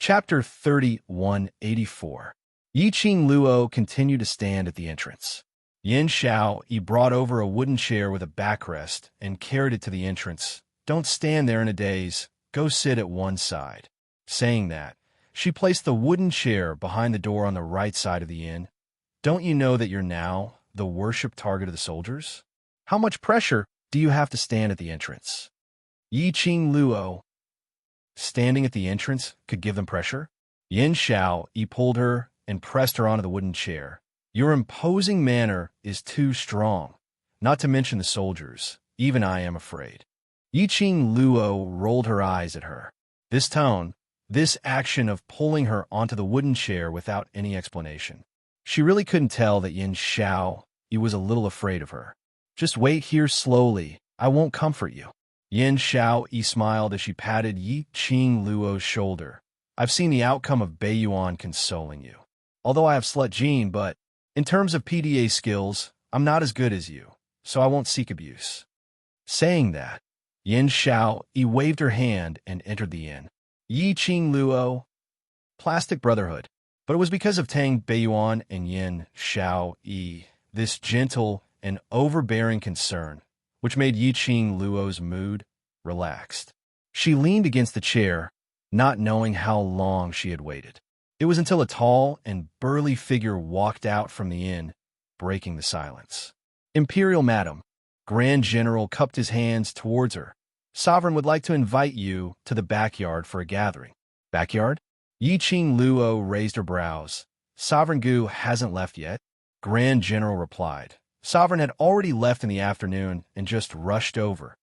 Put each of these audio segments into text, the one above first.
Chapter 3184. Yi Qing Luo continued to stand at the entrance. Yin Xiao Yi brought over a wooden chair with a backrest and carried it to the entrance. "Don't stand there in a daze. Go sit at one side." Saying that, she placed the wooden chair behind the door on the right side of the inn. "Don't you know that you're now the worship target of the soldiers? How much pressure do you have to stand at the entrance?" Yi Qing Luo, standing at the entrance, could give them pressure? Yin Xiao Yi pulled her and pressed her onto the wooden chair. "Your imposing manner is too strong, not to mention the soldiers. Even I am afraid." Yi Qing Luo rolled her eyes at her. This tone, this action of pulling her onto the wooden chair without any explanation. She really couldn't tell that Yin Xiao Yi was a little afraid of her. "Just wait here slowly. I won't comfort you." Yin Xiao Yi smiled as she patted Yi Qing Luo's shoulder. "I've seen the outcome of Beiyuan consoling you. Although I have slut gene, but in terms of PDA skills, I'm not as good as you, so I won't seek abuse." Saying that, Yin Xiao Yi waved her hand and entered the inn. Yi Qing Luo, Plastic Brotherhood. But it was because of Tang Beiyuan and Yin Xiao Yi, this gentle and overbearing concern, which made Yi Qing Luo's mood relaxed. She leaned against the chair, not knowing how long she had waited. It was until a tall and burly figure walked out from the inn, breaking the silence. "Imperial Madam," Grand General cupped his hands towards her. "Sovereign would like to invite you to the backyard for a gathering." "Backyard?" Yi Qing Luo raised her brows. "Sovereign Gu hasn't left yet?" Grand General replied. "Sovereign had already left in the afternoon and just rushed over,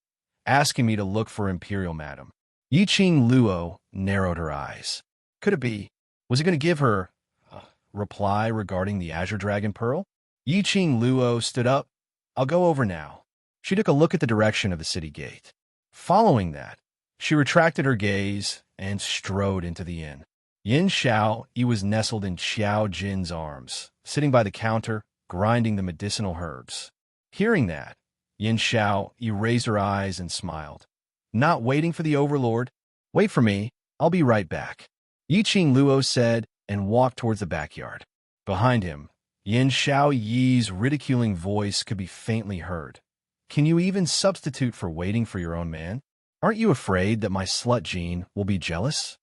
asking me to look for Imperial Madam." Yi Qing Luo narrowed her eyes. Could it be? Was he going to give her a reply regarding the Azure Dragon Pearl? Yi Qing Luo stood up. "I'll go over now." She took a look at the direction of the city gate. Following that, she retracted her gaze and strode into the inn. Yin Xiao Yi was nestled in Xiao Jin's arms, sitting by the counter, grinding the medicinal herbs. Hearing that, Yin Xiao Yi raised her eyes and smiled. "Not waiting for the Overlord? Wait for me. I'll be right back," Yi Qing Luo said and walked towards the backyard. Behind him, Yin Xiao Yi's ridiculing voice could be faintly heard. "Can you even substitute for waiting for your own man? Aren't you afraid that my slut gene will be jealous?"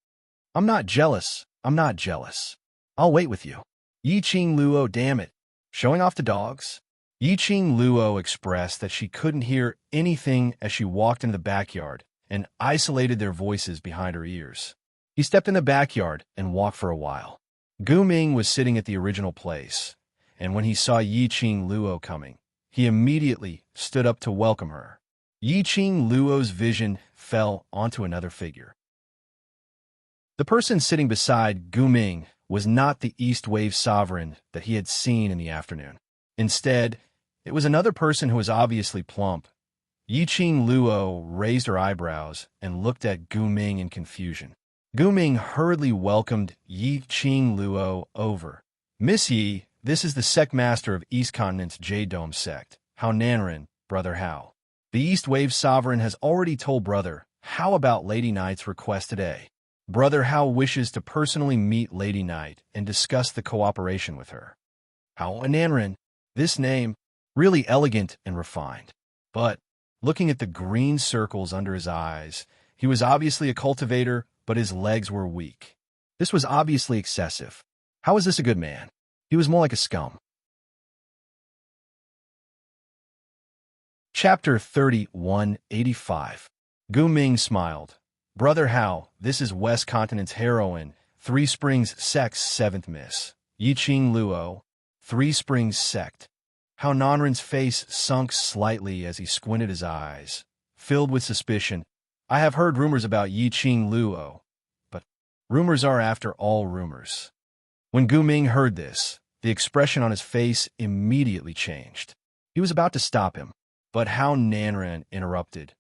"I'm not jealous. I'm not jealous. I'll wait with you." Yi Qing Luo, damn it. Showing off the dogs? Yi Qing Luo expressed that she couldn't hear anything as she walked into the backyard and isolated their voices behind her ears. He stepped in the backyard and walked for a while. Gu Ming was sitting at the original place, and when he saw Yi Qing Luo coming, he immediately stood up to welcome her. Yi Qing Luo's vision fell onto another figure. The person sitting beside Gu Ming was not the East Wave Sovereign that he had seen in the afternoon. Instead, it was another person who was obviously plump. Yi Qing Luo raised her eyebrows and looked at Gu Ming in confusion. Gu Ming hurriedly welcomed Yi Qing Luo over. "Miss Yi, this is the sect master of East Continent's Jade Dome sect, Hao Nanren, Brother Hao. The East Wave Sovereign has already told Brother Hao about Lady Knight's request today. Brother Hao wishes to personally meet Lady Knight and discuss the cooperation with her." Hao Nanren, this name, really elegant and refined. But, looking at the green circles under his eyes, he was obviously a cultivator, but his legs were weak. This was obviously excessive. How is this a good man? He was more like a scum. Chapter 3185. Gu Ming smiled. "Brother Hao, this is West Continent's heroine, Three Springs Sect's 7th Miss, Yi Qing Luo, Three Springs Sect." Hao Nanren's face sunk slightly as he squinted his eyes, filled with suspicion. "I have heard rumors about Yi Qing Luo, but rumors are after all rumors." When Gu Ming heard this, the expression on his face immediately changed. He was about to stop him, but Hao Nanren interrupted.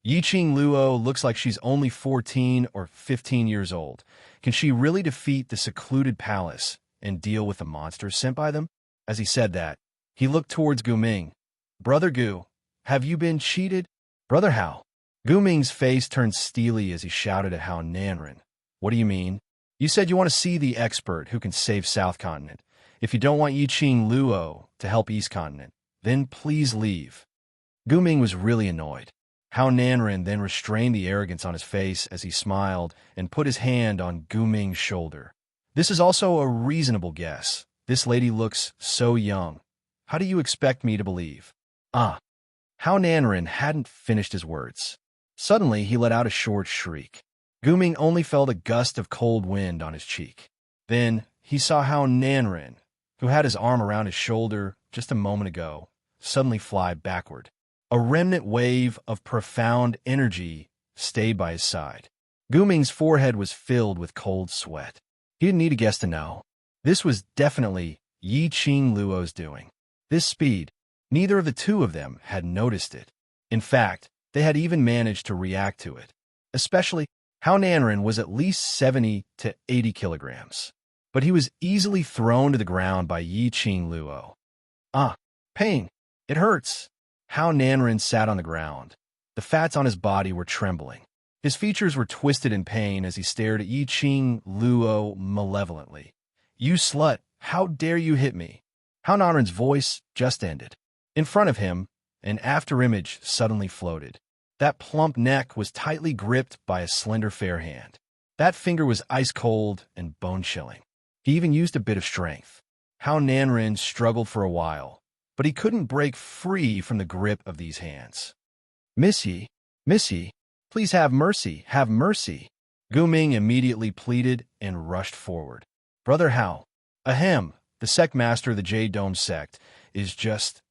"Yi Qing Luo looks like she's only 14 or 15 years old. Can she really defeat the secluded palace and deal with the monsters sent by them?" As he said that, he looked towards Gu Ming. "Brother Gu, have you been cheated?" "Brother Hao." Gu Ming's face turned steely as he shouted at Hao Nanren. "What do you mean?" You said you want to see the expert who can save South Continent. If you don't want Yiqing Luo to help East Continent, then please leave. Gu Ming was really annoyed. Hao Nanren then restrained the arrogance on his face as he smiled and put his hand on Gu Ming's shoulder. This is also a reasonable guess. This lady looks so young. How do you expect me to believe? Ah. Hao Nanren hadn't finished his words. Suddenly, he let out a short shriek. Gu Ming only felt a gust of cold wind on his cheek. Then, he saw Hao Nanren, who had his arm around his shoulder just a moment ago, suddenly fly backward. A remnant wave of profound energy stayed by his side. Gu Ming's forehead was filled with cold sweat. He didn't need a guess to know. This was definitely Yiqing Luo's doing. This speed, neither of the two of them had noticed it. In fact, they had even managed to react to it. Especially, Hao Nanren was at least 70 to 80 kilograms. But he was easily thrown to the ground by Yiqing Luo. Ah, pain. It hurts. Hao Nanren sat on the ground. The fats on his body were trembling. His features were twisted in pain as he stared at Yiqing Luo malevolently. You slut, how dare you hit me? Hao Nanren's voice just ended. In front of him, an afterimage suddenly floated. That plump neck was tightly gripped by a slender fair hand. That finger was ice-cold and bone-chilling. He even used a bit of strength. Hao Nanren struggled for a while, but he couldn't break free from the grip of these hands. Missy, please have mercy, have mercy. Gu Ming immediately pleaded and rushed forward. Brother Hao, ahem, the sect master of the Jade Dome sect, is just...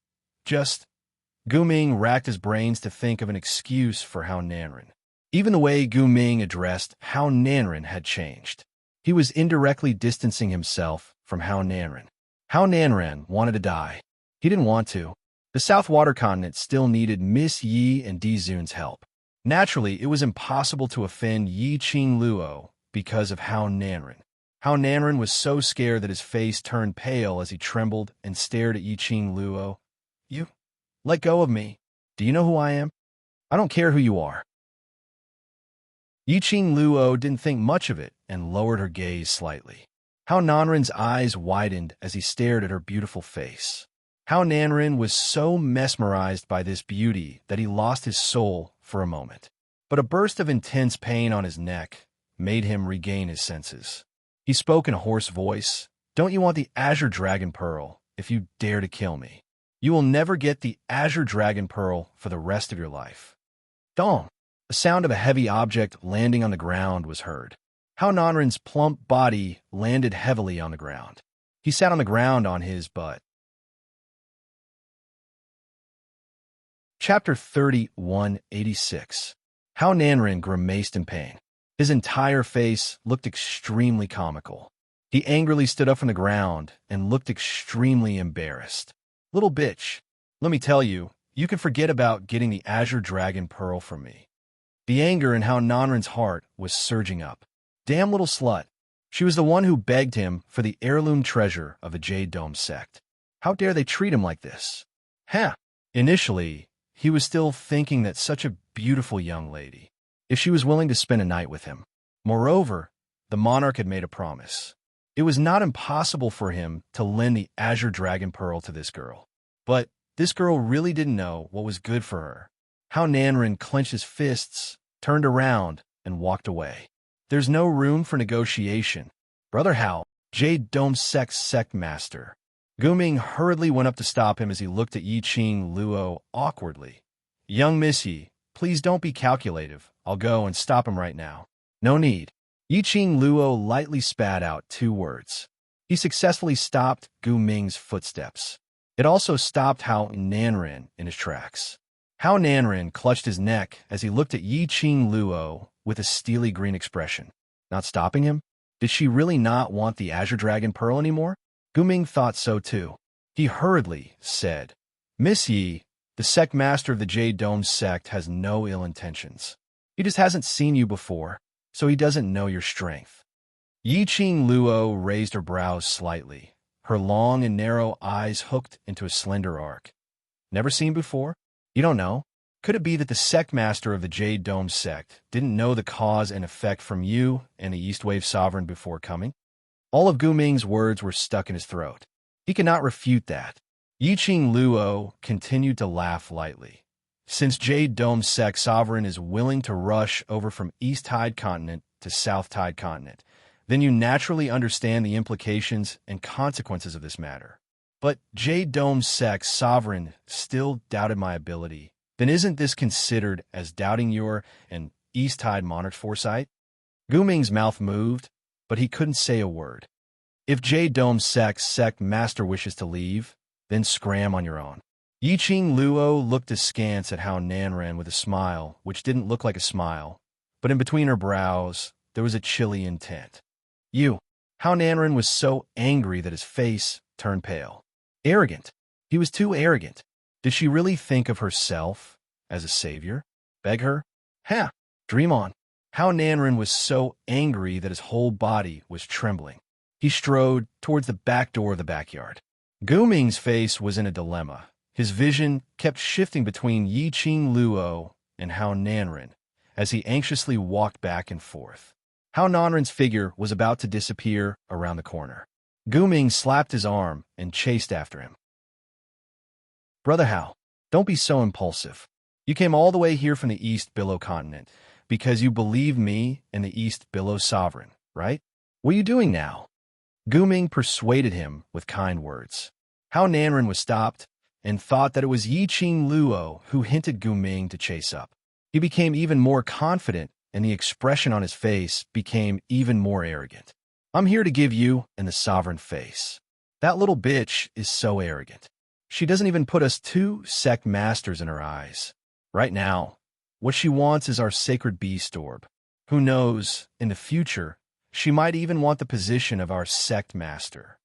Gu Ming racked his brains to think of an excuse for Hao Nanren. Even the way Gu Ming addressed Hao Nanren had changed. He was indirectly distancing himself from Hao Nanren. Hao Nanren wanted to die. He didn't want to. The South Water Continent still needed Miss Yi and Di Zun's help. Naturally, it was impossible to offend Yiqing Luo because of Hao Nanren. Hao Nanren was so scared that his face turned pale as he trembled and stared at Yiqing Luo. You? Let go of me. Do you know who I am? I don't care who you are. Yiqing Luo didn't think much of it and lowered her gaze slightly. Hao Nanren's eyes widened as he stared at her beautiful face. Hao Nanren was so mesmerized by this beauty that he lost his soul for a moment. But a burst of intense pain on his neck made him regain his senses. He spoke in a hoarse voice. Don't you want the Azure Dragon Pearl if you dare to kill me? You will never get the Azure Dragon Pearl for the rest of your life. Dong! The sound of a heavy object landing on the ground was heard. Hao Nanren's plump body landed heavily on the ground. He sat on the ground on his butt. Chapter 3186. Hao Nanren grimaced in pain. His entire face looked extremely comical. He angrily stood up from the ground and looked extremely embarrassed. Little bitch, let me tell you, you can forget about getting the Azure Dragon Pearl from me. The anger in Hao Nanren's heart was surging up. Damn little slut. She was the one who begged him for the heirloom treasure of the Jade Dome sect. How dare they treat him like this? Huh. Initially, he was still thinking that such a beautiful young lady, if she was willing to spend a night with him. Moreover, the monarch had made a promise. It was not impossible for him to lend the Azure Dragon Pearl to this girl. But this girl really didn't know what was good for her. Hao Nanren clenched his fists, turned around, and walked away. There's no room for negotiation. Brother Hao, Jade Dome sect master. Gu Ming hurriedly went up to stop him as he looked at Yiqing Luo awkwardly. Young Missy, please don't be calculative. I'll go and stop him right now. No need. Yiqing Luo lightly spat out 2 words. He successfully stopped Gu Ming's footsteps. It also stopped Hao Nanren in his tracks. Hao Nanren clutched his neck as he looked at Yiqing Luo with a steely green expression. Not stopping him? Did she really not want the Azure Dragon Pearl anymore? Gu Ming thought so too. He hurriedly said, Miss Yi, the sect master of the Jade Dome sect has no ill intentions. He just hasn't seen you before, so he doesn't know your strength. Yiqing Luo raised her brows slightly, her long and narrow eyes hooked into a slender arc. Never seen before? You don't know? Could it be that the sect master of the Jade Dome sect didn't know the cause and effect from you and the East Wave Sovereign before coming? All of Gu Ming's words were stuck in his throat. He could not refute that. Yiqing Luo continued to laugh lightly. Since Jade Dome sect Sovereign is willing to rush over from East Tide Continent to South Tide Continent, then you naturally understand the implications and consequences of this matter. But Jade Dome sect Sovereign still doubted my ability. Then isn't this considered as doubting your and East Tide Monarch's foresight? Gu Ming's mouth moved, but he couldn't say a word. If Jade Dome sect master wishes to leave, then scram on your own. Yiqing Luo looked askance at Hao Nanren with a smile, which didn't look like a smile, but in between her brows, there was a chilly intent. You. Hao Nanren was so angry that his face turned pale. Arrogant. He was too arrogant. Did she really think of herself as a savior? Beg her? Ha! Dream on. Hao Nanren was so angry that his whole body was trembling. He strode towards the back door of the backyard. Gu Ming's face was in a dilemma. His vision kept shifting between Yiqing Luo and Hao Nanren as he anxiously walked back and forth. Hao Nanren's figure was about to disappear around the corner. Gu Ming slapped his arm and chased after him. Brother Hao, don't be so impulsive. You came all the way here from the East Billow continent because you believe me and the East Billow Sovereign, right? What are you doing now? Gu Ming persuaded him with kind words. Hao Nanren was stopped and thought that it was Yiqing Luo who hinted Gu Ming to chase up. He became even more confident, and the expression on his face became even more arrogant. I'm here to give you and the Sovereign face. That little bitch is so arrogant. She doesn't even put us two sect masters in her eyes. Right now, what she wants is our sacred beast orb. Who knows, in the future, she might even want the position of our sect master.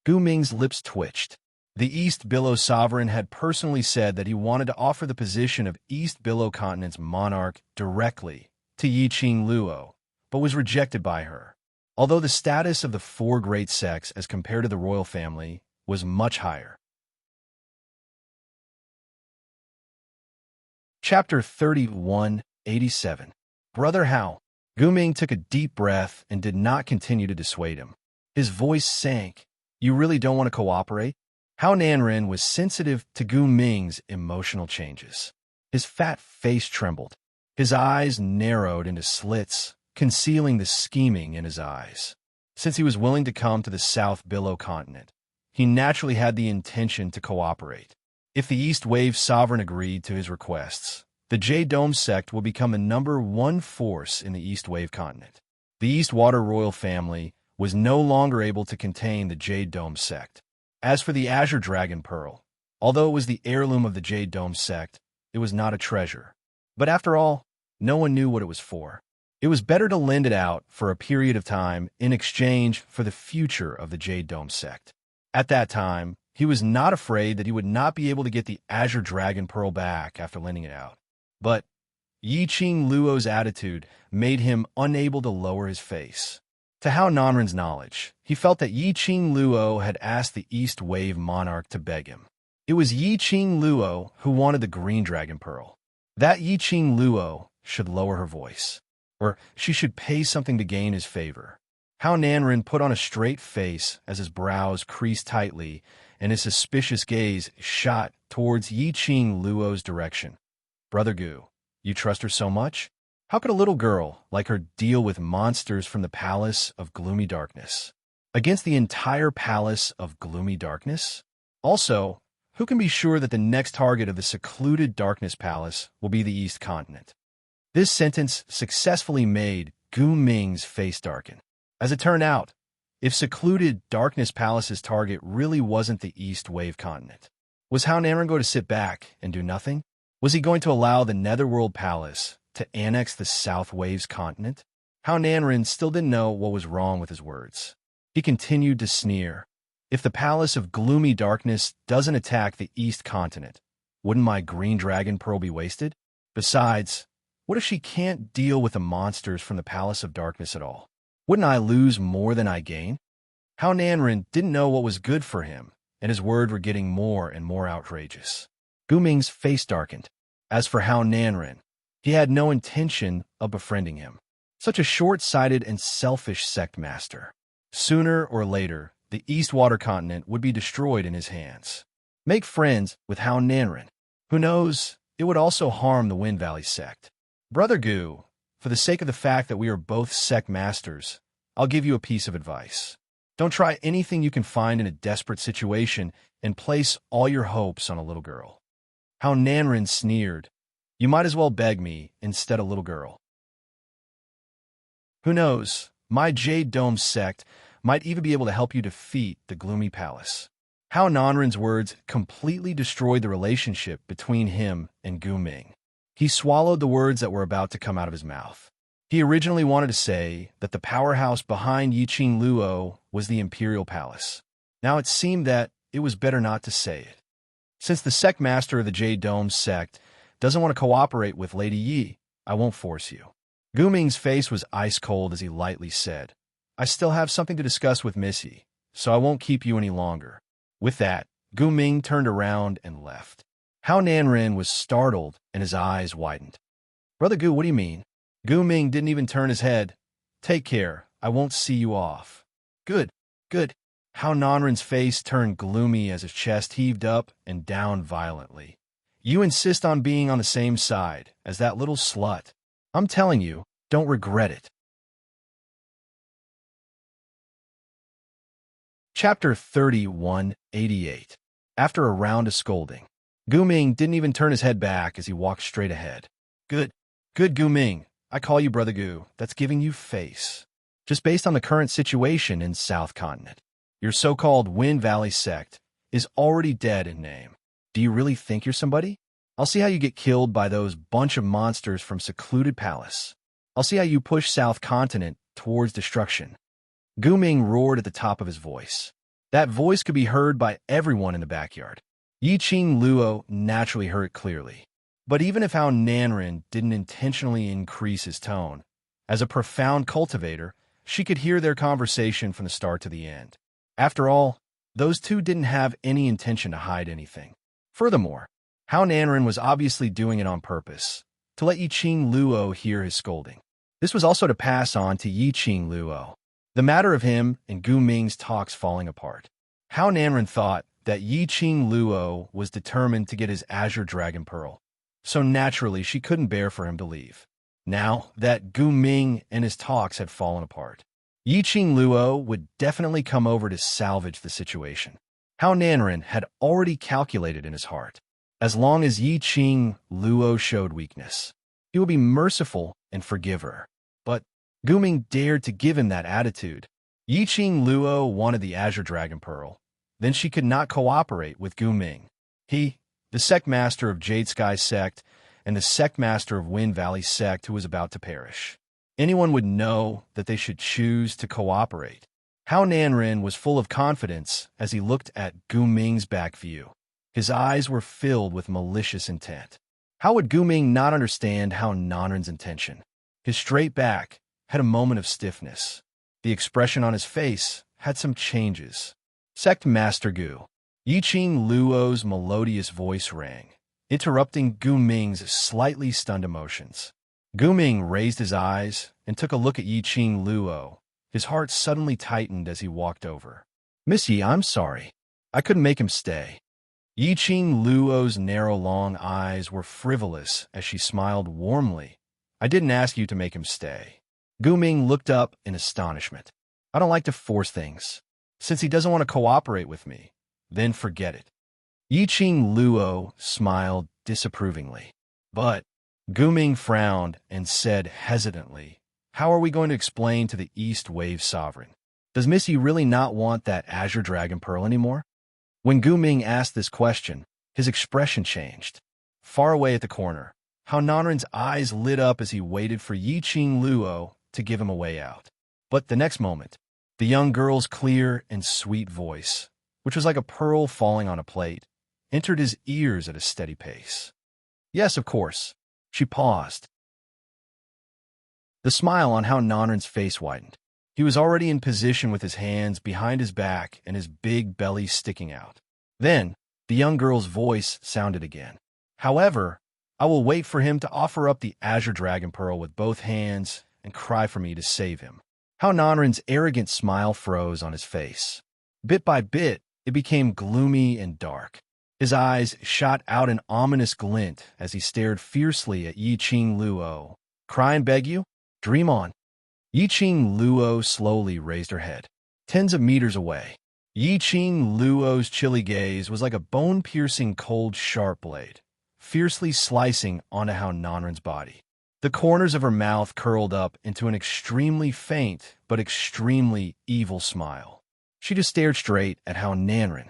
Gu Ming's lips twitched. The East Billow Sovereign had personally said that he wanted to offer the position of East Billow Continent's monarch directly to Yiqing Luo, but was rejected by her, although the status of the four great sects as compared to the royal family was much higher. Chapter 3187. Brother Hao. Gu Ming took a deep breath and did not continue to dissuade him. His voice sank. You really don't want to cooperate? Hao Nanren was sensitive to Gu Ming's emotional changes. His fat face trembled. His eyes narrowed into slits, concealing the scheming in his eyes. Since he was willing to come to the South Billow continent, he naturally had the intention to cooperate. If the East Wave Sovereign agreed to his requests, the Jade Dome sect will become the #1 force in the East Wave continent. The East Water royal family was no longer able to contain the Jade Dome sect. As for the Azure Dragon Pearl, although it was the heirloom of the Jade Dome sect, it was not a treasure. But after all, no one knew what it was for. It was better to lend it out for a period of time in exchange for the future of the Jade Dome sect. At that time, he was not afraid that he would not be able to get the Azure Dragon Pearl back after lending it out. But Yiqing Luo's attitude made him unable to lower his face. To Hao Nanren's knowledge, he felt that Yiqing Luo had asked the East Wave monarch to beg him. It was Yiqing Luo who wanted the Green Dragon Pearl. That Yiqing Luo should lower her voice, or she should pay something to gain his favor. Hao Nanren put on a straight face as his brows creased tightly and his suspicious gaze shot towards Yiqing Luo's direction. Brother Gu, you trust her so much? How could a little girl like her deal with monsters from the Palace of Gloomy Darkness? Against the entire Palace of Gloomy Darkness? Also, who can be sure that the next target of the secluded Darkness Palace will be the East Continent? This sentence successfully made Gu Ming's face darken. As it turned out, if secluded Darkness Palace's target really wasn't the East Wave Continent, was Hao Nanren going to sit back and do nothing? Was he going to allow the Netherworld Palace to annex the South Wave's continent? Hao Nanren still didn't know what was wrong with his words. He continued to sneer. If the Palace of Gloomy Darkness doesn't attack the East Continent, wouldn't my Green Dragon Pearl be wasted? Besides, what if she can't deal with the monsters from the Palace of Darkness at all? Wouldn't I lose more than I gain? Hao Nanren didn't know what was good for him, and his words were getting more and more outrageous. Gu Ming's face darkened. As for Hao Nanren, he had no intention of befriending him. Such a short-sighted and selfish sect master. Sooner or later, the Eastwater continent would be destroyed in his hands. Make friends with Hao Nanren. Who knows, it would also harm the Wind Valley sect. Brother Gu, for the sake of the fact that we are both sect masters, I'll give you a piece of advice. Don't try anything you can find in a desperate situation and place all your hopes on a little girl. Hao Nanren sneered. You might as well beg me instead of little girl. Who knows, my Jade Dome sect might even be able to help you defeat the Gloomy Palace. Hao Nanren's words completely destroyed the relationship between him and Gu Ming. He swallowed the words that were about to come out of his mouth. He originally wanted to say that the powerhouse behind Yiqing Luo was the Imperial Palace. Now it seemed that it was better not to say it. Since the sect master of the Jade Dome sect doesn't want to cooperate with Lady Yi, I won't force you. Gu Ming's face was ice cold as he lightly said, I still have something to discuss with Missy, so I won't keep you any longer. With that, Gu Ming turned around and left. Hao Nanren was startled and his eyes widened. Brother Gu, what do you mean? Gu Ming didn't even turn his head. Take care, I won't see you off. Good, good. Hao Nanren's face turned gloomy as his chest heaved up and down violently. You insist on being on the same side as that little slut. I'm telling you, don't regret it. Chapter 3188. After a round of scolding, Gu Ming didn't even turn his head back as he walked straight ahead. Good, good Gu Ming. I call you Brother Gu. That's giving you face. Just based on the current situation in South Continent, your so-called Wind Valley sect is already dead in name. Do you really think you're somebody? I'll see how you get killed by those bunch of monsters from Secluded Palace. I'll see how you push South Continent towards destruction. Gu Ming roared at the top of his voice. That voice could be heard by everyone in the backyard. Yiqing Luo naturally heard it clearly. But even if Hao Nanren didn't intentionally increase his tone, as a profound cultivator, she could hear their conversation from the start to the end. After all, those two didn't have any intention to hide anything. Furthermore, Hao Nanren was obviously doing it on purpose, to let Yiqing Luo hear his scolding. This was also to pass on to Yiqing Luo the matter of him and Gu Ming's talks falling apart. Hao Nanren thought that Yiqing Luo was determined to get his Azure Dragon Pearl, so naturally she couldn't bear for him to leave. Now that Gu Ming and his talks had fallen apart, Yiqing Luo would definitely come over to salvage the situation. Hao Nanren had already calculated in his heart. As long as Yiqing Luo showed weakness, he would be merciful and forgive her. But Gu Ming dared to give him that attitude. Yiqing Luo wanted the Azure Dragon Pearl. Then she could not cooperate with Gu Ming. He, the sect master of Jade Sky sect, and the sect master of Wind Valley sect who was about to perish. Anyone would know that they should choose to cooperate. Hao Nanren was full of confidence as he looked at Gu Ming's back view. His eyes were filled with malicious intent. How would Gu Ming not understand Hao Nanren's intention? His straight back had a moment of stiffness. The expression on his face had some changes. Sect Master Gu. Yiqing Luo's melodious voice rang, interrupting Gu Ming's slightly stunned emotions. Gu Ming raised his eyes and took a look at Yiqing Luo. His heart suddenly tightened as he walked over. Miss Yi, I'm sorry. I couldn't make him stay. Yiqing Luo's narrow long eyes were frivolous as she smiled warmly. I didn't ask you to make him stay. Gu Ming looked up in astonishment. I don't like to force things. Since he doesn't want to cooperate with me, then forget it. Yiqing Luo smiled disapprovingly. But Gu Ming frowned and said hesitantly, how are we going to explain to the East Wave Sovereign? Does Missy really not want that Azure Dragon Pearl anymore? When Gu Ming asked this question, his expression changed. Far away at the corner, Hao Nanren's eyes lit up as he waited for Yiqing Luo to give him a way out. But the next moment, the young girl's clear and sweet voice, which was like a pearl falling on a plate, entered his ears at a steady pace. Yes, of course. She paused. The smile on Hao Nanren's face widened. He was already in position with his hands behind his back and his big belly sticking out. Then, the young girl's voice sounded again. However, I will wait for him to offer up the azure dragon pearl with both hands and cry for me to save him. How Nanren's arrogant smile froze on his face. Bit by bit, it became gloomy and dark. His eyes shot out an ominous glint as he stared fiercely at Yi-Ching Luo. Cry and beg you? Dream on. Yi-Ching Luo slowly raised her head. Tens of meters away, Yi-Ching Luo's chilly gaze was like a bone-piercing cold sharp blade, fiercely slicing onto Hao Nanren's body. The corners of her mouth curled up into an extremely faint but extremely evil smile. She just stared straight at Hao Nanren.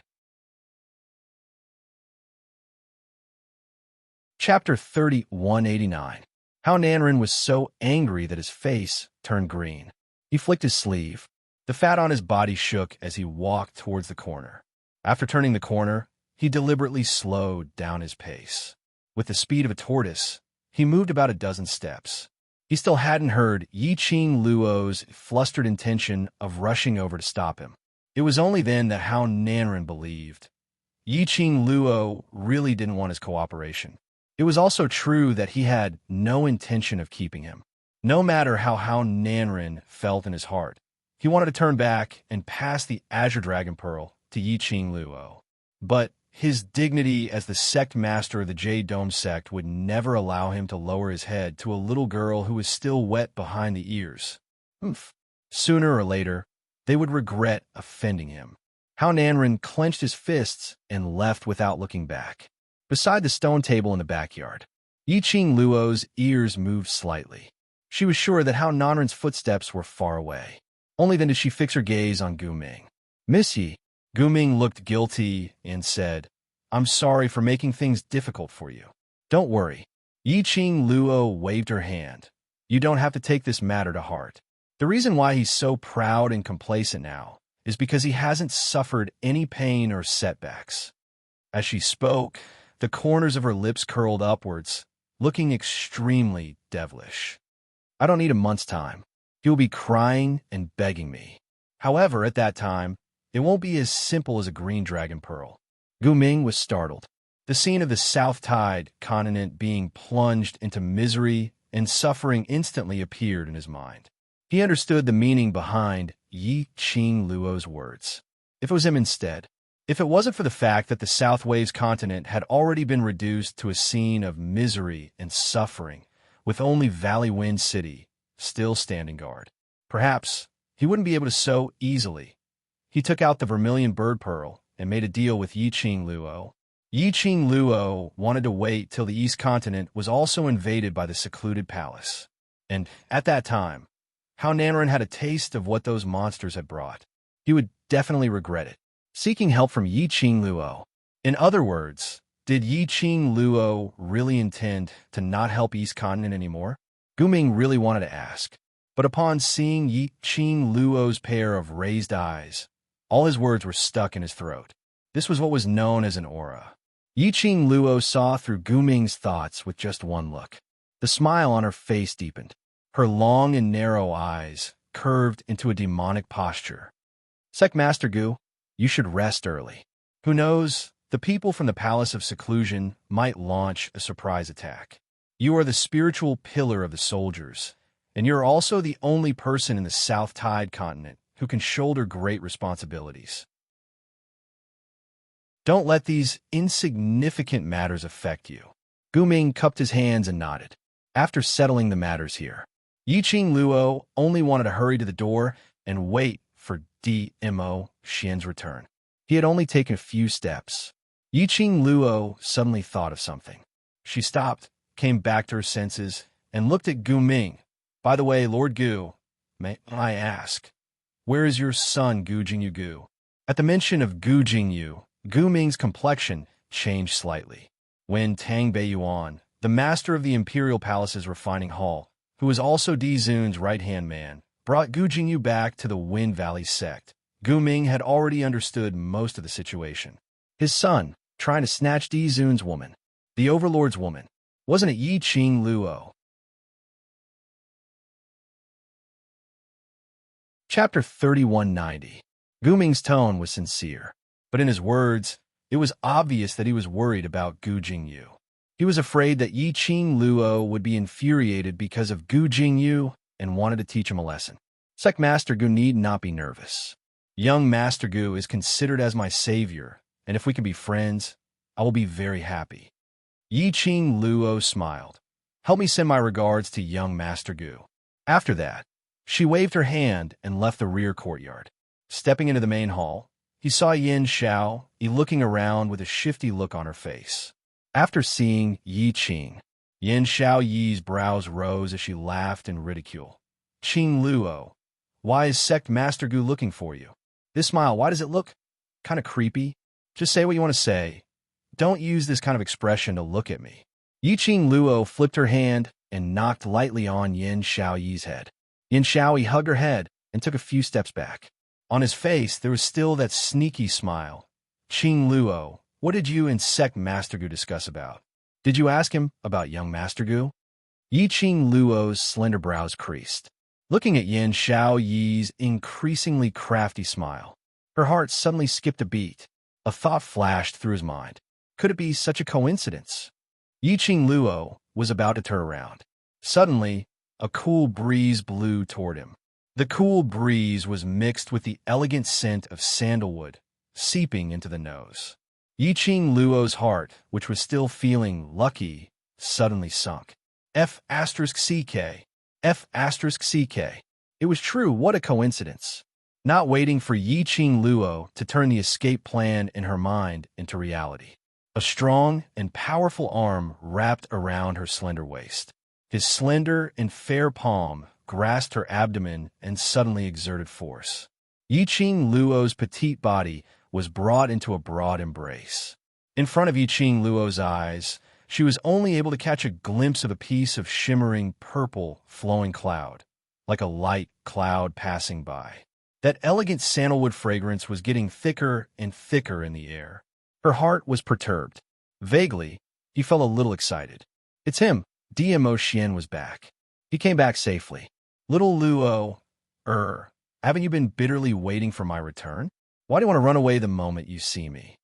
Chapter 3189. Hao Nanren was so angry that his face turned green. He flicked his sleeve. The fat on his body shook as he walked towards the corner. After turning the corner, he deliberately slowed down his pace. With the speed of a tortoise, he moved about a dozen steps. He still hadn't heard Yi-Ching Luo's flustered intention of rushing over to stop him. It was only then that Hao Nanren believed Yi-Ching Luo really didn't want his cooperation. It was also true that he had no intention of keeping him. No matter how Hao Nanren felt in his heart, he wanted to turn back and pass the Azure Dragon Pearl to Yi-Ching Luo. But his dignity as the sect master of the Jade Dome sect would never allow him to lower his head to a little girl who was still wet behind the ears. Sooner or later, they would regret offending him. Hao Nanren clenched his fists and left without looking back. Beside the stone table in the backyard, Yi-Ching Luo's ears moved slightly. She was sure that Hao Nanren's footsteps were far away. Only then did she fix her gaze on Gu Ming. "Miss Yi." Gu Ming looked guilty and said, "I'm sorry for making things difficult for you." "Don't worry." Yi-Ching Luo waved her hand. "You don't have to take this matter to heart. The reason why he's so proud and complacent now is because he hasn't suffered any pain or setbacks." As she spoke, the corners of her lips curled upwards, looking extremely devilish. "I don't need a month's time. He will be crying and begging me. However, at that time, it won't be as simple as a green dragon pearl." Gu Ming was startled. The scene of the South Tide continent being plunged into misery and suffering instantly appeared in his mind. He understood the meaning behind Yi-Ching Luo's words. If it was him instead, if it wasn't for the fact that the South Waves continent had already been reduced to a scene of misery and suffering, with only Valley Wind City still standing guard, perhaps he wouldn't be able to so easily. He took out the vermilion bird pearl and made a deal with Yi-Ching Luo. Yi-Ching Luo wanted to wait till the East Continent was also invaded by the secluded palace. And at that time, Hao Nanren had a taste of what those monsters had brought. He would definitely regret it. Seeking help from Yi-Ching Luo. In other words, did Yi-Ching Luo really intend to not help East Continent anymore? Gu Ming really wanted to ask, but upon seeing Yi-Ching Luo's pair of raised eyes, all his words were stuck in his throat. This was what was known as an aura. Yi-Ching Luo saw through Gu Ming's thoughts with just one look. The smile on her face deepened. Her long and narrow eyes curved into a demonic posture. "Sect Master Gu, you should rest early. Who knows, the people from the Palace of Seclusion might launch a surprise attack. You are the spiritual pillar of the soldiers, and you're also the only person in the South Tide continent who can shoulder great responsibilities. Don't let these insignificant matters affect you." Gu Ming cupped his hands and nodded. After settling the matters here, Yi-Ching Luo only wanted to hurry to the door and wait for Dmo Xian's return. He had only taken a few steps. Yi-Ching Luo suddenly thought of something. She stopped, came back to her senses, and looked at Gu Ming. "By the way, Lord Gu, may I ask, where is your son Gu Jingyu Gu?" At the mention of Gu Jingyu, Gu Ming's complexion changed slightly. When Tang Beiyuan, the master of the Imperial Palace's refining hall, who was also Di Zun's right-hand man, brought Gu Jingyu back to the Wind Valley sect, Gu Ming had already understood most of the situation. His son, trying to snatch Di Zun's woman, the Overlord's woman. Wasn't it Yi-Ching Luo? Chapter 3190. Gu Ming's tone was sincere, but in his words, it was obvious that he was worried about Gu Jingyu. He He was afraid that Yi Qing Luo would be infuriated because of Gu Jingyu and wanted to teach him a lesson. Sect Master Gu need not be nervous. Young Master Gu is considered as my savior, and if we can be friends, I will be very happy. Yi Qing Luo smiled. Help me send my regards to young Master Gu. After that, she waved her hand and left the rear courtyard. Stepping into the main hall, he saw Yin Xiao looking around with a shifty look on her face. After seeing Yi Qing, Yin Xiao Yi's brows rose as she laughed in ridicule. Qing Luo, why is Sect Master Gu looking for you? This smile, why does it look kind of creepy? Just say what you want to say. Don't use this kind of expression to look at me. Yi Qing Luo flipped her hand and knocked lightly on Yin Xiao Yi's head. Yin Xiao Yi hugged her head and took a few steps back. On his face, there was still that sneaky smile. Qing Luo, what did you and Sect Master Gu discuss about? Did you ask him about young Master Gu? Yi Qing Luo's slender brows creased. Looking at Yin Xiao Yi's increasingly crafty smile, her heart suddenly skipped a beat. A thought flashed through his mind. Could it be such a coincidence? Yi Qing Luo was about to turn around. Suddenly, a cool breeze blew toward him. The cool breeze was mixed with the elegant scent of sandalwood, seeping into the nose. Yi Qing Luo's heart, which was still feeling lucky, suddenly sunk. F*CK. F*CK. It was true, what a coincidence. Not waiting for Yi Qing Luo to turn the escape plan in her mind into reality. A strong and powerful arm wrapped around her slender waist. His slender and fair palm grasped her abdomen and suddenly exerted force. Yi Qing Luo's petite body was brought into a broad embrace. In front of Yi Qing Luo's eyes, she was only able to catch a glimpse of a piece of shimmering purple flowing cloud, like a light cloud passing by. That elegant sandalwood fragrance was getting thicker and thicker in the air. Her heart was perturbed. Vaguely, he felt a little excited. It's him. DMO Xian was back. He came back safely. Little Luo, haven't you been bitterly waiting for my return? Why do you want to run away the moment you see me?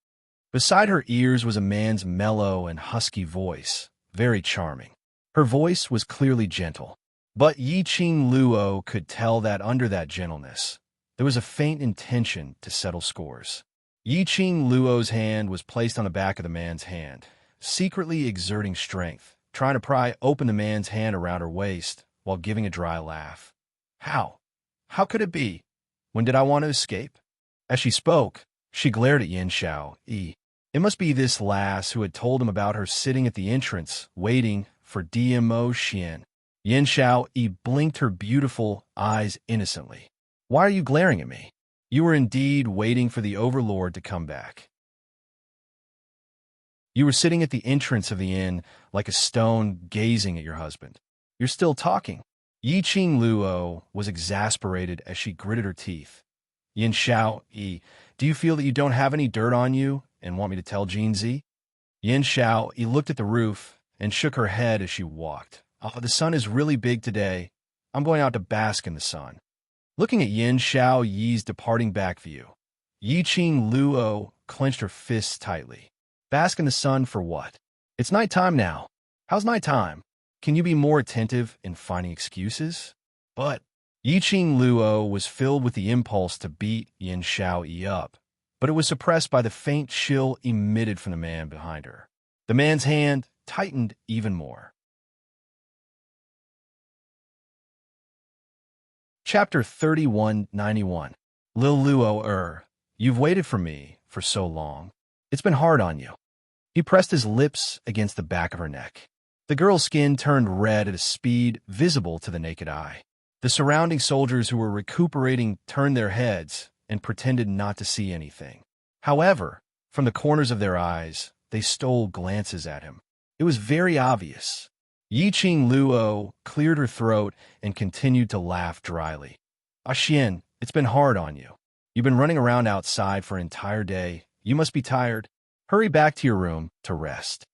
Beside her ears was a man's mellow and husky voice, very charming. Her voice was clearly gentle, but Yi Qing Luo could tell that under that gentleness, there was a faint intention to settle scores. Yi Qing Luo's hand was placed on the back of the man's hand, secretly exerting strength, trying to pry open the man's hand around her waist while giving a dry laugh. How? How could it be? When did I want to escape? As she spoke, she glared at Yin Xiao Yi. It must be this lass who had told him about her sitting at the entrance, waiting for DMO Xian. Yin Xiao Yi blinked her beautiful eyes innocently. Why are you glaring at me? You were indeed waiting for the Overlord to come back. You were sitting at the entrance of the inn like a stone gazing at your husband. You're still talking. Yi Qing Luo was exasperated as she gritted her teeth. Yin Xiao Yi, do you feel that you don't have any dirt on you and want me to tell Jin Zi? Yin Xiao Yi looked at the roof and shook her head as she walked. Oh, the sun is really big today. I'm going out to bask in the sun. Looking at Yin Xiao Yi's departing back view, Yi Qing Luo clenched her fists tightly. Bask in the sun for what? It's nighttime now. How's nighttime? Can you be more attentive in finding excuses? But Yi Qing Luo was filled with the impulse to beat Yin Xiao Yi up, but it was suppressed by the faint chill emitted from the man behind her. The man's hand tightened even more. Chapter 3191. Lil Luo, you've waited for me for so long. It's been hard on you. He pressed his lips against the back of her neck. The girl's skin turned red at a speed visible to the naked eye. The surrounding soldiers who were recuperating turned their heads and pretended not to see anything. However, from the corners of their eyes, they stole glances at him. It was very obvious. Yi Qing Luo cleared her throat and continued to laugh dryly. Xian, it's been hard on you. You've been running around outside for an entire day. You must be tired. Hurry back to your room to rest.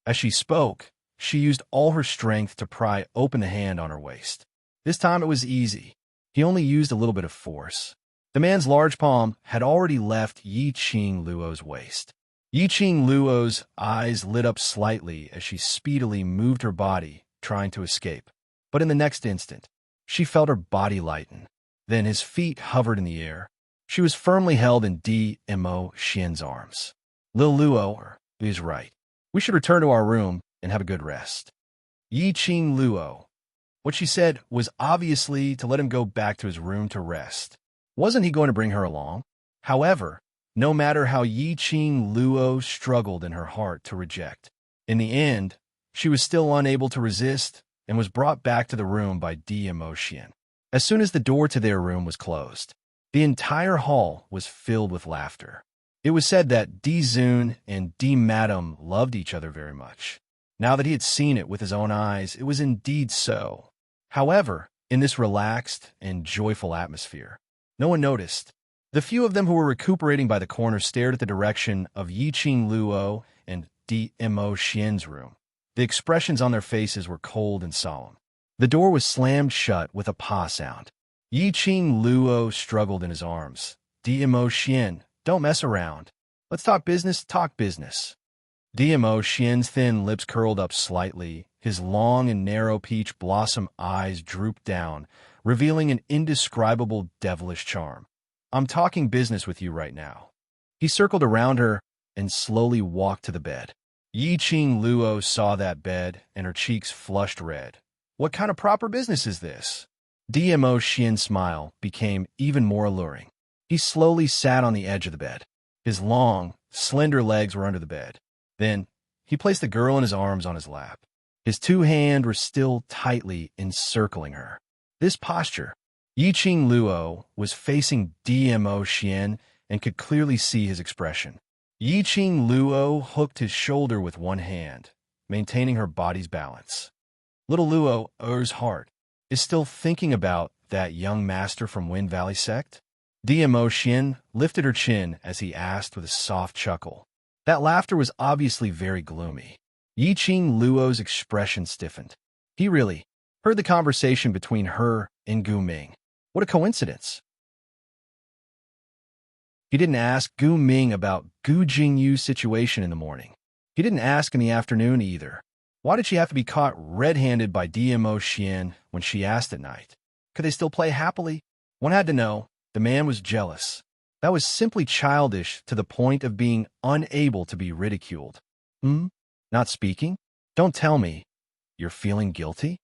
As she spoke, she used all her strength to pry open the hand on her waist. This time it was easy. He only used a little bit of force. The man's large palm had already left Yi Qing Luo's waist. Yiqing Luo's eyes lit up slightly as she speedily moved her body, trying to escape. But in the next instant, she felt her body lighten. Then his feet hovered in the air. She was firmly held in Mo Xian's arms. Lil Luo is right. We should return to our room and have a good rest. Yiqing Luo. What she said was obviously to let him go back to his room to rest. Wasn't he going to bring her along? However, no matter how Yiqing Luo struggled in her heart to reject, in the end, she was still unable to resist and was brought back to the room by Mo Xian. As soon as the door to their room was closed, the entire hall was filled with laughter. It was said that Zun and Madam loved each other very much. Now that he had seen it with his own eyes, it was indeed so. However, in this relaxed and joyful atmosphere, no one noticed. The few of them who were recuperating by the corner stared at the direction of Yiqing Luo and Mo Xian's room. The expressions on their faces were cold and solemn. The door was slammed shut with a pa sound. Yiqing Luo struggled in his arms. Mo Xian, don't mess around. Let's talk business, talk business. Mo Xian's thin lips curled up slightly. His long and narrow peach blossom eyes drooped down, revealing an indescribable devilish charm. I'm talking business with you right now. He circled around her and slowly walked to the bed. Yiqing Luo saw that bed, and her cheeks flushed red. What kind of proper business is this? Mo Xian's smile became even more alluring. He slowly sat on the edge of the bed. His long, slender legs were under the bed. Then, he placed the girl in his arms on his lap. His two hands were still tightly encircling her. This posture, Yiqing Luo was facing Mo Xian and could clearly see his expression. Yiqing Luo hooked his shoulder with one hand, maintaining her body's balance. Little Luo's heart is still thinking about that young master from Wind Valley sect. Mo Xian lifted her chin as he asked with a soft chuckle. That laughter was obviously very gloomy. Yiqing Luo's expression stiffened. He really heard the conversation between her and Gu Ming. What a coincidence. He didn't ask Gu Ming about Gu Jingyu's situation in the morning. He didn't ask in the afternoon either. Why did she have to be caught red-handed by Mo Xian when she asked at night? Could they still play happily? One had to know. The man was jealous. That was simply childish to the point of being unable to be ridiculed. Not speaking? Don't tell me. You're feeling guilty?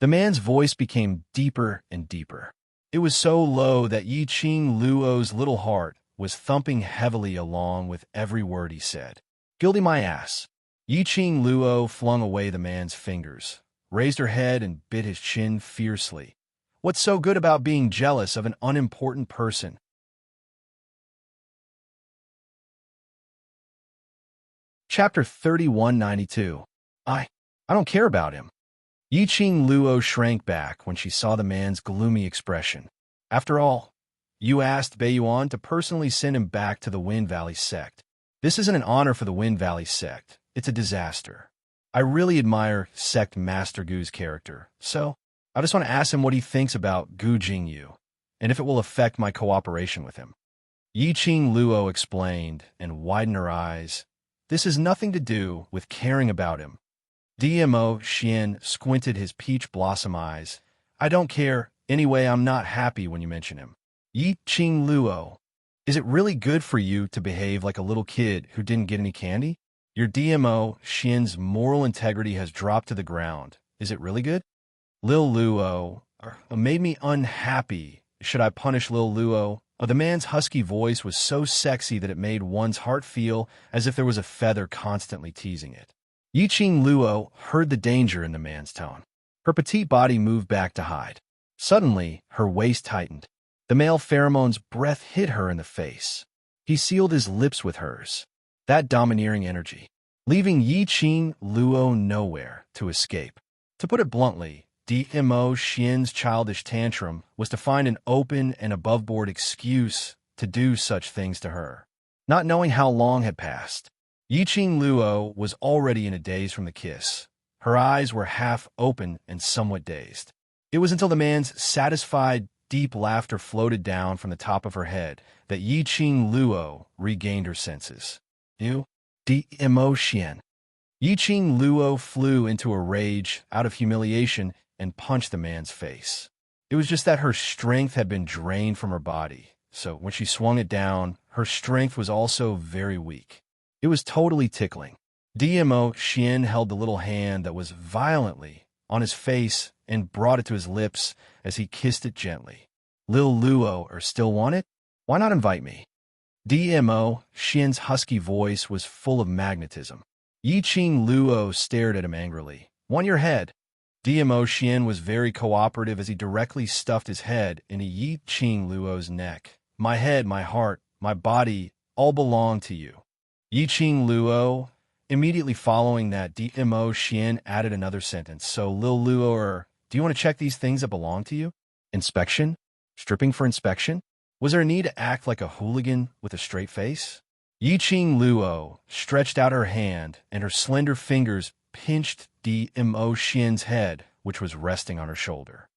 The man's voice became deeper and deeper. It was so low that Yiqing Luo's little heart was thumping heavily along with every word he said. Guilty my ass. Yiqing Luo flung away the man's fingers, raised her head and bit his chin fiercely. What's so good about being jealous of an unimportant person? Chapter 3192. I don't care about him. Yiqing Luo shrank back when she saw the man's gloomy expression. After all, you asked Beiyuan to personally send him back to the Wind Valley sect. This isn't an honor for the Wind Valley sect. It's a disaster. I really admire Sect Master Gu's character, so I just want to ask him what he thinks about Gu Jingyu, and if it will affect my cooperation with him. Yiqing Luo explained and widened her eyes. This has nothing to do with caring about him. Mo Xian squinted his peach blossom eyes. I don't care. Anyway, I'm not happy when you mention him. Yiqing Luo, is it really good for you to behave like a little kid who didn't get any candy? Your Mo Xian's moral integrity has dropped to the ground. Is it really good? Lil Luo made me unhappy. Should I punish Lil Luo? The man's husky voice was so sexy that it made one's heart feel as if there was a feather constantly teasing it. Yiqing Luo heard the danger in the man's tone. Her petite body moved back to hide. Suddenly, her waist tightened. The male pheromone's breath hit her in the face. He sealed his lips with hers. That domineering energy, leaving Yiqing Luo nowhere to escape. To put it bluntly, Mo Xian's childish tantrum was to find an open and above-board excuse to do such things to her. Not knowing how long had passed, Yiqing Luo was already in a daze from the kiss. Her eyes were half open and somewhat dazed. It was until the man's satisfied, deep laughter floated down from the top of her head that Yiqing Luo regained her senses. You? Emotion. Yiqing Luo flew into a rage out of humiliation and punched the man's face. It was just that her strength had been drained from her body, so when she swung it down, her strength was also very weak. It was totally tickling. DMO Xian held the little hand that was violently on his face and brought it to his lips as he kissed it gently. Lil Luo, still want it? Why not invite me? DMO Xian's husky voice was full of magnetism. Yiqing Luo stared at him angrily. Want your head? DMO Xian was very cooperative as he directly stuffed his head into Yiqing Luo's neck. My head, my heart, my body all belong to you. Yiqing Luo. Immediately following that, DMO Xian added another sentence. So, Lil Luo, do you want to check these things that belong to you? Inspection? Stripping for inspection? Was there a need to act like a hooligan with a straight face? Yiqing Luo stretched out her hand, and her slender fingers pinched DMO Xian's head, which was resting on her shoulder.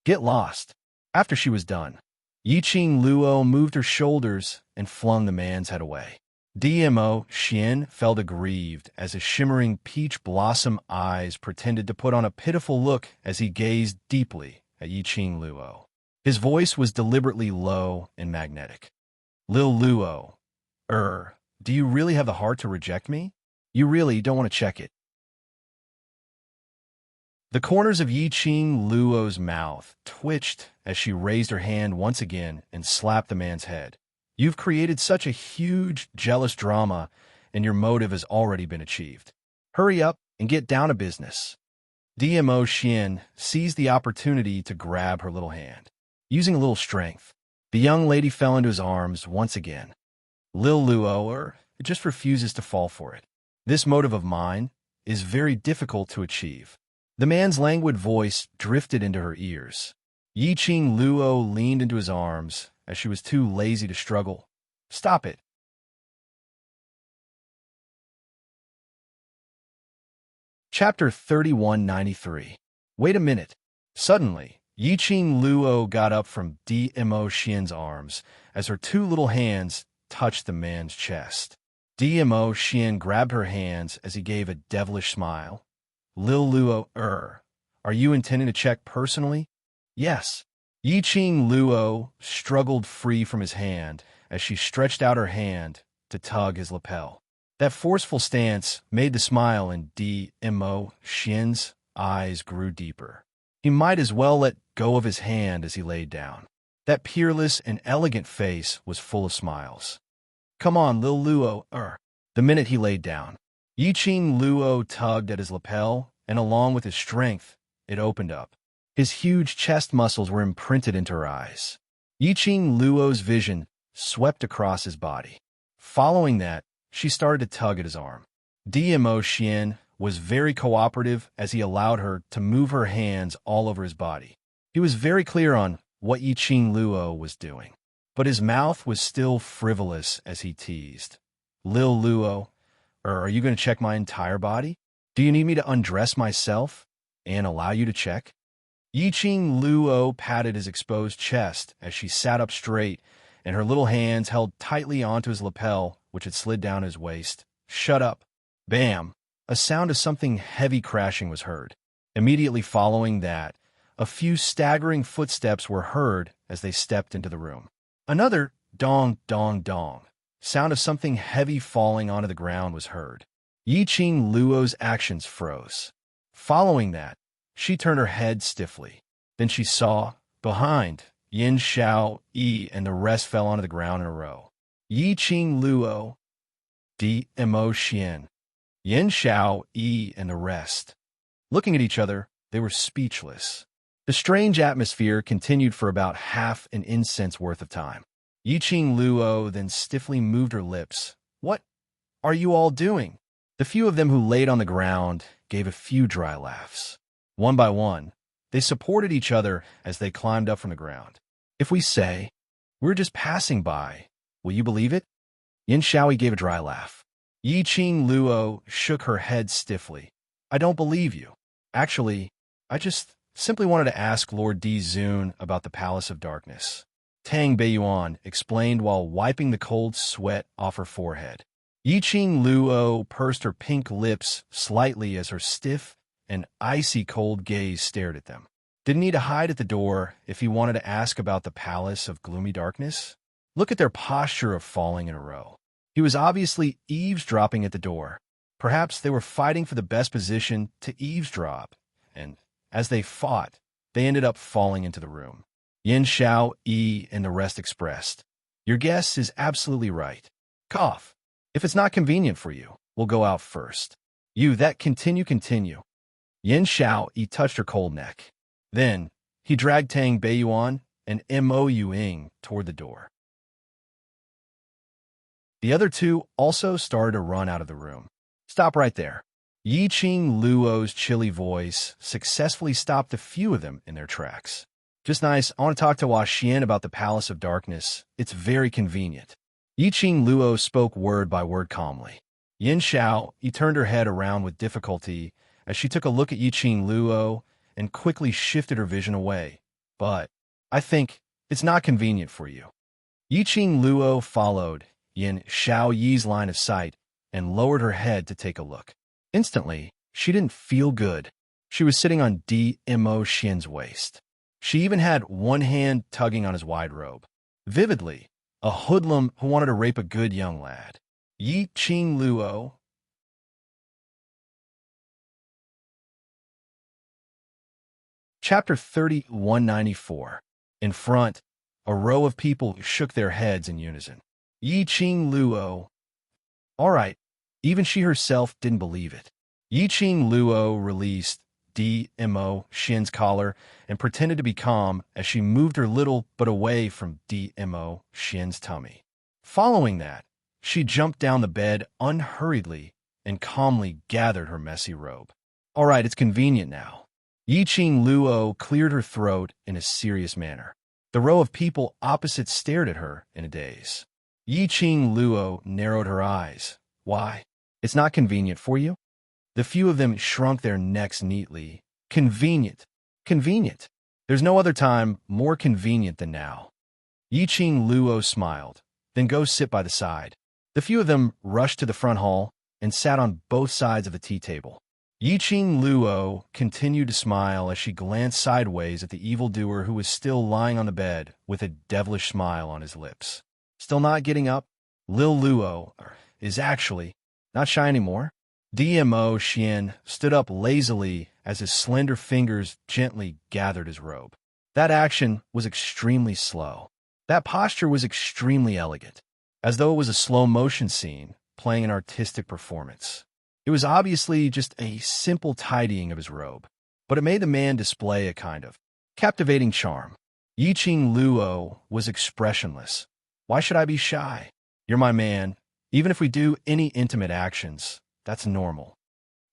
Get lost. After she was done, Yiqing Luo moved her shoulders and flung the man's head away. DMO Xian felt aggrieved as his shimmering peach blossom eyes pretended to put on a pitiful look as he gazed deeply at Yiqing Luo. His voice was deliberately low and magnetic. Lil Luo, do you really have the heart to reject me? You really don't want to check it. The corners of Yiqing Luo's mouth twitched as she raised her hand once again and slapped the man's head. You've created such a huge, jealous drama, and your motive has already been achieved. Hurry up and get down to business. DMO Xian seized the opportunity to grab her little hand. Using a little strength, the young lady fell into his arms once again. Lil Luo just refuses to fall for it. This motive of mine is very difficult to achieve. The man's languid voice drifted into her ears. Yiqing Luo leaned into his arms as she was too lazy to struggle. Stop it. Chapter 3193. Wait a minute. Suddenly, Yiqing Luo got up from DMO Xian's arms as her two little hands touched the man's chest. DMO Xian grabbed her hands as he gave a devilish smile. Lil Luo, are you intending to check personally? Yes. Yiqing Luo struggled free from his hand as she stretched out her hand to tug his lapel. That forceful stance made the smile in DMO Xian's eyes grew deeper. He might as well let go of his hand as he laid down. That peerless and elegant face was full of smiles. Come on, Lil Luo, The minute he laid down, Yiqing Luo tugged at his lapel, and along with his strength, it opened up. His huge chest muscles were imprinted into her eyes. Yiqing Luo's vision swept across his body. Following that, she started to tug at his arm. DMO Xian was very cooperative as he allowed her to move her hands all over his body. He was very clear on what Yiqing Luo was doing, but his mouth was still frivolous as he teased. Lil Luo, are you going to check my entire body? Do you need me to undress myself and allow you to check? Yiqing Luo patted his exposed chest as she sat up straight, and her little hands held tightly onto his lapel, which had slid down his waist. Shut up. Bam! A sound of something heavy crashing was heard. Immediately following that, a few staggering footsteps were heard as they stepped into the room. Another dong, dong, dong. Sound of something heavy falling onto the ground was heard. Yiqing Luo's actions froze. Following that, she turned her head stiffly. Then she saw, behind, Yin Xiao, Yi, and the rest fell onto the ground in a row. Yiqing Luo, DMO Xian, Yin Xiao, Yi, and the rest. Looking at each other, they were speechless. The strange atmosphere continued for about half an incense worth of time. Yiqing Luo then stiffly moved her lips. What are you all doing? The few of them who laid on the ground gave a few dry laughs. One by one, they supported each other as they climbed up from the ground. If we say, we're just passing by, will you believe it? Yin Xiaoyi gave a dry laugh. Yiqing Luo shook her head stiffly. I don't believe you. Actually, I just simply wanted to ask Lord Di Zun about the Palace of Darkness. Tang Beiyuan explained while wiping the cold sweat off her forehead. Yiqing Luo pursed her pink lips slightly as her stiff and icy cold gaze stared at them. Didn't need to hide at the door if he wanted to ask about the palace of gloomy darkness. Look at their posture of falling in a row. He was obviously eavesdropping at the door. Perhaps they were fighting for the best position to eavesdrop, and as they fought, they ended up falling into the room. Yin Xiao, Yi, and the rest expressed, "Your guess is absolutely right. Cough. If it's not convenient for you, we'll go out first. You, that continue. Yin Xiao, Yi touched her cold neck. Then, he dragged Tang Beiyuan and Mo Yuing toward the door. The other two also started to run out of the room. Stop right there. Yiqing Luo's chilly voice successfully stopped a few of them in their tracks. Just nice, I want to talk to Hua Xian about the Palace of Darkness. It's very convenient. Yiqing Luo spoke word by word calmly. Yin Xiao, he turned her head around with difficulty as she took a look at Yiqing Luo and quickly shifted her vision away. But, I think, it's not convenient for you. Yiqing Luo followed Yin Xiao Yi's line of sight and lowered her head to take a look. Instantly, she didn't feel good. She was sitting on Mo Xian's waist. She even had one hand tugging on his wide robe. Vividly, a hoodlum who wanted to rape a good young lad. Yiqing Luo. Chapter 3194. In front, a row of people shook their heads in unison. Yiqing Luo. All right, even she herself didn't believe it. Yiqing Luo released Mo Xian's collar and pretended to be calm as she moved her little but away from Mo Xian's tummy. Following that, she jumped down the bed unhurriedly and calmly gathered her messy robe. All right, it's convenient now. Yiqing Luo cleared her throat in a serious manner. The row of people opposite stared at her in a daze. Yiqing Luo narrowed her eyes. Why? It's not convenient for you? The few of them shrunk their necks neatly. Convenient. Convenient. There's no other time more convenient than now. Yiqing Luo smiled. Then go sit by the side. The few of them rushed to the front hall and sat on both sides of the tea table. Yiqing Luo continued to smile as she glanced sideways at the evildoer who was still lying on the bed with a devilish smile on his lips. Still not getting up? Lil Luo is actually not shy anymore. Mo Xian stood up lazily as his slender fingers gently gathered his robe. That action was extremely slow. That posture was extremely elegant, as though it was a slow-motion scene playing an artistic performance. It was obviously just a simple tidying of his robe, but it made the man display a kind of captivating charm. Yiqing Luo was expressionless. Why should I be shy? You're my man. Even if we do any intimate actions, that's normal.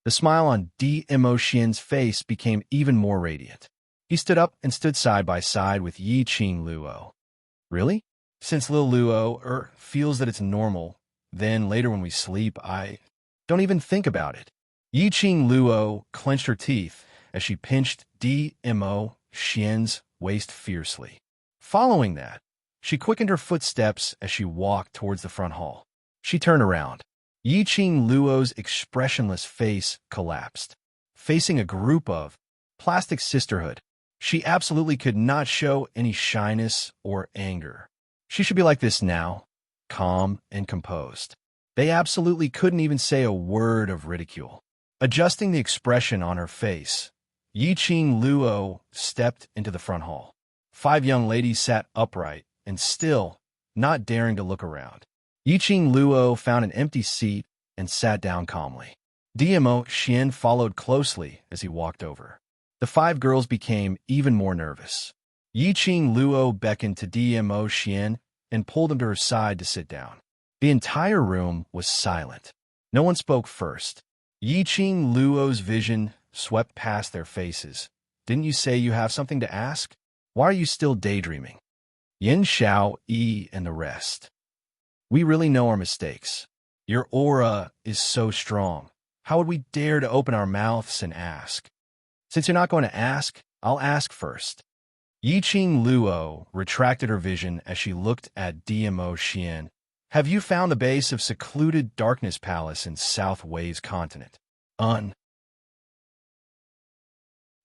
The smile on Mo Xian's face became even more radiant. He stood up and stood side by side with Yiqing Luo. Really? Since Lil Luo feels that it's normal, then later when we sleep, I don't even think about it. Yiqing Luo clenched her teeth as she pinched Mo Xian's waist fiercely. Following that, she quickened her footsteps as she walked towards the front hall. She turned around. Yiqing Luo's expressionless face collapsed. Facing a group of plastic sisterhood, she absolutely could not show any shyness or anger. She should be like this now, calm and composed. They absolutely couldn't even say a word of ridicule. Adjusting the expression on her face, Yiqing Luo stepped into the front hall. 5 young ladies sat upright and still, not daring to look around. Yiqing Luo found an empty seat and sat down calmly. Mo Xian followed closely as he walked over. The 5 girls became even more nervous. Yiqing Luo beckoned to Mo Xian and pulled him to her side to sit down. The entire room was silent. No one spoke first. Yiqing Luo's vision swept past their faces. Didn't you say you have something to ask? Why are you still daydreaming? Yin Xiao, Yi, and the rest. We really know our mistakes. Your aura is so strong. How would we dare to open our mouths and ask? Since you're not going to ask, I'll ask first. Yiqing Luo retracted her vision as she looked at Mo Xian Have you found the base of secluded Darkness Palace in South Waves continent?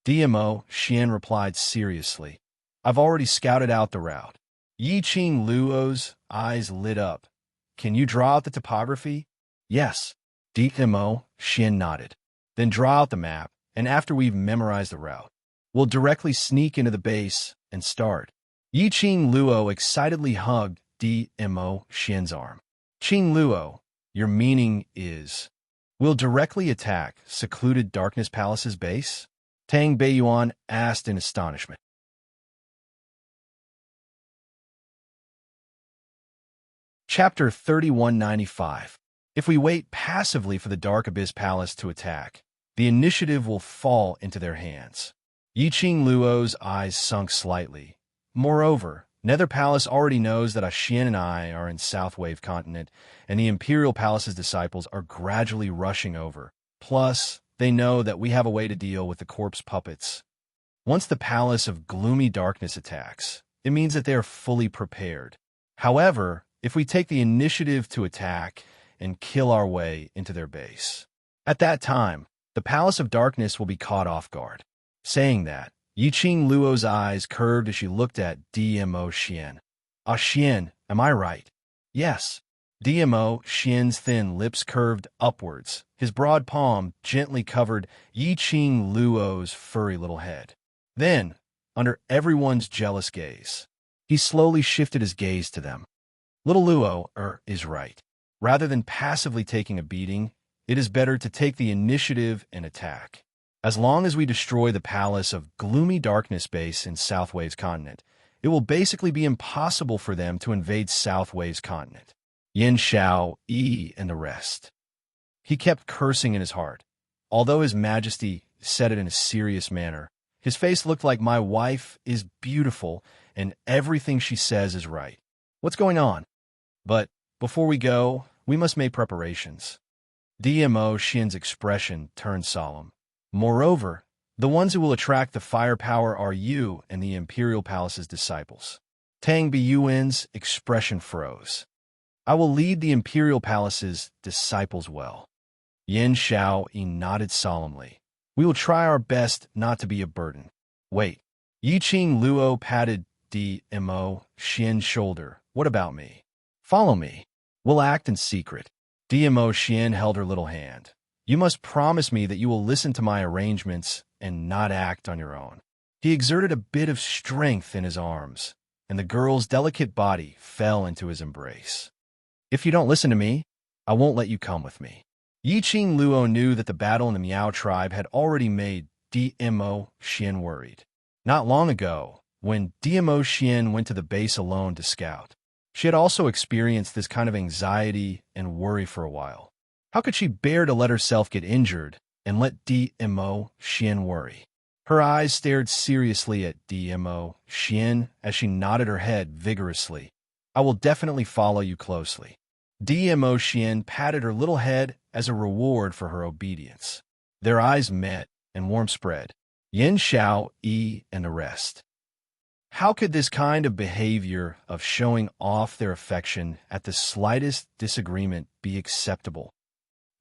DMO, Xian replied seriously. I've already scouted out the route. Yi Qing Luo's eyes lit up. Can you draw out the topography? Yes. DMO, Xian nodded. Then draw out the map, and after we've memorized the route, we'll directly sneak into the base and start. Yi Qing Luo excitedly hugged DMO Xian's arm. Qing Luo, your meaning is, we'll directly attack secluded Darkness Palace's base? Tang Beiyuan asked in astonishment. Chapter 3195. If we wait passively for the Dark Abyss Palace to attack, the initiative will fall into their hands. Yi Qing Luo's eyes sunk slightly. Moreover, Nether Palace already knows that Xian and I are in South Wave Continent, and the Imperial Palace's disciples are gradually rushing over. Plus, they know that we have a way to deal with the corpse puppets. Once the Palace of Gloomy Darkness attacks, it means that they are fully prepared. However, if we take the initiative to attack and kill our way into their base, at that time, the Palace of Darkness will be caught off guard. Saying that, Yi Qing Luo's eyes curved as she looked at DMO Xian. Xian, am I right? Yes. DMO Xian's thin lips curved upwards. His broad palm gently covered Yi Qing Luo's furry little head. Then, under everyone's jealous gaze, he slowly shifted his gaze to them. Little Luo is right. Rather than passively taking a beating, it is better to take the initiative and attack. As long as we destroy the Palace of Gloomy Darkness base in South Waves Continent, it will basically be impossible for them to invade South Waves Continent. Yin Xiao, Yi, and the rest. He kept cursing in his heart. Although His Majesty said it in a serious manner, his face looked like my wife is beautiful and everything she says is right. What's going on? But before we go, we must make preparations. DMO Xian's expression turned solemn. Moreover, the ones who will attract the firepower are you and the Imperial Palace's disciples. Tang Beiyuan's expression froze. I will lead the Imperial Palace's disciples well. Yin Xiao nodded solemnly. We will try our best not to be a burden. Wait. Yi Qing Luo patted DMO Xian's shoulder. What about me? Follow me. We'll act in secret. DMO Xian held her little hand. You must promise me that you will listen to my arrangements and not act on your own. He exerted a bit of strength in his arms, and the girl's delicate body fell into his embrace. If you don't listen to me, I won't let you come with me. Yi Qing Luo knew that the battle in the Miao tribe had already made DMO Xian worried. Not long ago, when DMO Xian went to the base alone to scout, she had also experienced this kind of anxiety and worry for a while. How could she bear to let herself get injured and let DMO Xian worry? Her eyes stared seriously at DMO Xian as she nodded her head vigorously. I will definitely follow you closely. DMO Xian patted her little head as a reward for her obedience. Their eyes met and warmth spread. Yin Xiao, Yi, and the rest. How could this kind of behavior of showing off their affection at the slightest disagreement be acceptable?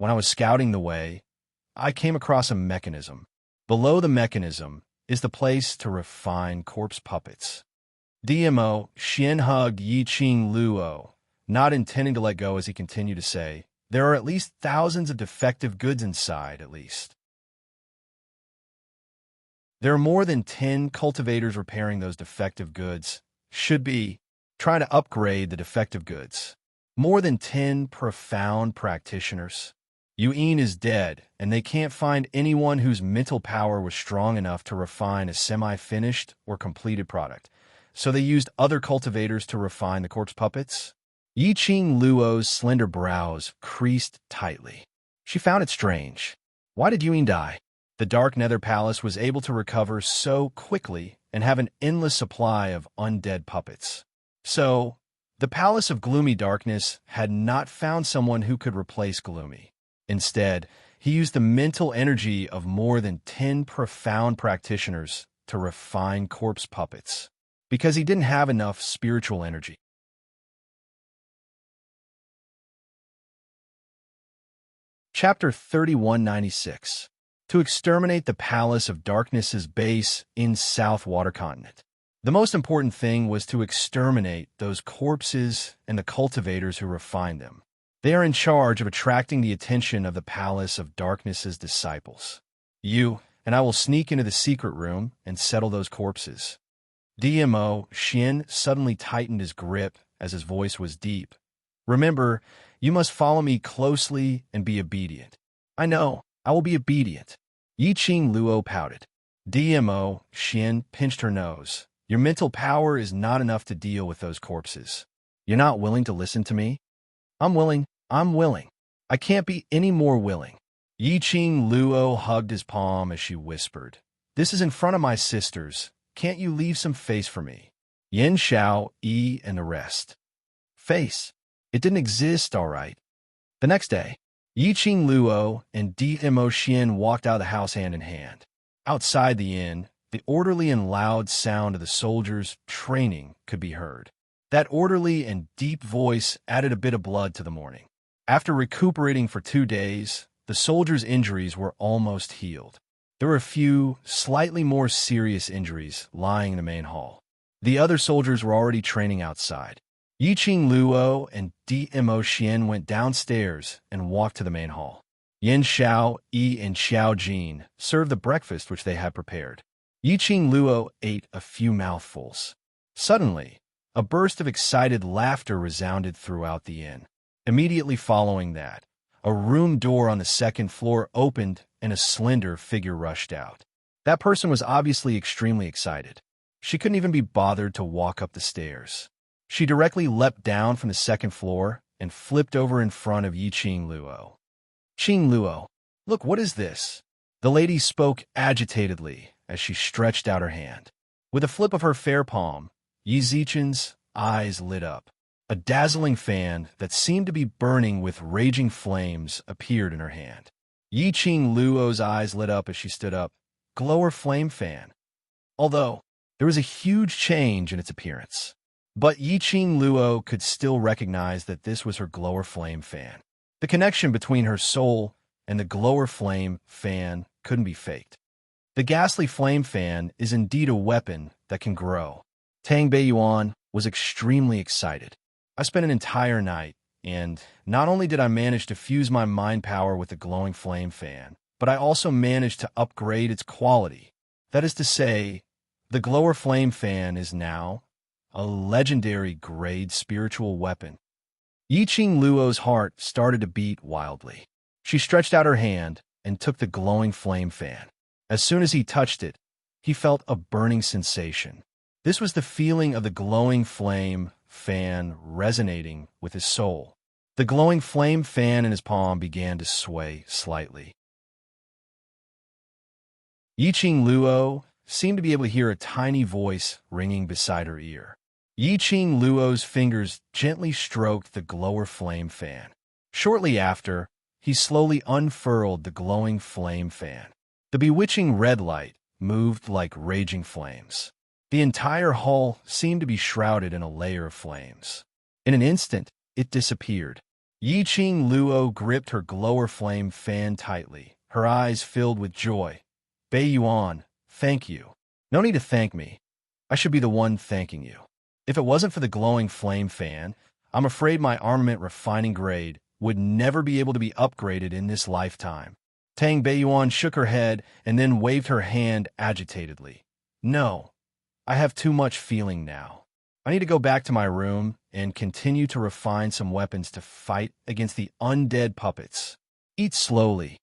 When I was scouting the way, I came across a mechanism. Below the mechanism is the place to refine corpse puppets. DMO Xian hugged Yi Qing Luo, not intending to let go as he continued to say, there are at least thousands of defective goods inside, at least. There are more than 10 cultivators repairing those defective goods. Should be trying to upgrade the defective goods. More than 10 profound practitioners. Yuan is dead, and they can't find anyone whose mental power was strong enough to refine a semi-finished or completed product. So they used other cultivators to refine the corpse puppets? Yi Qing Luo's slender brows creased tightly. She found it strange. Why did Yuan die? The Dark Nether Palace was able to recover so quickly and have an endless supply of undead puppets. So, the Palace of Gloomy Darkness had not found someone who could replace Gloomy. Instead, he used the mental energy of more than 10 profound practitioners to refine corpse puppets, because he didn't have enough spiritual energy. Chapter 3196. To exterminate the Palace of Darkness's base in South Water Continent. The most important thing was to exterminate those corpses and the cultivators who refined them. They are in charge of attracting the attention of the Palace of Darkness's disciples. You and I will sneak into the secret room and settle those corpses. DMO Shin suddenly tightened his grip as his voice was deep. Remember, you must follow me closely and be obedient. I know, I will be obedient. Yiqing Luo pouted. DMO Shin pinched her nose. Your mental power is not enough to deal with those corpses. You're not willing to listen to me? I'm willing. I can't be any more willing. Yiqing Luo hugged his palm as she whispered. This is in front of my sisters. Can't you leave some face for me? Yen Xiao, Yi, and the rest. Face. It didn't exist, all right. The next day, Yiqing Luo and DMO Xian walked out of the house hand in hand. Outside the inn, the orderly and loud sound of the soldiers' training could be heard. That orderly and deep voice added a bit of blood to the morning. After recuperating for 2 days, the soldiers' injuries were almost healed. There were a few, slightly more serious injuries lying in the main hall. The other soldiers were already training outside. Yiqing Luo and DMO Xian went downstairs and walked to the main hall. Yen Xiao, Yi, and Xiao Jin served the breakfast which they had prepared. Yiqing Luo ate a few mouthfuls. Suddenly, a burst of excited laughter resounded throughout the inn. Immediately following that, a room door on the second floor opened and a slender figure rushed out. That person was obviously extremely excited. She couldn't even be bothered to walk up the stairs. She directly leapt down from the second floor and flipped over in front of Yiqing Luo. Qing Luo, look, what is this? The lady spoke agitatedly as she stretched out her hand. With a flip of her fair palm, Yi Zichen's eyes lit up. A dazzling fan that seemed to be burning with raging flames appeared in her hand. Yiqing Luo's eyes lit up as she stood up. Glower flame fan. Although, there was a huge change in its appearance. But Yiqing Luo could still recognize that this was her glower flame fan. The connection between her soul and the glower flame fan couldn't be faked. The ghastly flame fan is indeed a weapon that can grow. Tang Beiyuan was extremely excited. I spent an entire night, and not only did I manage to fuse my mind power with the glowing flame fan, but I also managed to upgrade its quality. That is to say, the glower flame fan is now a legendary grade spiritual weapon. Yiqing Luo's heart started to beat wildly. She stretched out her hand and took the glowing flame fan. As soon as he touched it, he felt a burning sensation. This was the feeling of the glowing flame fan resonating with his soul. The glowing flame fan in his palm began to sway slightly. Yiqing Luo seemed to be able to hear a tiny voice ringing beside her ear. Yiqing Luo's fingers gently stroked the glower flame fan. Shortly after, he slowly unfurled the glowing flame fan. The bewitching red light moved like raging flames. The entire hall seemed to be shrouded in a layer of flames. In an instant, it disappeared. Yiqing Luo gripped her glower flame fan tightly, her eyes filled with joy. Beiyuan, thank you. No need to thank me. I should be the one thanking you. If it wasn't for the glowing flame fan, I'm afraid my armament refining grade would never be able to be upgraded in this lifetime. Tang Beiyuan shook her head and then waved her hand agitatedly. No, I have too much feeling now. I need to go back to my room and continue to refine some weapons to fight against the undead puppets. Eat slowly.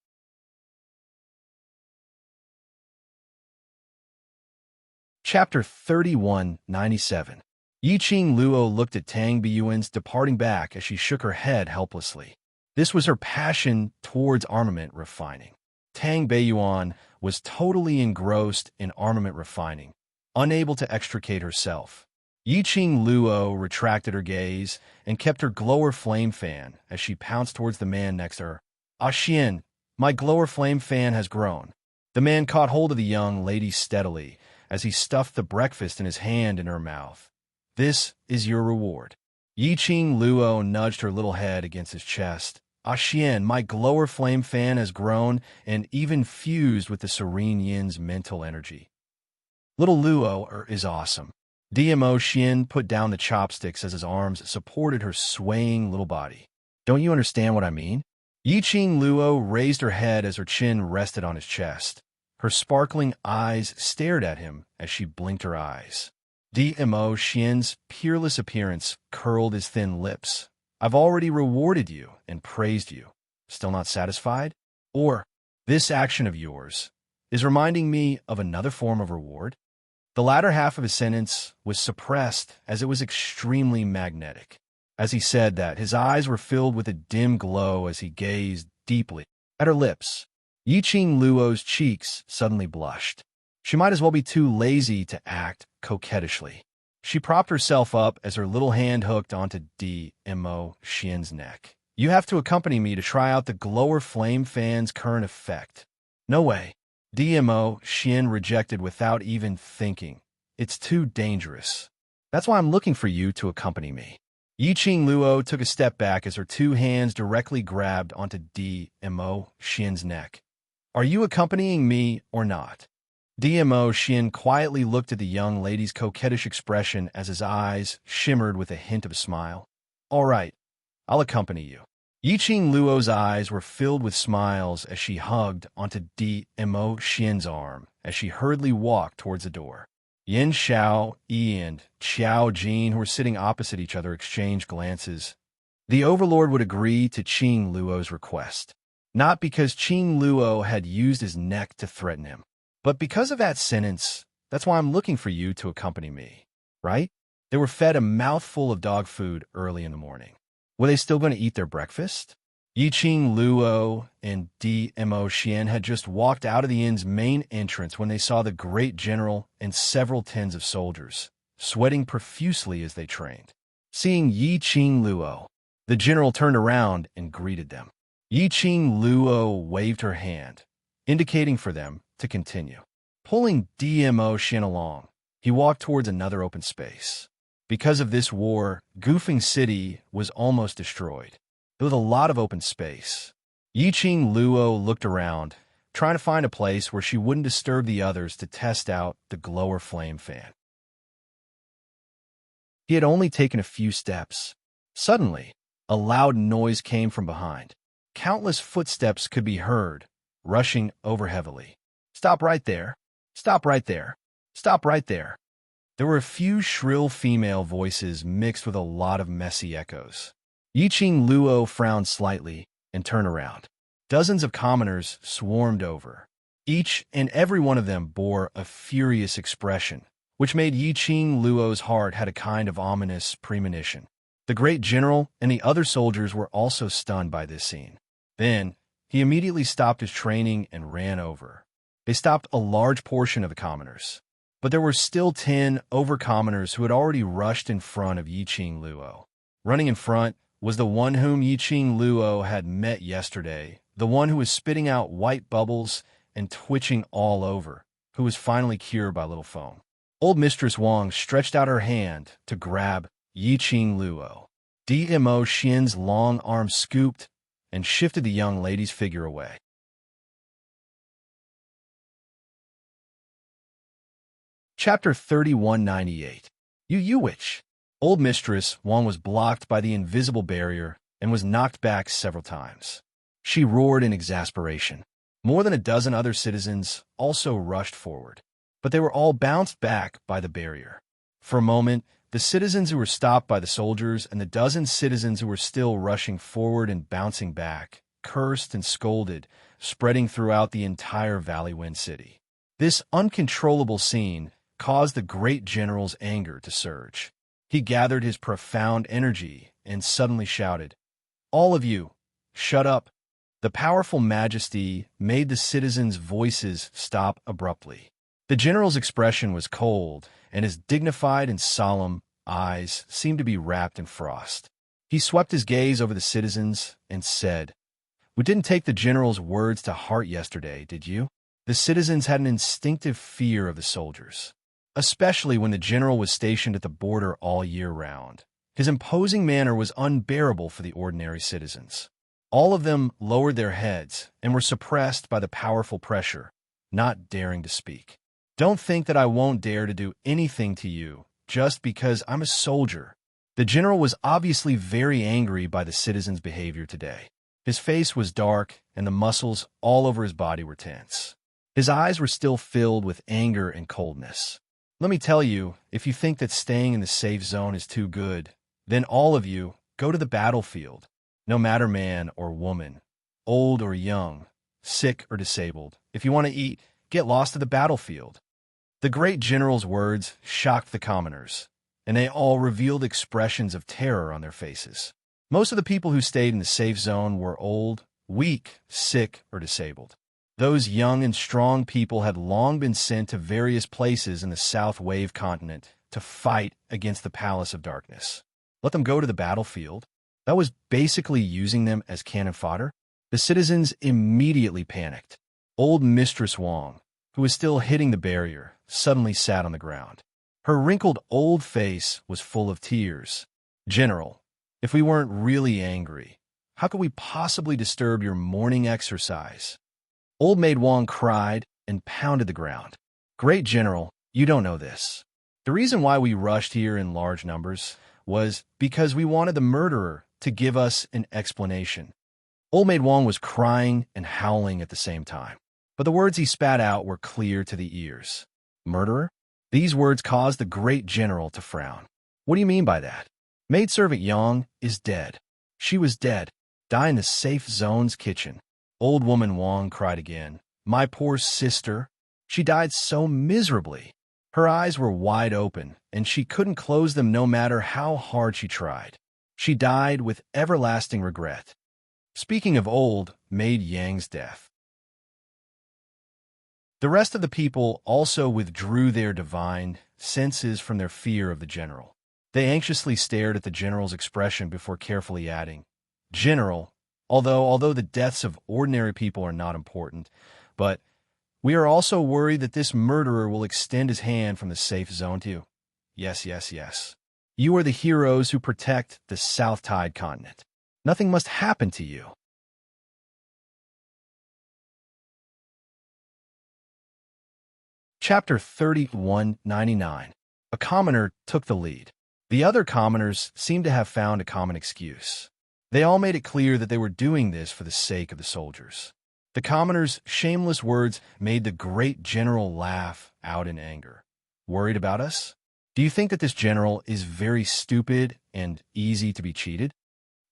Chapter 3197. Yiqing Luo looked at Tang Beiyuan's departing back as she shook her head helplessly. This was her passion towards armament refining. Tang Beiyuan was totally engrossed in armament refining, unable to extricate herself. Yiqing Luo retracted her gaze and kept her glower flame fan as she pounced towards the man next to her. Ah Xian, my glower flame fan has grown. The man caught hold of the young lady steadily as he stuffed the breakfast in his hand in her mouth. This is your reward. Yiqing Luo nudged her little head against his chest Xian, my glower flame fan has grown and even fused with the serene Yin's mental energy. Little Luo is awesome. DMO Xian put down the chopsticks as his arms supported her swaying little body. Don't you understand what I mean? Yiqing Luo raised her head as her chin rested on his chest. Her sparkling eyes stared at him as she blinked her eyes. DMO Xian's peerless appearance curled his thin lips. I've already rewarded you and praised you. Still not satisfied? Or, this action of yours is reminding me of another form of reward? The latter half of his sentence was suppressed as it was extremely magnetic. As he said that, his eyes were filled with a dim glow as he gazed deeply at her lips. Yiqing Luo's cheeks suddenly blushed. She might as well be too lazy to act coquettishly. She propped herself up as her little hand hooked onto DMO Xian's neck. You have to accompany me to try out the glower flame fan's current effect. No way. DMO Xian rejected without even thinking. It's too dangerous. That's why I'm looking for you to accompany me. Yiqing Luo took a step back as her two hands directly grabbed onto DMO Xian's neck. Are you accompanying me or not? DMO Xian quietly looked at the young lady's coquettish expression as his eyes shimmered with a hint of a smile. All right, I'll accompany you. Yiqing Luo's eyes were filled with smiles as she hugged onto DMO Xian's arm as she hurriedly walked towards the door. Yin Xiao, Yi, and Xiao Jin, who were sitting opposite each other, exchanged glances. The overlord would agree to Qing Luo's request, not because Qing Luo had used his neck to threaten him, but because of that sentence. That's why I'm looking for you to accompany me, right? They were fed a mouthful of dog food early in the morning. Were they still going to eat their breakfast? Yiqing Luo and DMO Xian had just walked out of the inn's main entrance when they saw the great general and several tens of soldiers, sweating profusely as they trained. Seeing Yiqing Luo, the general turned around and greeted them. Yiqing Luo waved her hand, indicating for them to continue. Pulling DMO Xian along, he walked towards another open space. Because of this war, Goofing City was almost destroyed. There was a lot of open space. Yiqing Luo looked around, trying to find a place where she wouldn't disturb the others to test out the glower flame fan. He had only taken a few steps. Suddenly, a loud noise came from behind. Countless footsteps could be heard, rushing over heavily. Stop right there. Stop right there. Stop right there. There were a few shrill female voices mixed with a lot of messy echoes. Yiqing Luo frowned slightly and turned around. Dozens of commoners swarmed over. Each and every one of them bore a furious expression, which made Yiqing Luo's heart had a kind of ominous premonition. The great general and the other soldiers were also stunned by this scene. Then, he immediately stopped his training and ran over. They stopped a large portion of the commoners, but there were still 10 over-commoners who had already rushed in front of Yiqing Luo. Running in front was the one whom Yiqing Luo had met yesterday, the one who was spitting out white bubbles and twitching all over, who was finally cured by little foam. Old Mistress Wang stretched out her hand to grab Yiqing Luo. DMO Xian's long arm scooped and shifted the young lady's figure away. Chapter 3198. You witch. Old Mistress Wang was blocked by the invisible barrier and was knocked back several times. She roared in exasperation. More than a dozen other citizens also rushed forward, but they were all bounced back by the barrier. For a moment, the citizens who were stopped by the soldiers and the dozen citizens who were still rushing forward and bouncing back cursed and scolded, spreading throughout the entire Valleywind City. This uncontrollable scene caused the great general's anger to surge. He gathered his profound energy and suddenly shouted, "All of you, shut up!" The powerful majesty made the citizens' voices stop abruptly. The general's expression was cold, and his dignified and solemn eyes seemed to be wrapped in frost. He swept his gaze over the citizens and said, "We didn't take the general's words to heart yesterday, did you?" The citizens had an instinctive fear of the soldiers, especially when the general was stationed at the border all year round. His imposing manner was unbearable for the ordinary citizens. All of them lowered their heads and were suppressed by the powerful pressure, not daring to speak. Don't think that I won't dare to do anything to you just because I'm a soldier. The general was obviously very angry by the citizens' behavior today. His face was dark, and the muscles all over his body were tense. His eyes were still filled with anger and coldness. Let me tell you, if you think that staying in the safe zone is too good, then all of you go to the battlefield. No matter man or woman, old or young, sick or disabled. If you want to eat, get lost to the battlefield. The great general's words shocked the commoners, and they all revealed expressions of terror on their faces. Most of the people who stayed in the safe zone were old, weak, sick, or disabled. Those young and strong people had long been sent to various places in the South Wave continent to fight against the Palace of Darkness. Let them go to the battlefield. That was basically using them as cannon fodder. The citizens immediately panicked. Old Mistress Wong, who was still hitting the barrier, suddenly sat on the ground. Her wrinkled old face was full of tears. "General, if we weren't really angry, how could we possibly disturb your morning exercise?" Old Maid Wong cried and pounded the ground. "Great General, you don't know this. The reason why we rushed here in large numbers was because we wanted the murderer to give us an explanation." Old Maid Wong was crying and howling at the same time, but the words he spat out were clear to the ears. "Murderer?" These words caused the great general to frown. "What do you mean by that? Maidservant Yang is dead. She was dead. Died in the safe zone's kitchen." Old woman Wong cried again. "My poor sister. She died so miserably. Her eyes were wide open, and she couldn't close them no matter how hard she tried. She died with everlasting regret." Speaking of old Maid Yang's death, the rest of the people also withdrew their divine senses from their fear of the general. They anxiously stared at the general's expression before carefully adding, "General, although the deaths of ordinary people are not important, but we are also worried that this murderer will extend his hand from the safe zone to you. Yes, yes, yes. You are the heroes who protect the South Tide continent. Nothing must happen to you." Chapter 3199. A commoner took the lead. The other commoners seemed to have found a common excuse. They all made it clear that they were doing this for the sake of the soldiers. The commoners' shameless words made the great general laugh out in anger. "Worried about us? Do you think that this general is very stupid and easy to be cheated?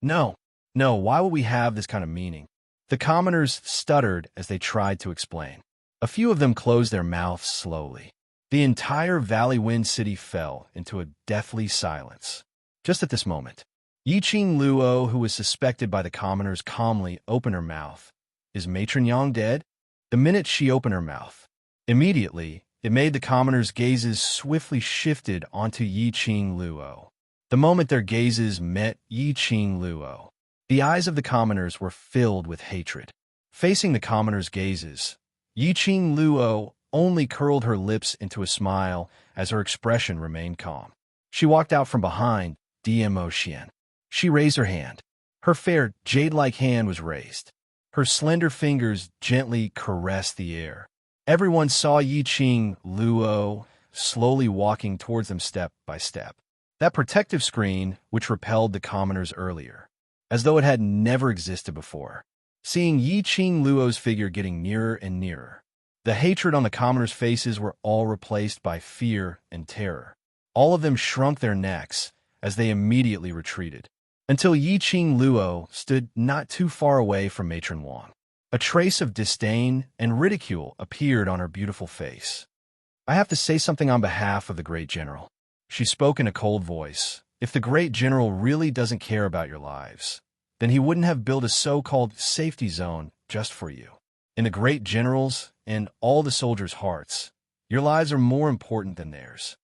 No, why would we have this kind of meaning?" The commoners stuttered as they tried to explain. A few of them closed their mouths slowly. The entire Valley Wind City fell into a deathly silence. Just at this moment, Yiqing Luo, who was suspected by the commoners, calmly opened her mouth. "Is Matron Yang dead?" The minute she opened her mouth, immediately, it made the commoners' gazes swiftly shifted onto Yiqing Luo. The moment their gazes met Yiqing Luo, the eyes of the commoners were filled with hatred. Facing the commoners' gazes, Yiqing Luo only curled her lips into a smile as her expression remained calm. She walked out from behind Dmo Xian. She raised her hand. Her fair, jade-like hand was raised. Her slender fingers gently caressed the air. Everyone saw Yiqing Luo slowly walking towards them step by step. That protective screen which repelled the commoners earlier, as though it had never existed before. Seeing Yiqing Luo's figure getting nearer and nearer, the hatred on the commoners' faces were all replaced by fear and terror. All of them shrunk their necks as they immediately retreated, until Yiqing Luo stood not too far away from Matron Wong. A trace of disdain and ridicule appeared on her beautiful face. "I have to say something on behalf of the great general." She spoke in a cold voice. "If the great general really doesn't care about your lives, then he wouldn't have built a so-called safety zone just for you. In the great general's and all the soldiers' hearts, your lives are more important than theirs."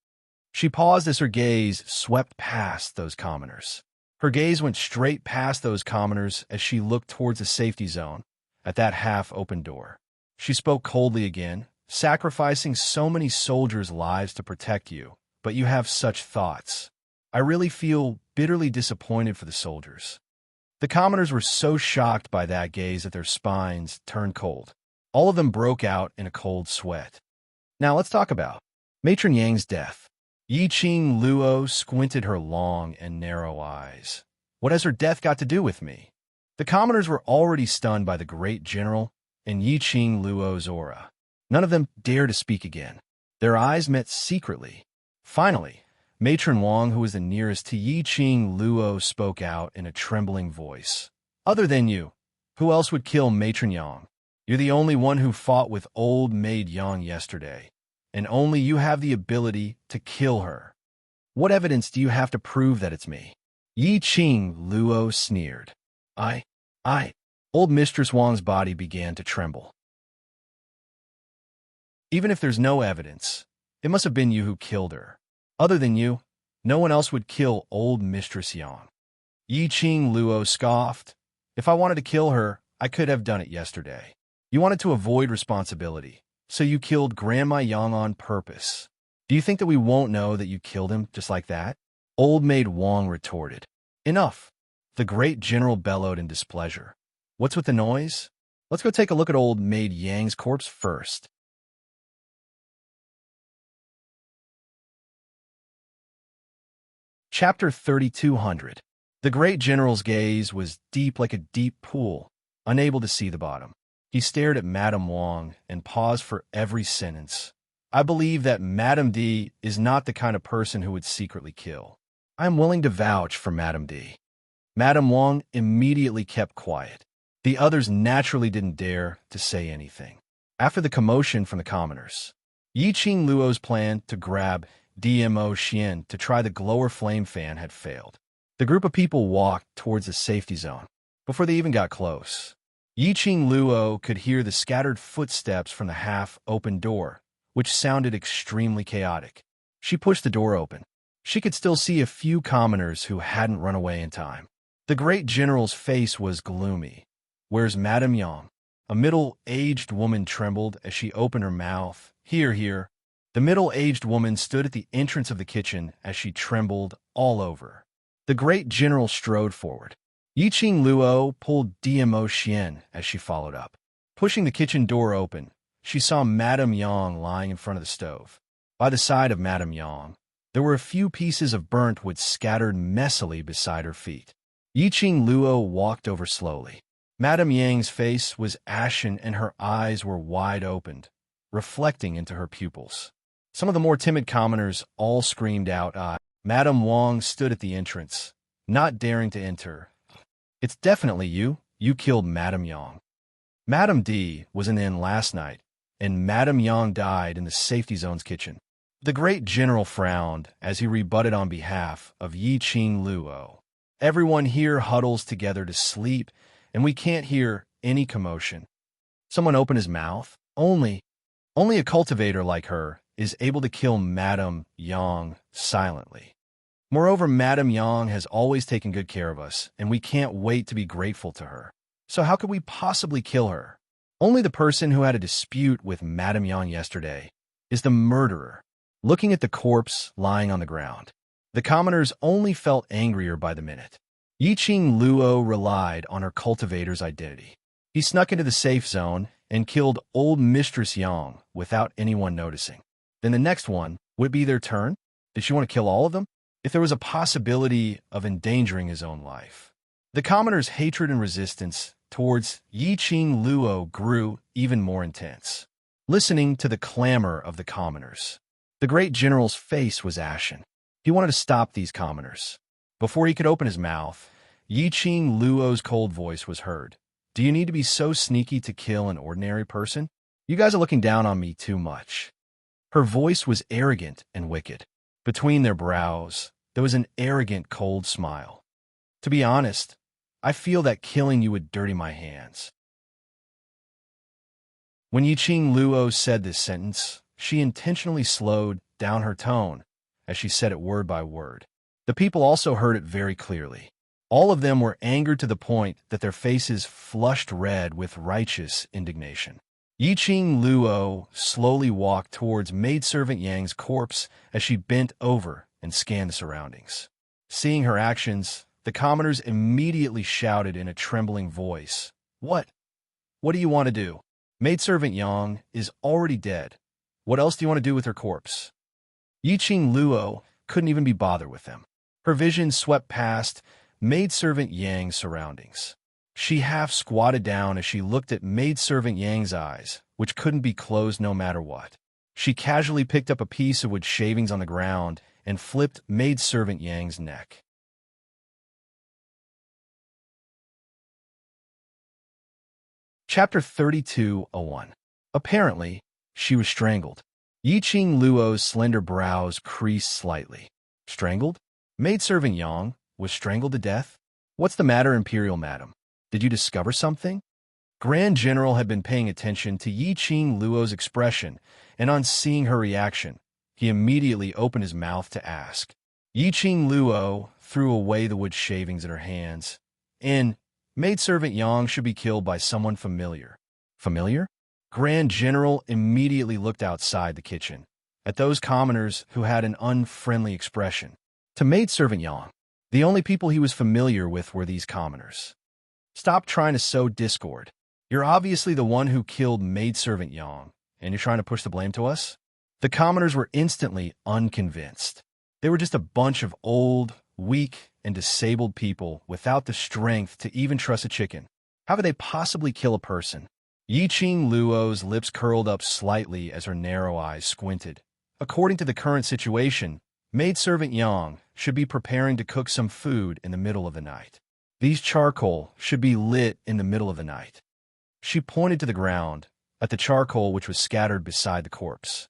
She paused as her gaze swept past those commoners. Her gaze went straight past those commoners as she looked towards the safety zone at that half-open door. She spoke coldly again, "Sacrificing so many soldiers' lives to protect you, but you have such thoughts. I really feel bitterly disappointed for the soldiers. The commoners were so shocked by that gaze that their spines turned cold. All of them broke out in a cold sweat. Now let's talk about Matron Yang's death. Yiqing Luo squinted her long and narrow eyes. What has her death got to do with me? The commoners were already stunned by the great general and Yiqing Luo's aura. None of them dared to speak again. Their eyes met secretly. Finally, Matron Wang, who was the nearest to Yiqing Luo, spoke out in a trembling voice. Other than you, who else would kill Matron Yang? You're the only one who fought with old maid Yang yesterday, and only you have the ability to kill her. What evidence do you have to prove that it's me? Yiqing Luo sneered. I. Old Mistress Wang's body began to tremble. Even if there's no evidence, it must have been you who killed her. Other than you, no one else would kill old Mistress Yang. Yiqing Luo scoffed. If I wanted to kill her, I could have done it yesterday. You wanted to avoid responsibility, so you killed Grandma Yang on purpose. Do you think that we won't know that you killed him just like that? Old Maid Wang retorted. Enough. The great general bellowed in displeasure. What's with the noise? Let's go take a look at old Maid Yang's corpse first. Chapter 3200. The great general's gaze was deep like a deep pool, unable to see the bottom. He stared at Madame Wang and paused for every sentence. I believe that Madame D is not the kind of person who would secretly kill. I am willing to vouch for Madame D. Madame Wang immediately kept quiet. The others naturally didn't dare to say anything. After the commotion from the commoners, Yiqing Luo's plan to grab DMO Xian to try the glower flame fan had failed. The group of people walked towards the safety zone. Before they even got close, Yiqing Luo could hear the scattered footsteps from the half-open door, which sounded extremely chaotic. She pushed the door open. She could still see a few commoners who hadn't run away in time. The great general's face was gloomy. Where's Madame Yang? A middle-aged woman trembled as she opened her mouth. Here. The middle-aged woman stood at the entrance of the kitchen as she trembled all over. The great general strode forward. Yiqing Luo pulled DMO Xian as she followed up. Pushing the kitchen door open, she saw Madame Yang lying in front of the stove. By the side of Madame Yang, there were a few pieces of burnt wood scattered messily beside her feet. Yiqing Luo walked over slowly. Madame Yang's face was ashen and her eyes were wide opened, reflecting into her pupils. Some of the more timid commoners all screamed out, Madame Wang stood at the entrance, not daring to enter. It's definitely you. You killed Madame Yang. Madame D was in the inn last night, and Madame Yang died in the safety zone's kitchen. The great general frowned as he rebutted on behalf of Yiqing Luo. Everyone here huddles together to sleep, and we can't hear any commotion. Someone opened his mouth. Only a cultivator like her is able to kill Madame Yang silently. Moreover, Madame Yang has always taken good care of us, and we can't wait to be grateful to her. So how could we possibly kill her? Only the person who had a dispute with Madame Yang yesterday is the murderer. Looking at the corpse lying on the ground, the commoners only felt angrier by the minute. Yiqing Luo relied on her cultivator's identity. He snuck into the safe zone and killed old Mistress Yang without anyone noticing. Then the next one, would it be their turn? Did she want to kill all of them? If there was a possibility of endangering his own life. The commoners' hatred and resistance towards Yiqing Luo grew even more intense. Listening to the clamor of the commoners, the great general's face was ashen. He wanted to stop these commoners. Before he could open his mouth, Yiqing Luo's cold voice was heard. Do you need to be so sneaky to kill an ordinary person? You guys are looking down on me too much. Her voice was arrogant and wicked. Between their brows, there was an arrogant, cold smile. To be honest, I feel that killing you would dirty my hands. When Yiqing Luo said this sentence, she intentionally slowed down her tone as she said it word by word. The people also heard it very clearly. All of them were angered to the point that their faces flushed red with righteous indignation. Yiqing Luo slowly walked towards maidservant Yang's corpse as she bent over and scanned the surroundings. Seeing her actions, The commoners immediately shouted in a trembling voice, "What? What do you want to do? Maidservant Yang is already dead. What else do you want to do with her corpse?" Yiqing Luo couldn't even be bothered with them. Her vision swept past maidservant Yang's surroundings. She half squatted down as she looked at maidservant Yang's eyes, which couldn't be closed no matter what. She casually picked up a piece of wood shavings on the ground and flipped maidservant Yang's neck. Chapter 32:01. Apparently, she was strangled. Yiqing Luo's slender brows creased slightly. Strangled? Maidservant Yang was strangled to death? What's the matter, Imperial Madam? Did you discover something? Grand General had been paying attention to Yiqing Luo's expression, and on seeing her reaction, he immediately opened his mouth to ask. Yiqing Luo threw away the wood shavings in her hands. Maidservant Yang should be killed by someone familiar. Familiar? Grand General immediately looked outside the kitchen, at those commoners who had an unfriendly expression. To Maidservant Yang, the only people he was familiar with were these commoners. Stop trying to sow discord. You're obviously the one who killed Maidservant Yang, and you're trying to push the blame to us? The commoners were instantly unconvinced. They were just a bunch of old, weak, and disabled people without the strength to even trust a chicken. How could they possibly kill a person? Yiqing Luo's lips curled up slightly as her narrow eyes squinted. According to the current situation, Maidservant Yang should be preparing to cook some food in the middle of the night. These charcoal should be lit in the middle of the night. She pointed to the ground, at the charcoal which was scattered beside the corpse.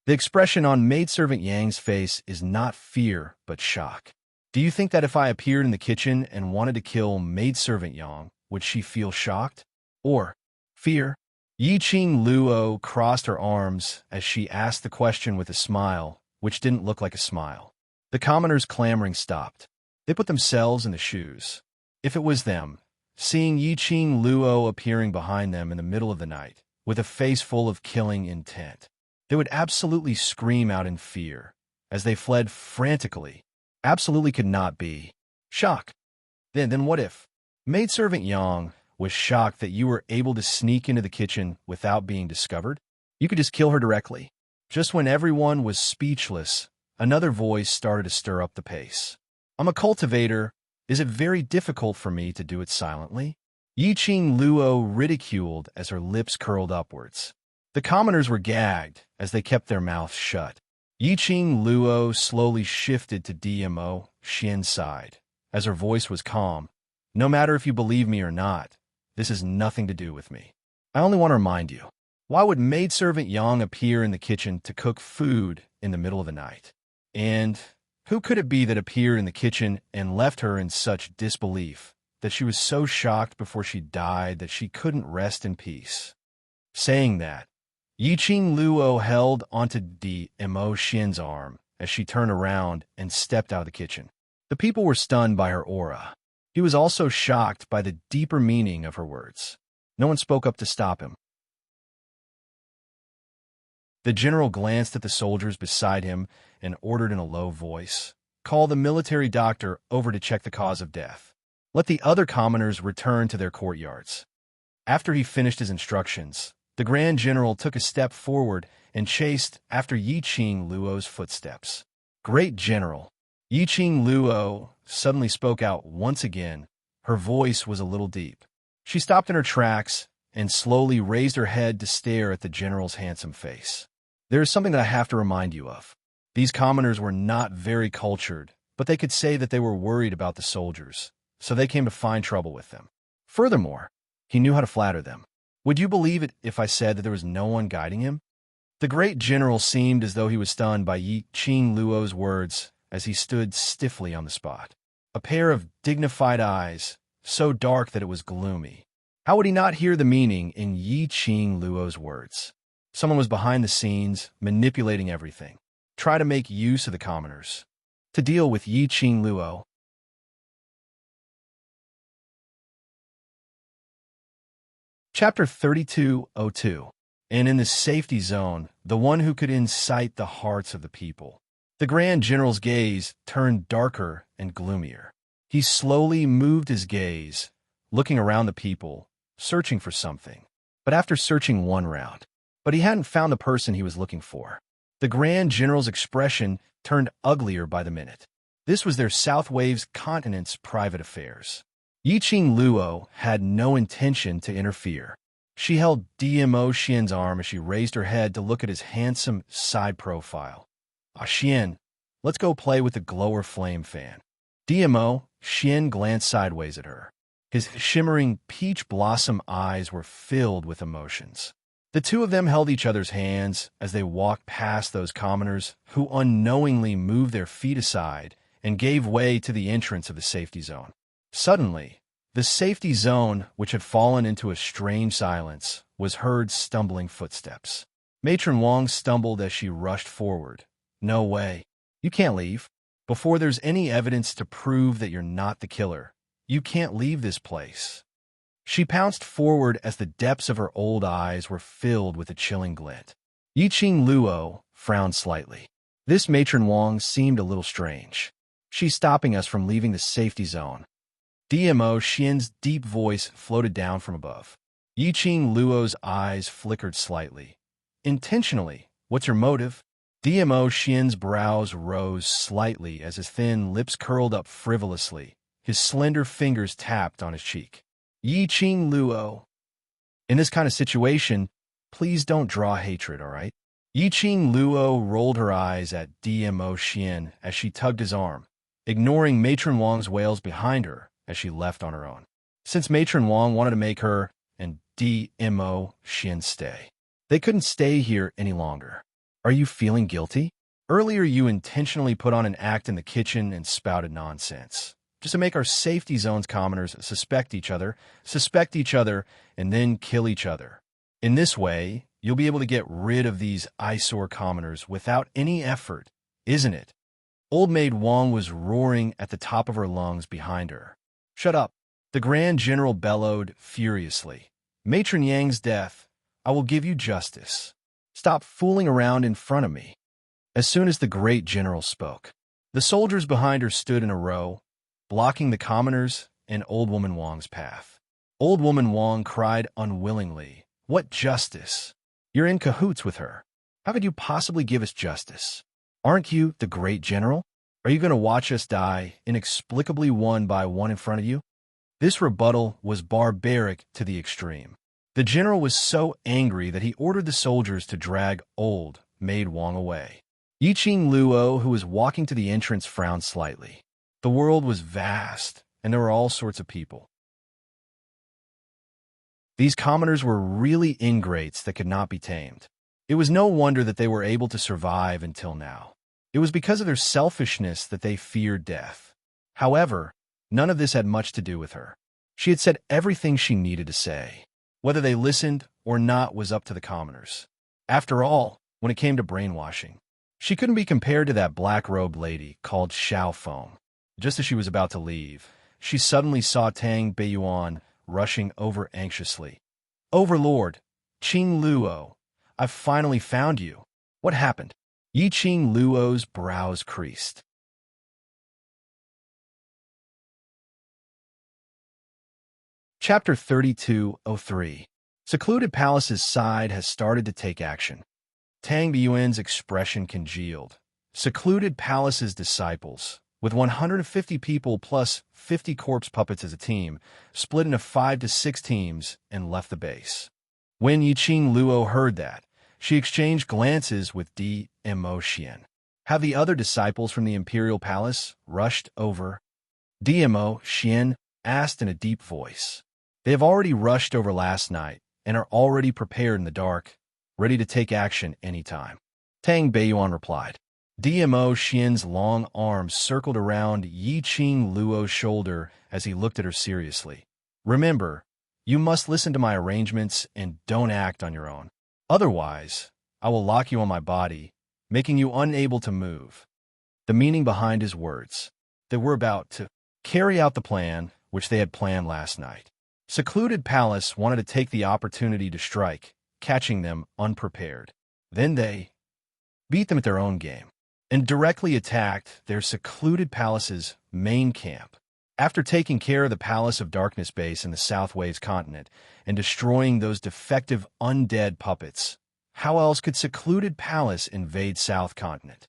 The expression on Maidservant Yang's face is not fear, but shock. Do you think that if I appeared in the kitchen and wanted to kill Maidservant Yang, would she feel shocked? Or fear? Yiqing Luo crossed her arms as she asked the question with a smile, which didn't look like a smile. The commoners' clamoring stopped. They put themselves in the shoes. If it was them, seeing Yiqing Luo appearing behind them in the middle of the night, with a face full of killing intent, they would absolutely scream out in fear, as they fled frantically. Absolutely could not be. Shock. Then what if? Maidservant Yang was shocked that you were able to sneak into the kitchen without being discovered. You could just kill her directly. Just when everyone was speechless, another voice started to stir up the pace. I'm a cultivator. Is it very difficult for me to do it silently? Yiqing Luo ridiculed as her lips curled upwards. The commoners were gagged as they kept their mouths shut. Yiqing Luo slowly shifted to DMO Xian's side, as her voice was calm. No matter if you believe me or not, this has nothing to do with me. I only want to remind you, why would Maidservant Yang appear in the kitchen to cook food in the middle of the night? And who could it be that appeared in the kitchen and left her in such disbelief that she was so shocked before she died that she couldn't rest in peace? Saying that, Yiqing Luo held onto Mo Xian's arm as she turned around and stepped out of the kitchen. The people were stunned by her aura. He was also shocked by the deeper meaning of her words. No one spoke up to stop him. The general glanced at the soldiers beside him and ordered in a low voice, "Call the military doctor over to check the cause of death. Let the other commoners return to their courtyards." After he finished his instructions, the Grand General took a step forward and chased after Yiqing Luo's footsteps. "Great General!" Yiqing Luo suddenly spoke out once again. Her voice was a little deep. She stopped in her tracks and slowly raised her head to stare at the general's handsome face. "There is something that I have to remind you of. These commoners were not very cultured, but they could say that they were worried about the soldiers, so they came to find trouble with them. Furthermore, he knew how to flatter them. Would you believe it if I said that there was no one guiding him?" The great general seemed as though he was stunned by Yiqing Luo's words as he stood stiffly on the spot. A pair of dignified eyes, so dark that it was gloomy. How would he not hear the meaning in Yiqing Luo's words? Someone was behind the scenes, manipulating everything. Try to make use of the commoners. To deal with Yiqing Luo. Chapter 32:02. And in the safety zone, the one who could incite the hearts of the people. The Grand General's gaze turned darker and gloomier. He slowly moved his gaze, looking around the people, searching for something. But after searching one round, he hadn't found the person he was looking for. The Grand General's expression turned uglier by the minute. This was their South Waves continent's private affairs. Yiqing Luo had no intention to interfere. She held DMO Xian's arm as she raised her head to look at his handsome side profile. "Ah, Xian, let's go play with the glower flame fan." DMO Xian glanced sideways at her. His shimmering peach blossom eyes were filled with emotions. The two of them held each other's hands as they walked past those commoners who unknowingly moved their feet aside and gave way to the entrance of the safety zone. Suddenly, the safety zone, which had fallen into a strange silence, was heard stumbling footsteps. Matron Wong stumbled as she rushed forward. "No way. You can't leave. Before there's any evidence to prove that you're not the killer, you can't leave this place." She pounced forward as the depths of her old eyes were filled with a chilling glint. Yiqing Luo frowned slightly. This Matron Wong seemed a little strange. "She's stopping us from leaving the safety zone." DMO Xian's deep voice floated down from above. Yiqing Luo's eyes flickered slightly. "Intentionally? What's your motive?" DMO Xian's brows rose slightly as his thin lips curled up frivolously. His slender fingers tapped on his cheek. "Yiqing Luo, in this kind of situation, please don't draw hatred, all right?" Yiqing Luo rolled her eyes at DMO Xian as she tugged his arm, ignoring Matron Wong's wails behind her as she left on her own. Since Matron Wong wanted to make her and DMO Xian stay, they couldn't stay here any longer. "Are you feeling guilty? Earlier you intentionally put on an act in the kitchen and spouted nonsense, just to make our safety zone's commoners suspect each other, and then kill each other. In this way, you'll be able to get rid of these eyesore commoners without any effort, isn't it?" Old Maid Wong was roaring at the top of her lungs behind her. "Shut up," the Grand General bellowed furiously. "Matron Yang's death. I will give you justice. Stop fooling around in front of me." As soon as the great general spoke, the soldiers behind her stood in a row, blocking the commoners and Old Woman Wong's path. Old Woman Wong cried unwillingly, "What justice? You're in cahoots with her. How could you possibly give us justice? Aren't you the great general? Are you going to watch us die inexplicably one by one in front of you?" This rebuttal was barbaric to the extreme. The general was so angry that he ordered the soldiers to drag Old Maid Wong away. Yiqing Luo, who was walking to the entrance, frowned slightly. The world was vast, and there were all sorts of people. These commoners were really ingrates that could not be tamed. It was no wonder that they were able to survive until now. It was because of their selfishness that they feared death. However, none of this had much to do with her. She had said everything she needed to say. Whether they listened or not was up to the commoners. After all, when it came to brainwashing, she couldn't be compared to that black-robed lady called Xiao Feng. Just as she was about to leave, she suddenly saw Tang Beiyuan rushing over anxiously. "Overlord, Qing Luo, I've finally found you. What happened?" Yiqing Luo's brows creased. Chapter 3203. Secluded Palace's side has started to take action. Tang Beiyuan's expression congealed. Secluded Palace's disciples, with 150 people plus 50 corpse puppets as a team, split into 5 to 6 teams and left the base. When Yiqing Luo heard that, she exchanged glances with DMO Xian. Have the other disciples from the Imperial Palace rushed over? DMO Xian asked in a deep voice. They have already rushed over last night and are already prepared in the dark, ready to take action anytime. Tang Beiyuan replied. DMO Xian's long arms circled around Yiqing Luo's shoulder as he looked at her seriously. Remember, you must listen to my arrangements and don't act on your own. Otherwise, I will lock you on my body, making you unable to move. The meaning behind his words. They were about to carry out the plan which they had planned last night. Secluded Palace wanted to take the opportunity to strike, catching them unprepared. Then they beat them at their own game and directly attacked their Secluded Palace's main camp. After taking care of the Palace of Darkness base in the South Waves continent and destroying those defective undead puppets, how else could secluded Palace invade South continent?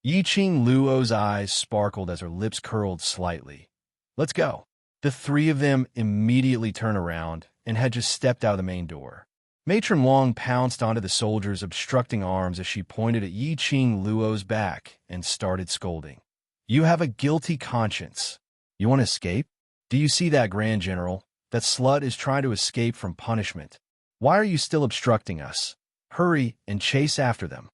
Yiqing Luo's eyes sparkled as her lips curled slightly. Let's go. The three of them immediately turned around and had just stepped out of the main door. Matron Wang pounced onto the soldiers' obstructing arms as she pointed at Yiqing Luo's back and started scolding. You have a guilty conscience. You want to escape? Do you see that, Grand General? That slut is trying to escape from punishment. Why are you still obstructing us? Hurry and chase after them.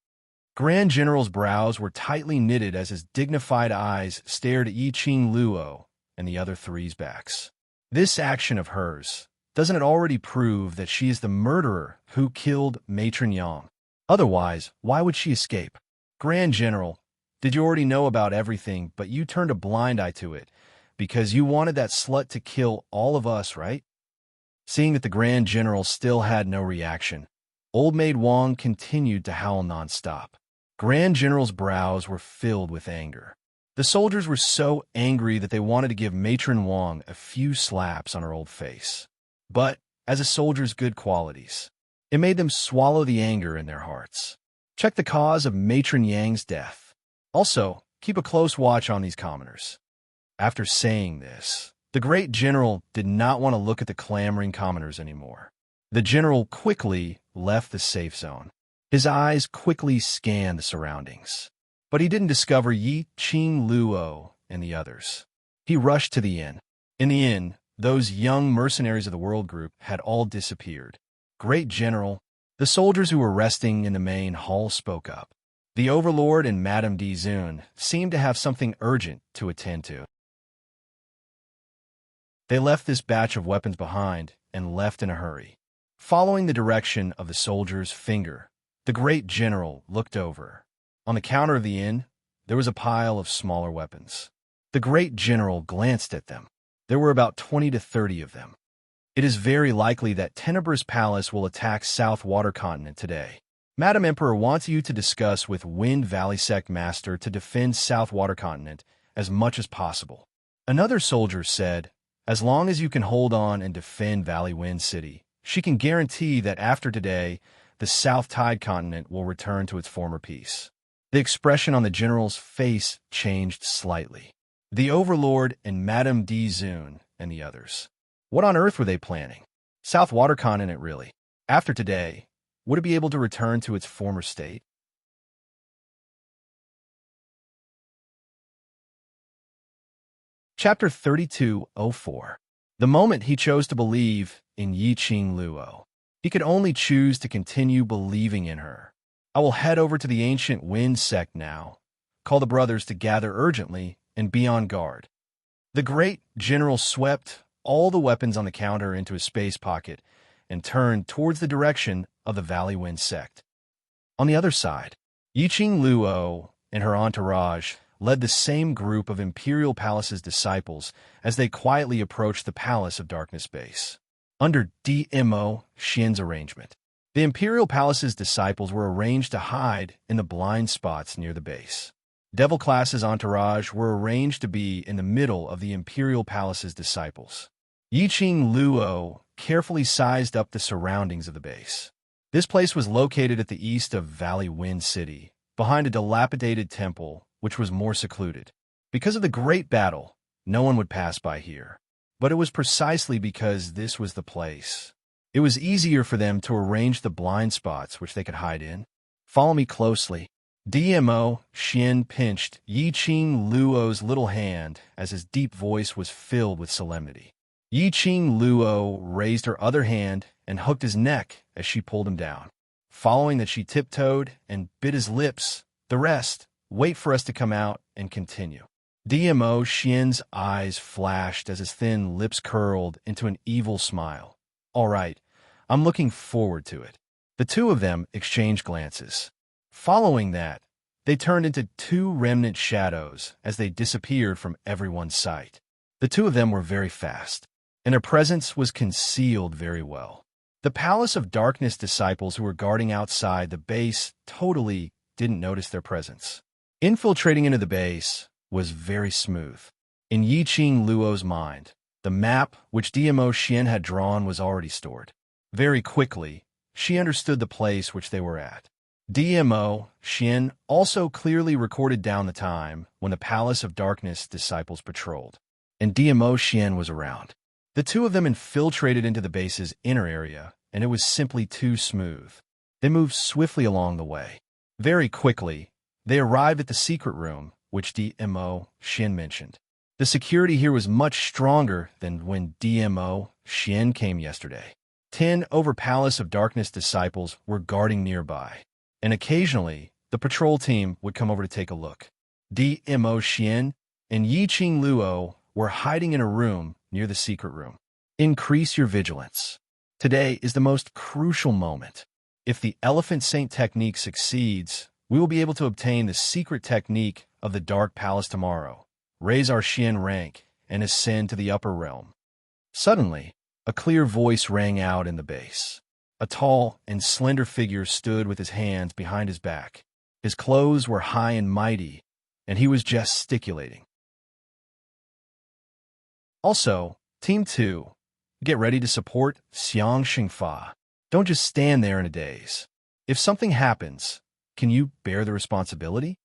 Grand General's brows were tightly knitted as his dignified eyes stared at Yiqing Luo and the other three's backs. This action of hers, doesn't it already prove that she is the murderer who killed Matron Yang? Otherwise, why would she escape? Grand General, did you already know about everything, but you turned a blind eye to it, because you wanted that slut to kill all of us, right? Seeing that the Grand General still had no reaction, Old Maid Wang continued to howl nonstop. Grand General's brows were filled with anger. The soldiers were so angry that they wanted to give Matron Wang a few slaps on her old face. But, as a soldier's good qualities, it made them swallow the anger in their hearts. Check the cause of Matron Yang's death. Also, keep a close watch on these commoners. After saying this, the great general did not want to look at the clamoring commoners anymore. The general quickly left the safe zone. His eyes quickly scanned the surroundings. But he didn't discover Yiqing Luo and the others. He rushed to the inn. In the inn, those young mercenaries of the World Group had all disappeared. Great General, the soldiers who were resting in the main hall spoke up. The Overlord and Madame Di Zun seemed to have something urgent to attend to. They left this batch of weapons behind and left in a hurry. Following the direction of the soldier's finger, the great general looked over. On the counter of the inn, there was a pile of smaller weapons. The great general glanced at them. There were about 20 to 30 of them. It is very likely that Tenebra's palace will attack South Water Continent today. Madam Emperor wants you to discuss with Wind Valley Sect Master to defend South Water Continent as much as possible. Another soldier said, as long as you can hold on and defend Valley Wind City, she can guarantee that after today, the South Tide Continent will return to its former peace. The expression on the general's face changed slightly. The Overlord and Madame Di Zun and the others. What on earth were they planning? South Water Continent, really? After today, would it be able to return to its former state? Chapter 32:04. The moment he chose to believe in Yiqing Luo, he could only choose to continue believing in her. I will head over to the Ancient Wind Sect now. Call the brothers to gather urgently and be on guard. The great general swept all the weapons on the counter into his space pocket and turned towards the direction of the Valley Wind Sect. On the other side, Yiqing Luo and her entourage led the same group of Imperial Palace's disciples as they quietly approached the Palace of Darkness base. Under DMO Xian's arrangement, the Imperial Palace's disciples were arranged to hide in the blind spots near the base. Devil Class's entourage were arranged to be in the middle of the Imperial Palace's disciples. Yiqing Luo carefully sized up the surroundings of the base. This place was located at the east of Valley Wind City, behind a dilapidated temple, which was more secluded. Because of the great battle, no one would pass by here. But it was precisely because this was the place. It was easier for them to arrange the blind spots which they could hide in. Follow me closely. DMO Xian pinched Yiqing Luo's little hand as his deep voice was filled with solemnity. Yiqing Luo raised her other hand and hooked his neck as she pulled him down. Following that, she tiptoed and bit his lips. The rest, wait for us to come out and continue. DMO Xian's eyes flashed as his thin lips curled into an evil smile. All right, I'm looking forward to it. The two of them exchanged glances. Following that, they turned into two remnant shadows as they disappeared from everyone's sight. The two of them were very fast, and their presence was concealed very well. The Palace of Darkness disciples who were guarding outside the base totally didn't notice their presence. Infiltrating into the base was very smooth. In Yiqing Luo's mind, the map which DMO Xian had drawn was already stored. Very quickly, she understood the place which they were at. DMO Xian also clearly recorded down the time when the Palace of Darkness disciples patrolled, and DMO Xian was around. The two of them infiltrated into the base's inner area, and it was simply too smooth. They moved swiftly along the way. Very quickly, they arrived at the secret room, which DMO Xian mentioned. The security here was much stronger than when DMO Xian came yesterday. 10 over Palace of Darkness disciples were guarding nearby, and occasionally, the patrol team would come over to take a look. DMO Xian and Yiqing Luo were hiding in a room near the secret room. Increase your vigilance. Today is the most crucial moment. If the Elephant Saint technique succeeds, we will be able to obtain the secret technique of the Dark Palace tomorrow, raise our Xian rank, and ascend to the upper realm. Suddenly, a clear voice rang out in the base. A tall and slender figure stood with his hands behind his back. His clothes were high and mighty, and he was gesticulating. Also, Team 2, get ready to support Xiang Xingfa. Don't just stand there in a daze. If something happens, can you bear the responsibility?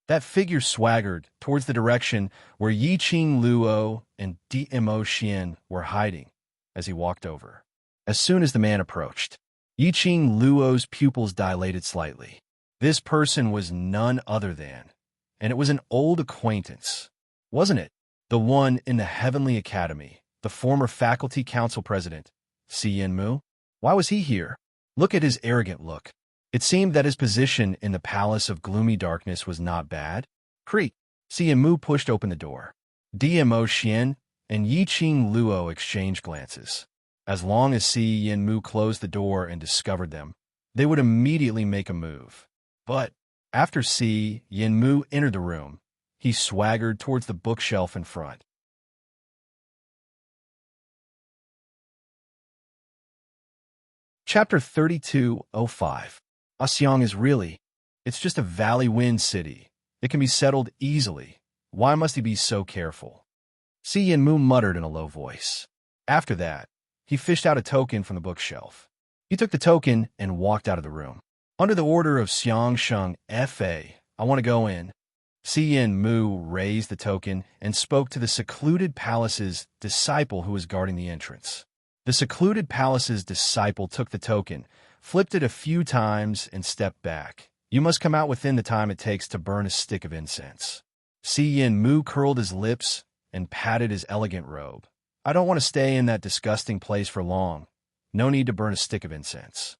That figure swaggered towards the direction where Yiqing Luo and DMO Xian were hiding as he walked over. As soon as the man approached, Yiqing Luo's pupils dilated slightly. This person was none other than, and it was an old acquaintance, wasn't it? The one in the Heavenly Academy, the former faculty council president, Si Yanmu. Why was he here? Look at his arrogant look. It seemed that his position in the Palace of Gloomy Darkness was not bad. Creak. Si Yanmu pushed open the door. DMO Xian and Yiqing Luo exchanged glances. As long as Si Yanmu closed the door and discovered them, they would immediately make a move. But after Si Yanmu entered the room, he swaggered towards the bookshelf in front. Chapter 3205. Xiang is really, it's just a valley wind city. It can be settled easily. Why must he be so careful? Si Yanmu muttered in a low voice. After that, he fished out a token from the bookshelf. He took the token and walked out of the room. Under the order of Xiang Sheng F.A., I want to go in. Si Yanmu raised the token and spoke to the secluded palace's disciple who was guarding the entrance. The secluded palace's disciple took the token, flipped it a few times, and stepped back. You must come out within the time it takes to burn a stick of incense. Si Yanmu curled his lips and patted his elegant robe. I don't want to stay in that disgusting place for long. No need to burn a stick of incense.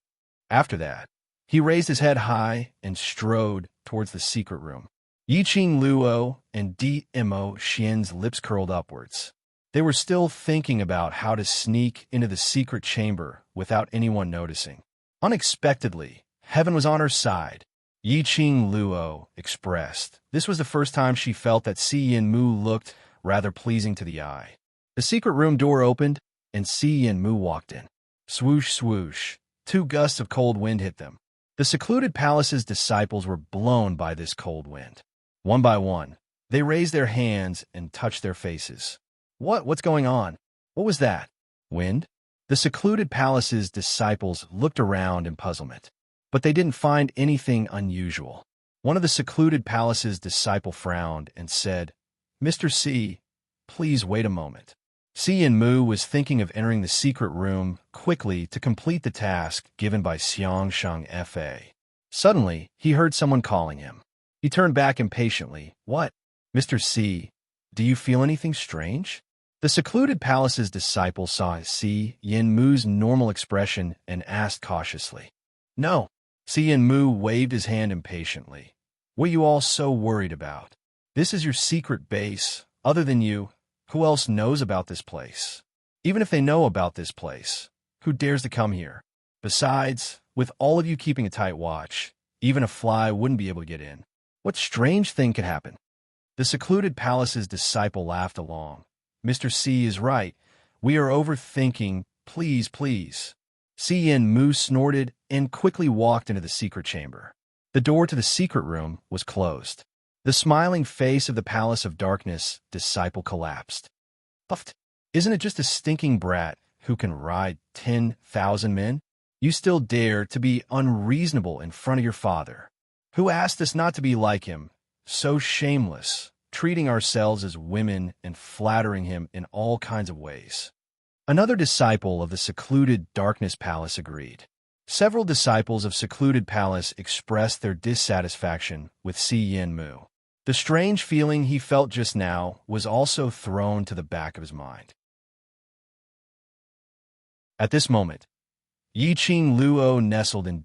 After that, he raised his head high and strode towards the secret room. Yiqing Luo and DMO Xian's lips curled upwards. They were still thinking about how to sneak into the secret chamber without anyone noticing. Unexpectedly, heaven was on her side. Yiqing Luo expressed. This was the first time she felt that Si Yanmu looked rather pleasing to the eye. The secret room door opened, and Si Yanmu walked in. Swoosh, swoosh. 2 gusts of cold wind hit them. The secluded palace's disciples were blown by this cold wind. One by one, they raised their hands and touched their faces. What's going on? What was that? Wind? The secluded palace's disciples looked around in puzzlement, but they didn't find anything unusual. One of the secluded palace's disciple frowned and said, Mr. C, please wait a moment. Si Yanmu was thinking of entering the secret room quickly to complete the task given by Xiang Sheng F.A. Suddenly, he heard someone calling him. He turned back impatiently. What? Mr. C, do you feel anything strange? The secluded palace's disciple saw Si Yanmu's normal expression and asked cautiously. No. Si Yanmu waved his hand impatiently. What are you all so worried about? This is your secret base. Other than you, who else knows about this place? Even if they know about this place, who dares to come here? Besides, with all of you keeping a tight watch, even a fly wouldn't be able to get in. What strange thing could happen? The secluded palace's disciple laughed along. Mr. C is right. We are overthinking. Please, please. Si Yanmu snorted and quickly walked into the secret chamber. The door to the secret room was closed. The smiling face of the Palace of Darkness disciple collapsed. Puffed. Isn't it just a stinking brat who can ride 10,000 men? You still dare to be unreasonable in front of your father, who asked us not to be like him, so shameless, treating ourselves as women and flattering him in all kinds of ways. Another disciple of the secluded Darkness Palace agreed. Several disciples of secluded Palace expressed their dissatisfaction with Si Yin Mu. The strange feeling he felt just now was also thrown to the back of his mind. At this moment, Yiqing Luo nestled in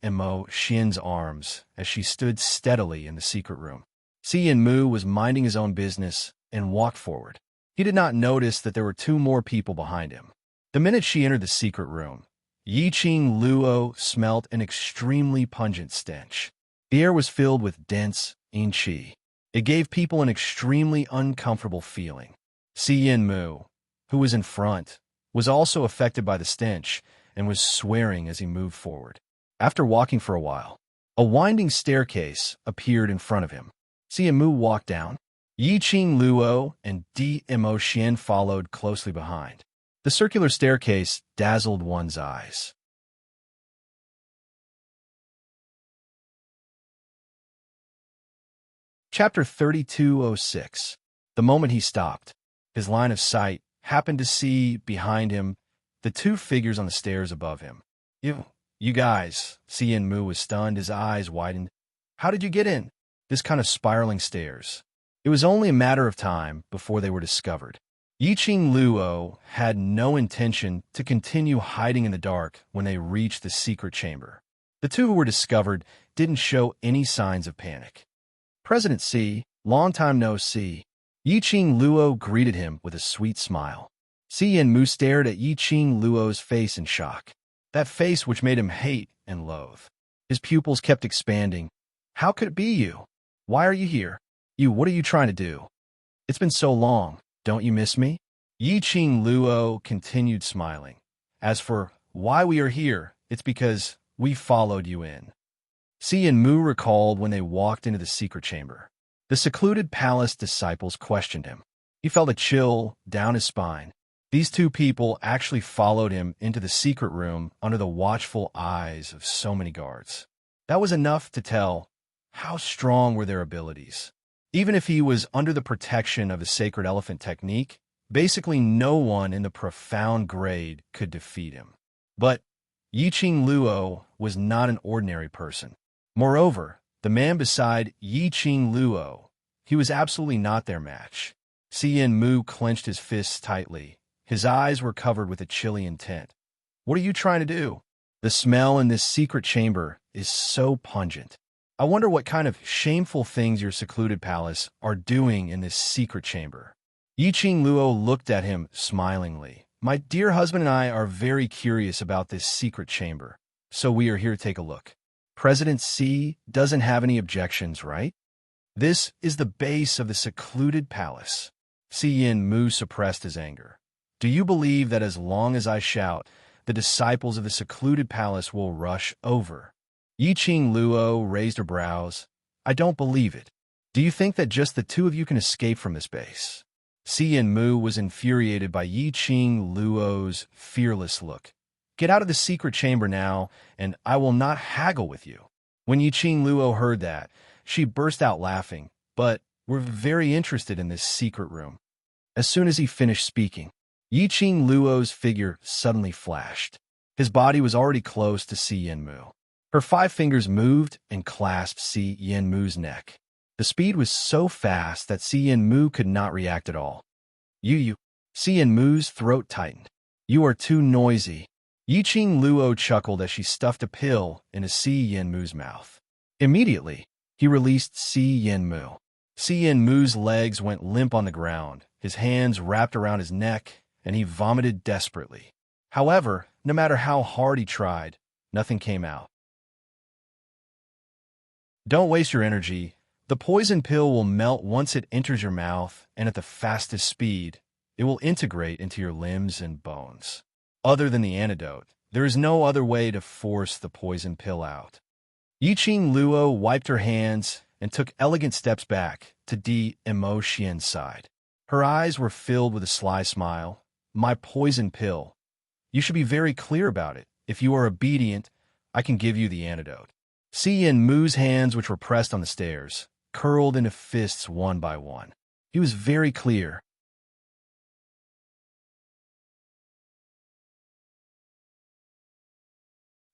Mo Xian's arms as she stood steadily in the secret room. Si Yin Mu was minding his own business and walked forward. He did not notice that there were two more people behind him. The minute she entered the secret room, Yiqing Luo smelt an extremely pungent stench. The air was filled with dense yin qi. It gave people an extremely uncomfortable feeling. Si Yin Mu, who was in front, was also affected by the stench and was swearing as he moved forward. After walking for a while, a winding staircase appeared in front of him. Si Yin Mu walked down. Yiqing Luo and Mo Xian followed closely behind. The circular staircase dazzled one's eyes. Chapter 3206. The moment he stopped, his line of sight happened to see behind him the two figures on the stairs above him. You guys, Si Yin Mu was stunned, his eyes widened. How did you get in? This kind of spiraling stairs. It was only a matter of time before they were discovered. Yiqing Luo had no intention to continue hiding in the dark when they reached the secret chamber. The two who were discovered didn't show any signs of panic. President Si, long time no see. Yiqing Luo greeted him with a sweet smile. Si Yin Mu stared at Yiqing Luo's face in shock. That face which made him hate and loathe. His pupils kept expanding. How could it be you? Why are you here? What are you trying to do? It's been so long. Don't you miss me? Yiqing Luo continued smiling. As for why we are here, it's because we followed you in. Si Yin Mu recalled when they walked into the secret chamber. The secluded palace disciples questioned him. He felt a chill down his spine. These two people actually followed him into the secret room under the watchful eyes of so many guards. That was enough to tell how strong were their abilities. Even if he was under the protection of the sacred elephant technique, basically no one in the profound grade could defeat him. But Yiqing Luo was not an ordinary person. Moreover, the man beside Yiqing Luo, he was absolutely not their match. Si Yin Mu clenched his fists tightly. His eyes were covered with a chilly intent. What are you trying to do? The smell in this secret chamber is so pungent. I wonder what kind of shameful things your secluded palace are doing in this secret chamber. Yiqing Luo looked at him smilingly. My dear husband and I are very curious about this secret chamber, so we are here to take a look. President Si doesn't have any objections, right? This is the base of the secluded palace. Si Yin Mu suppressed his anger. Do you believe that as long as I shout, the disciples of the secluded palace will rush over? Yiqing Luo raised her brows. I don't believe it. Do you think that just the two of you can escape from this base? Si Yin Mu was infuriated by Yiqing Luo's fearless look. Get out of the secret chamber now, and I will not haggle with you. When Yiqing Luo heard that, she burst out laughing, but we're very interested in this secret room. As soon as he finished speaking, Yiqing Luo's figure suddenly flashed. His body was already close to Si Yin Mu. Her 5 fingers moved and clasped Si Yin Mu's neck. The speed was so fast that Si Yin Mu could not react at all. Si Yin Mu's throat tightened. You are too noisy. Yiqing Luo chuckled as she stuffed a pill into Si Yin Mu's mouth. Immediately, he released Si Yin Mu. Si Yin Mu's legs went limp on the ground, his hands wrapped around his neck, and he vomited desperately. However, no matter how hard he tried, nothing came out. Don't waste your energy. The poison pill will melt once it enters your mouth, and at the fastest speed, it will integrate into your limbs and bones. Other than the antidote, there is no other way to force the poison pill out. Yiqing Luo wiped her hands and took elegant steps back to Emotion's side. Her eyes were filled with a sly smile. "My poison pill. You should be very clear about it. If you are obedient, I can give you the antidote." Mu's hands, which were pressed on the stairs, curled into fists one by one. He was very clear.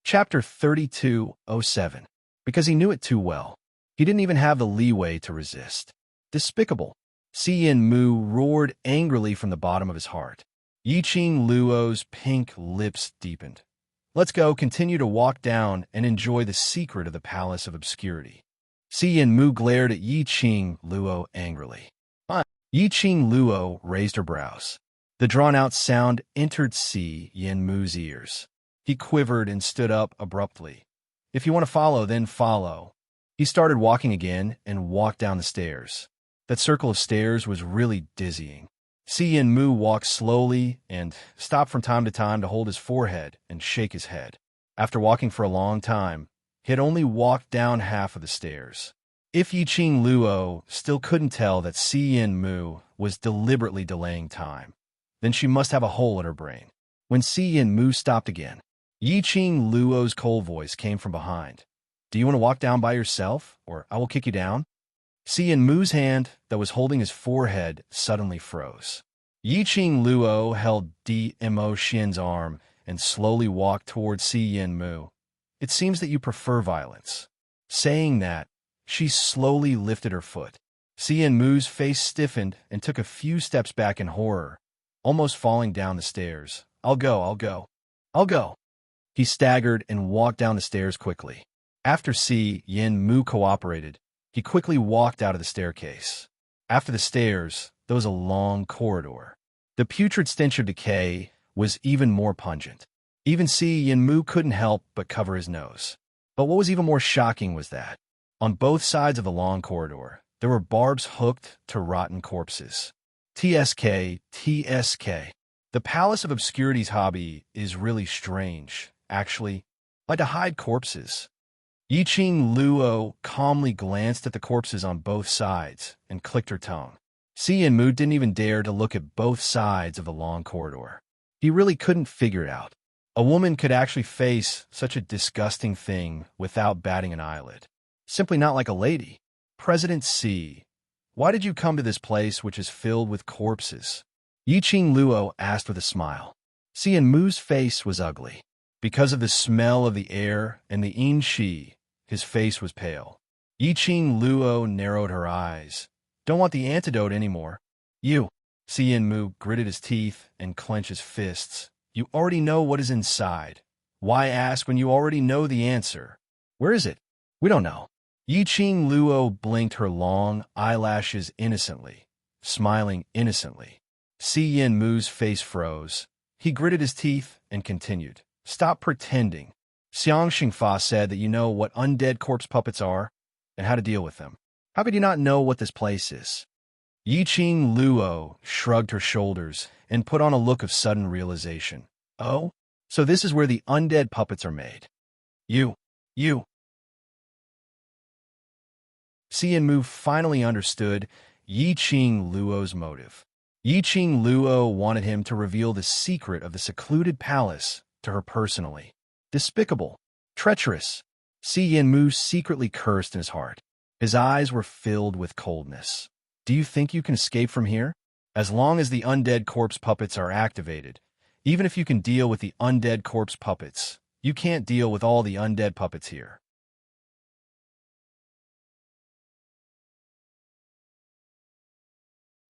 Chapter 32:07. Because he knew it too well. He didn't even have the leeway to resist. Despicable. Mu roared angrily from the bottom of his heart. Yiqing Luo's pink lips deepened. "Let's go, continue to walk down and enjoy the secret of the Palace of Obscurity." Mu glared at Yiqing Luo angrily. Yiqing Luo raised her brows. The drawn-out sound entered Mu's ears. He quivered and stood up abruptly. "If you want to follow, then follow." He started walking again and walked down the stairs. That circle of stairs was really dizzying. Mu walked slowly and stopped from time to hold his forehead and shake his head. After walking for a long time, he had only walked down half of the stairs. If Yiqing Luo still couldn't tell that Mu was deliberately delaying time, then she must have a hole in her brain. When Mu stopped again, Yiqing Luo's cold voice came from behind. "Do you want to walk down by yourself, or I will kick you down?" Mu's hand that was holding his forehead suddenly froze. Yiqing Luo held Emotion's arm and slowly walked towards Mu. "It seems that you prefer violence." Saying that, she slowly lifted her foot. Mu's face stiffened and took a few steps back in horror, almost falling down the stairs. I'll go. He staggered and walked down the stairs quickly. After Mu cooperated, he quickly walked out of the staircase. After the stairs, there was a long corridor. The putrid stench of decay was even more pungent. Even Mu couldn't help but cover his nose. But what was even more shocking was that, on both sides of the long corridor, there were barbs hooked to rotten corpses. TSK. The Palace of Obscurity's hobby is really strange, actually, like to hide corpses. Yiqing Luo calmly glanced at the corpses on both sides and clicked her tongue. Mu didn't even dare to look at both sides of the long corridor. He really couldn't figure it out. A woman could actually face such a disgusting thing without batting an eyelid. Simply not like a lady. President C, why did you come to this place which is filled with corpses? Yiqing Luo asked with a smile. Mu's face was ugly. Because of the smell of the air and the inshi, his face was pale. Yiqing Luo narrowed her eyes. "Don't want the antidote anymore." "You." Mu gritted his teeth and clenched his fists. "You already know what is inside. Why ask when you already know the answer?" "Where is it?" "We don't know." Yiqing Luo blinked her long eyelashes innocently, smiling innocently. Mu's face froze. He gritted his teeth and continued. "Stop pretending. Xiang Xingfa said that you know what undead corpse puppets are and how to deal with them. How could you not know what this place is?" Yiqing Luo shrugged her shoulders and put on a look of sudden realization. "Oh? So this is where the undead puppets are made. You. Mu finally understood Yiqing Luo's motive. Yiqing Luo wanted him to reveal the secret of the secluded palace to her personally. Despicable. Treacherous. Mu secretly cursed in his heart. His eyes were filled with coldness. "Do you think you can escape from here? As long as the undead corpse puppets are activated, even if you can deal with the undead corpse puppets, you can't deal with all the undead puppets here."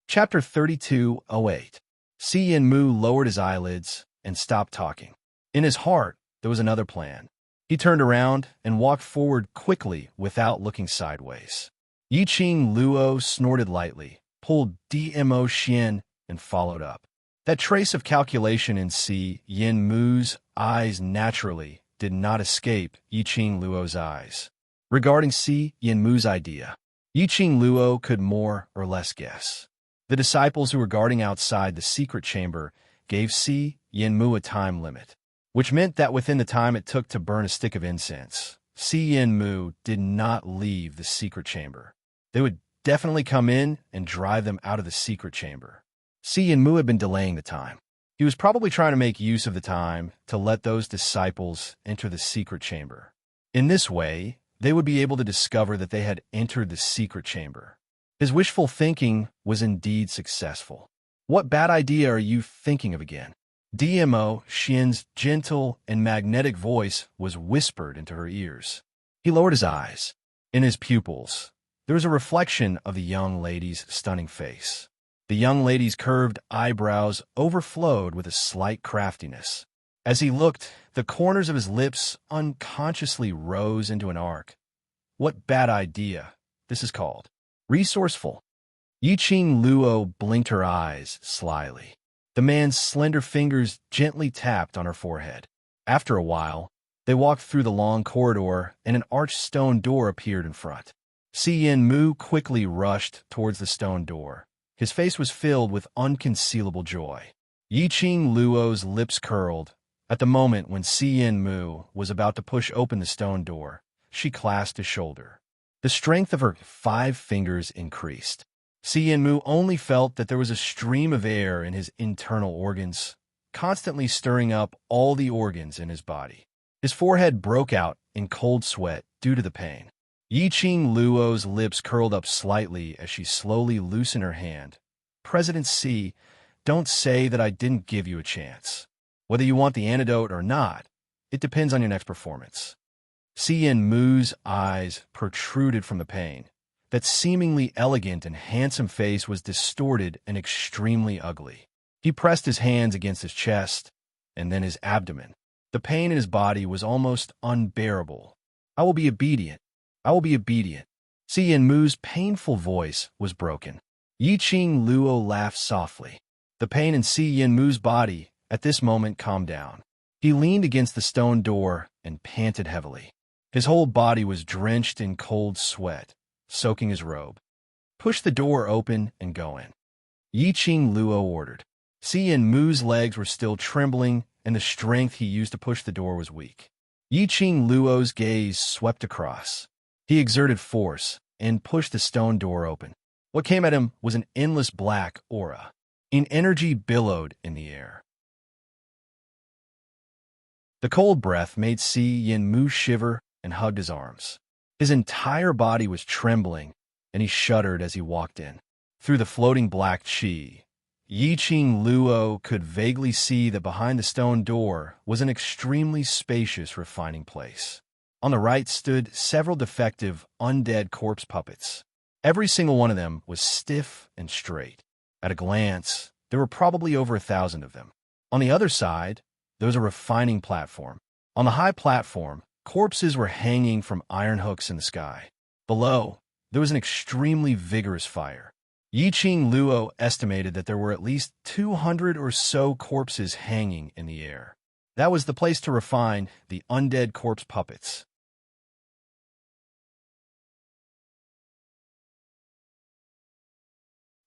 Chapter 32:08. Mu lowered his eyelids and stopped talking. In his heart, there was another plan. He turned around and walked forward quickly without looking sideways. Yiqing Luo snorted lightly, pulled Emotion, and followed up. That trace of calculation in Mu's eyes naturally did not escape Yiqing Luo's eyes. Regarding Mu's idea, Yiqing Luo could more or less guess. The disciples who were guarding outside the secret chamber gave Mu a time limit, which meant that within the time it took to burn a stick of incense, Si Yin Mu did not leave the secret chamber. They would definitely come in and drive them out of the secret chamber. Si Yin Mu had been delaying the time. He was probably trying to make use of the time to let those disciples enter the secret chamber. In this way, they would be able to discover that they had entered the secret chamber. His wishful thinking was indeed successful. What bad idea are you thinking of again? DMO Xian's gentle and magnetic voice was whispered into her ears. He lowered his eyes. In his pupils, there was a reflection of the young lady's stunning face. The young lady's curved eyebrows overflowed with a slight craftiness. As he looked, the corners of his lips unconsciously rose into an arc. What bad idea, this is called. Resourceful. Yiqing Luo blinked her eyes slyly. The man's slender fingers gently tapped on her forehead. After a while, they walked through the long corridor and an arched stone door appeared in front. Si Yin Mu quickly rushed towards the stone door. His face was filled with unconcealable joy. Yiqing Luo's lips curled. At the moment when Si Yin Mu was about to push open the stone door, she clasped his shoulder. The strength of her 5 fingers increased. Si Yin Mu only felt that there was a stream of air in his internal organs, constantly stirring up all the organs in his body. His forehead broke out in cold sweat due to the pain. Yiqing Luo's lips curled up slightly as she slowly loosened her hand. President Si, don't say that I didn't give you a chance. Whether you want the antidote or not, it depends on your next performance. Si Yin Mu's eyes protruded from the pain. That seemingly elegant and handsome face was distorted and extremely ugly. He pressed his hands against his chest and then his abdomen. The pain in his body was almost unbearable. I will be obedient. I will be obedient. Si Yin Mu's painful voice was broken. Yiqing Luo laughed softly. The pain in Si Yin Mu's body at this moment calmed down. He leaned against the stone door and panted heavily. His whole body was drenched in cold sweat, soaking his robe. Push the door open and go in. Yiqing Luo ordered. Si Yin Mu's legs were still trembling, and the strength he used to push the door was weak. Yiqing Luo's gaze swept across. He exerted force and pushed the stone door open. What came at him was an endless black aura. An energy billowed in the air. The cold breath made Si Yin Mu shiver and hugged his arms. His entire body was trembling, and he shuddered as he walked in. Through the floating black qi, Yiqing Luo could vaguely see that behind the stone door was an extremely spacious refining place. On the right stood several defective, undead corpse puppets. Every single one of them was stiff and straight. At a glance, there were probably over 1,000 of them. On the other side, there was a refining platform. On the high platform, corpses were hanging from iron hooks in the sky. Below, there was an extremely vigorous fire. Yiqing Luo estimated that there were at least 200 or so corpses hanging in the air. That was the place to refine the undead corpse puppets.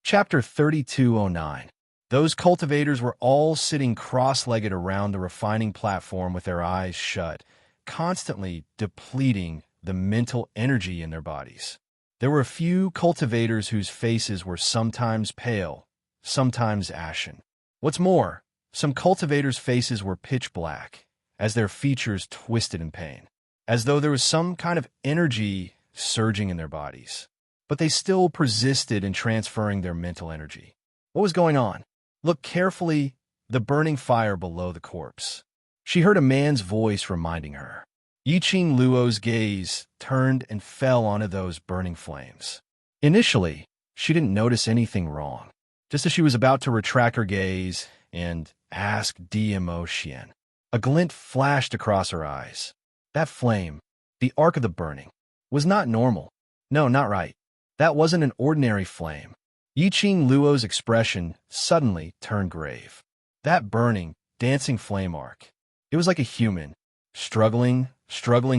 Chapter 3209. Those cultivators were all sitting cross-legged around the refining platform with their eyes shut, constantly depleting the mental energy in their bodies. There were a few cultivators whose faces were sometimes pale, sometimes ashen. What's more, some cultivators' faces were pitch black, as their features twisted in pain, as though there was some kind of energy surging in their bodies. But they still persisted in transferring their mental energy. What was going on? Look carefully, the burning fire below the corpse. She heard a man's voice reminding her. Yiqing Luo's gaze turned and fell onto those burning flames. Initially, she didn't notice anything wrong. Just as she was about to retract her gaze and ask DMO Xian, a glint flashed across her eyes. That flame, the arc of the burning, was not normal. No, not right. That wasn't an ordinary flame. Yiqing Luo's expression suddenly turned grave. That burning, dancing flame arc. It was like a human, struggling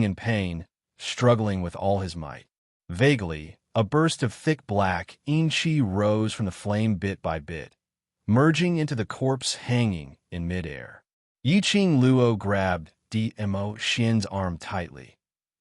in pain, struggling with all his might. Vaguely, a burst of thick black yin-qi rose from the flame bit by bit, merging into the corpse hanging in midair. Yiqing Luo grabbed DMO Xian's arm tightly.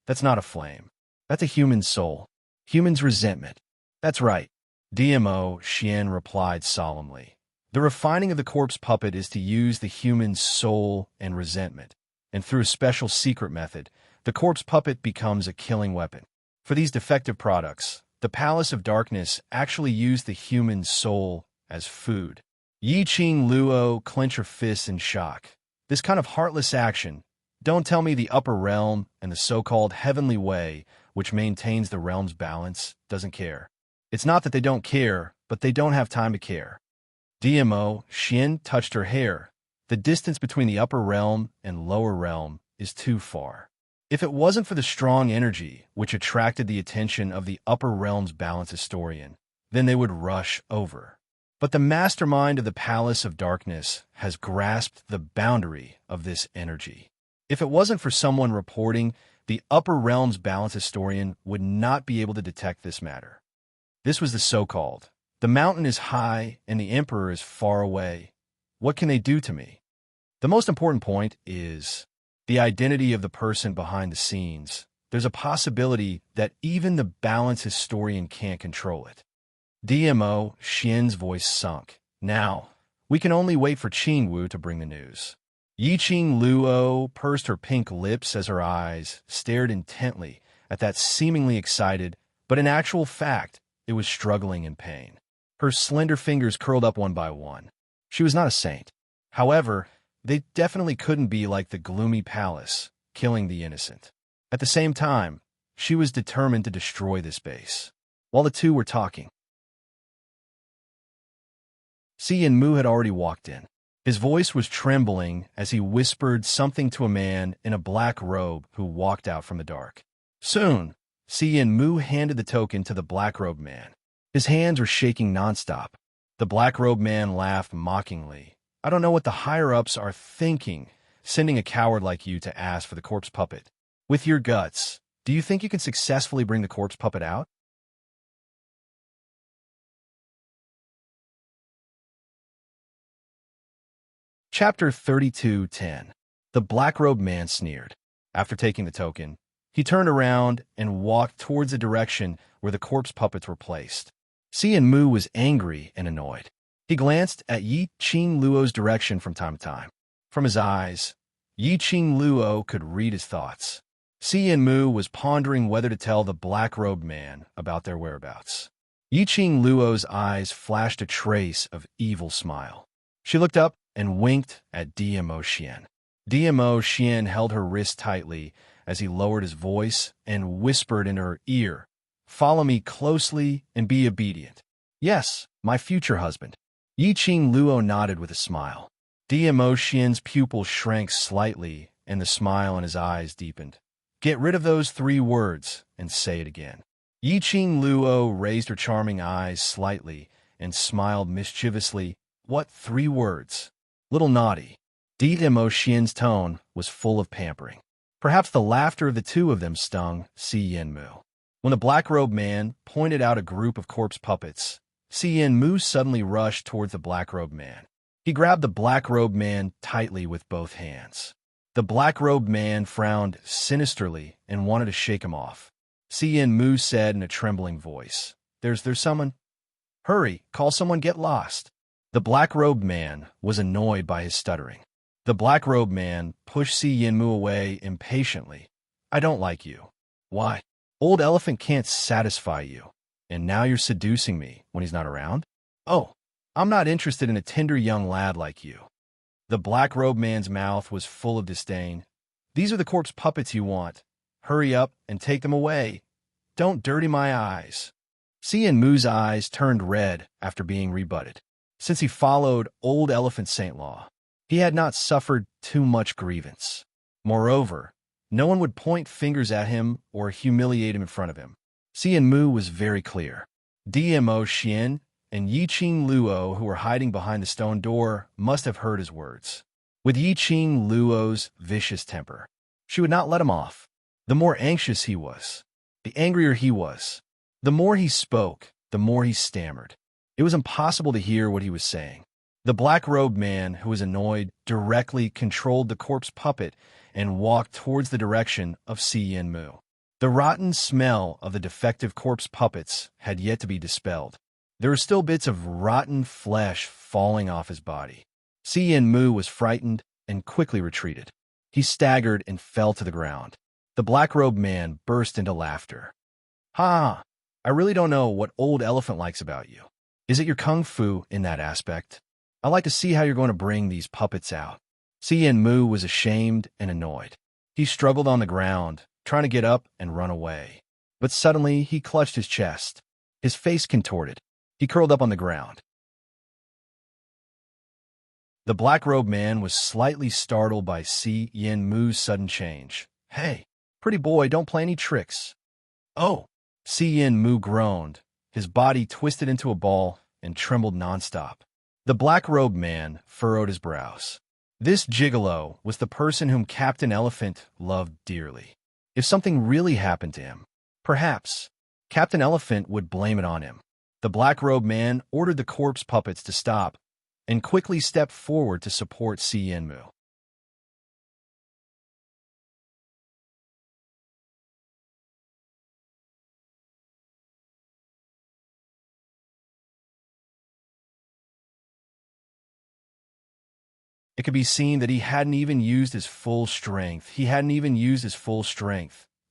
That's not a flame. That's a human soul. Human's resentment. That's right. DMO, Xian replied solemnly. The refining of the corpse puppet is to use the human's soul and resentment, and through a special secret method, the corpse puppet becomes a killing weapon. For these defective products, the Palace of Darkness actually used the human soul as food. Yi Qing Luo clench her fists in shock. This kind of heartless action, don't tell me the upper realm and the so-called heavenly way, which maintains the realm's balance, doesn't care. It's not that they don't care, but they don't have time to care. DMO, Xian touched her hair. The distance between the upper realm and lower realm is too far. If it wasn't for the strong energy which attracted the attention of the upper realm's balance historian, then they would rush over. But the mastermind of the Palace of Darkness has grasped the boundary of this energy. If it wasn't for someone reporting, the upper realm's balance historian would not be able to detect this matter. This was the so-called, the mountain is high and the emperor is far away. What can they do to me? The most important point is the identity of the person behind the scenes. There's a possibility that even the balance historian can't control it. DMO, Xian's voice sunk. Now, we can only wait for Qingwu to bring the news. Yi Qing Luo pursed her pink lips as her eyes stared intently at that seemingly excited, but in actual fact, it was struggling in pain. Her slender fingers curled up one by one. She was not a saint. However, they definitely couldn't be like the gloomy palace, killing the innocent. At the same time, she was determined to destroy this base. While the two were talking, Si Mu had already walked in. His voice was trembling as he whispered something to a man in a black robe who walked out from the dark. Soon, Si Mu handed the token to the black-robed man. His hands were shaking nonstop. The black-robed man laughed mockingly. I don't know what the higher-ups are thinking, sending a coward like you to ask for the corpse puppet. With your guts, do you think you can successfully bring the corpse puppet out? Chapter 32:10. The black-robed man sneered. After taking the token, he turned around and walked towards the direction where the corpse puppets were placed. Si Mu was angry and annoyed. He glanced at Yi Qing Luo's direction from time to time. From his eyes, Yi Qing Luo could read his thoughts. Si Mu was pondering whether to tell the black-robed man about their whereabouts. Yi Qing Luo's eyes flashed a trace of evil smile. She looked up and winked at DMO Xian. DMO Xian held her wrist tightly as he lowered his voice and whispered in her ear, "Follow me closely and be obedient." "Yes, my future husband." Yi Qing Luo nodded with a smile. DMO Xian's pupil shrank slightly and the smile in his eyes deepened. "Get rid of those 3 words and say it again." Yi Qing Luo raised her charming eyes slightly and smiled mischievously. "What 3 words?" "Little naughty." DMO Xian's tone was full of pampering. Perhaps the laughter of the two of them stung Si Mu. When the black-robed man pointed out a group of corpse puppets, Si Mu suddenly rushed towards the black-robed man. He grabbed the black-robed man tightly with both hands. The black-robed man frowned sinisterly and wanted to shake him off. Si Mu said in a trembling voice, There's someone. Hurry, call someone, get lost." The black-robed man was annoyed by his stuttering. The black-robed man pushed Si Mu away impatiently. "I don't like you." "Why?" "Old elephant can't satisfy you. And now you're seducing me when he's not around?" "Oh, I'm not interested in a tender young lad like you." The black-robed man's mouth was full of disdain. "These are the corpse puppets you want. Hurry up and take them away. Don't dirty my eyes." Si Mu's eyes turned red after being rebutted. Since he followed old elephant Saint Law, he had not suffered too much grievance. Moreover, no one would point fingers at him or humiliate him in front of him. Si Mu was very clear. DMO Xian and Yi Qing Luo, who were hiding behind the stone door, must have heard his words. With Yi Qing Luo's vicious temper, she would not let him off. The more anxious he was, the angrier he was. The more he spoke, the more he stammered. It was impossible to hear what he was saying. The black-robed man, who was annoyed, directly controlled the corpse puppet and walked towards the direction of Si Mu. The rotten smell of the defective corpse puppets had yet to be dispelled. There were still bits of rotten flesh falling off his body. Yen Mu was frightened and quickly retreated. He staggered and fell to the ground. The black-robed man burst into laughter. "Ha! I really don't know what Old Elephant likes about you. Is it your kung fu in that aspect? I'd like to see how you're going to bring these puppets out." Yen Mu was ashamed and annoyed. He struggled on the ground, trying to get up and run away. But suddenly he clutched his chest. His face contorted. He curled up on the ground. The black-robed man was slightly startled by Yen Mu's sudden change. "Hey, pretty boy, don't play any tricks." "Oh!" Yen Mu groaned. His body twisted into a ball and trembled nonstop. The black-robed man furrowed his brows. This gigolo was the person whom Captain Elephant loved dearly. If something really happened to him, perhaps Captain Elephant would blame it on him. The black-robed man ordered the corpse puppets to stop and quickly stepped forward to support Yen Mu. It could be seen that he hadn't even used his full strength.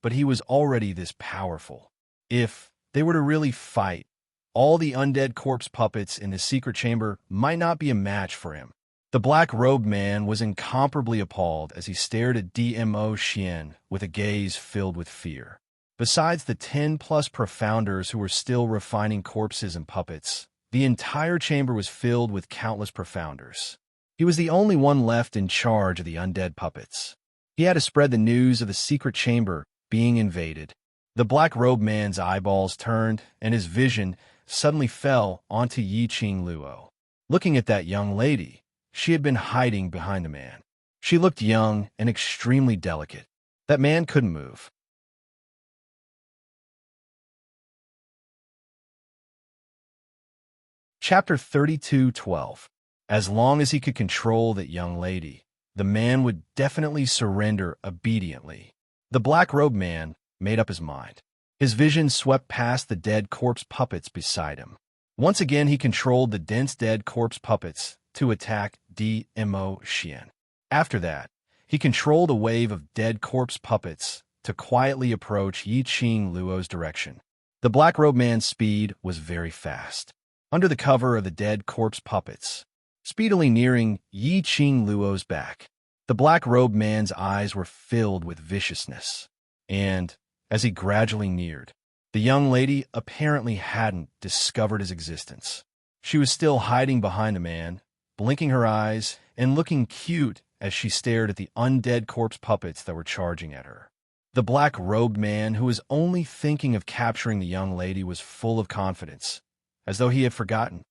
But he was already this powerful. If they were to really fight, all the undead corpse puppets in the secret chamber might not be a match for him. The black-robed man was incomparably appalled as he stared at Dmo Xian with a gaze filled with fear. Besides the 10-plus profounders who were still refining corpses and puppets, the entire chamber was filled with countless profounders. He was the only one left in charge of the undead puppets. He had to spread the news of the secret chamber being invaded. The black-robed man's eyeballs turned, and his vision suddenly fell onto Yiqing Luo. Looking at that young lady, she had been hiding behind the man. She looked young and extremely delicate. That man couldn't move. Chapter 32:12. As long as he could control that young lady, the man would definitely surrender obediently. The black-robed man made up his mind. His vision swept past the dead corpse puppets beside him. Once again, he controlled the dense dead corpse puppets to attack Dmo Xian. After that, he controlled a wave of dead corpse puppets to quietly approach Yiqing Luo's direction. The black-robed man's speed was very fast. Under the cover of the dead corpse puppets, speedily nearing Yiqing Luo's back, the black-robed man's eyes were filled with viciousness. And, as he gradually neared, the young lady apparently hadn't discovered his existence. She was still hiding behind the man, blinking her eyes and looking cute as she stared at the undead corpse puppets that were charging at her. The black-robed man, who was only thinking of capturing the young lady, was full of confidence, as though he had forgotten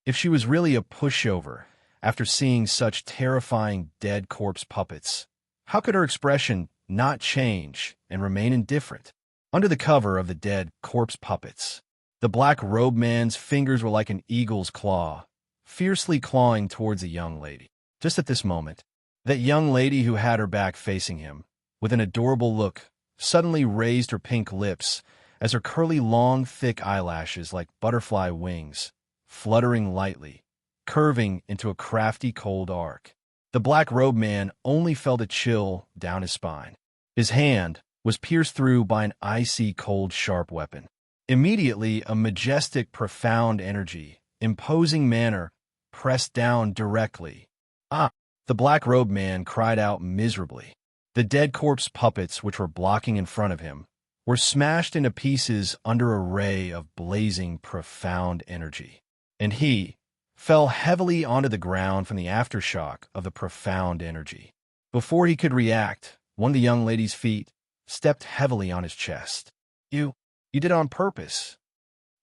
if she was really a pushover after seeing such terrifying dead corpse puppets. How could her expression not change and remain indifferent? Under the cover of the dead corpse puppets, the black-robed man's fingers were like an eagle's claw, fiercely clawing towards a young lady. Just at this moment, that young lady who had her back facing him, with an adorable look, suddenly raised her pink lips as her curly, long, thick eyelashes like butterfly wings, fluttering lightly, curving into a crafty, cold arc. The black-robed man only felt a chill down his spine. His hand was pierced through by an icy, cold, sharp weapon. Immediately, a majestic, profound energy, imposing manner, pressed down directly. "Ah!" The black-robed man cried out miserably. The dead corpse puppets, which were blocking in front of him, were smashed into pieces under a ray of blazing, profound energy. And he fell heavily onto the ground from the aftershock of the profound energy. Before he could react, one of the young lady's feet stepped heavily on his chest. You did it on purpose."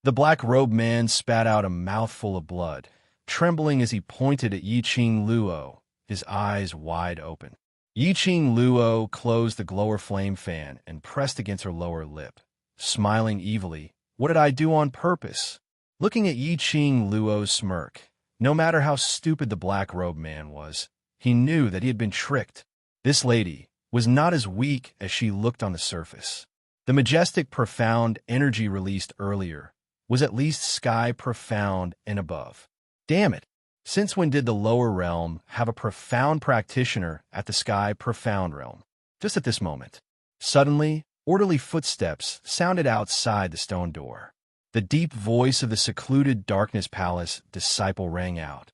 The black-robed man spat out a mouthful of blood, trembling as he pointed at Yiqing Luo, his eyes wide open. Yiqing Luo closed the glower flame fan and pressed against her lower lip, smiling evilly. "What did I do on purpose?" Looking at Yiqing Luo's smirk, no matter how stupid the black-robed man was, he knew that he had been tricked. This lady was not as weak as she looked on the surface. The majestic, profound energy released earlier was at least sky profound and above. Damn it! Since when did the lower realm have a profound practitioner at the sky profound realm? Just at this moment. Suddenly, orderly footsteps sounded outside the stone door. The deep voice of the secluded darkness palace disciple rang out.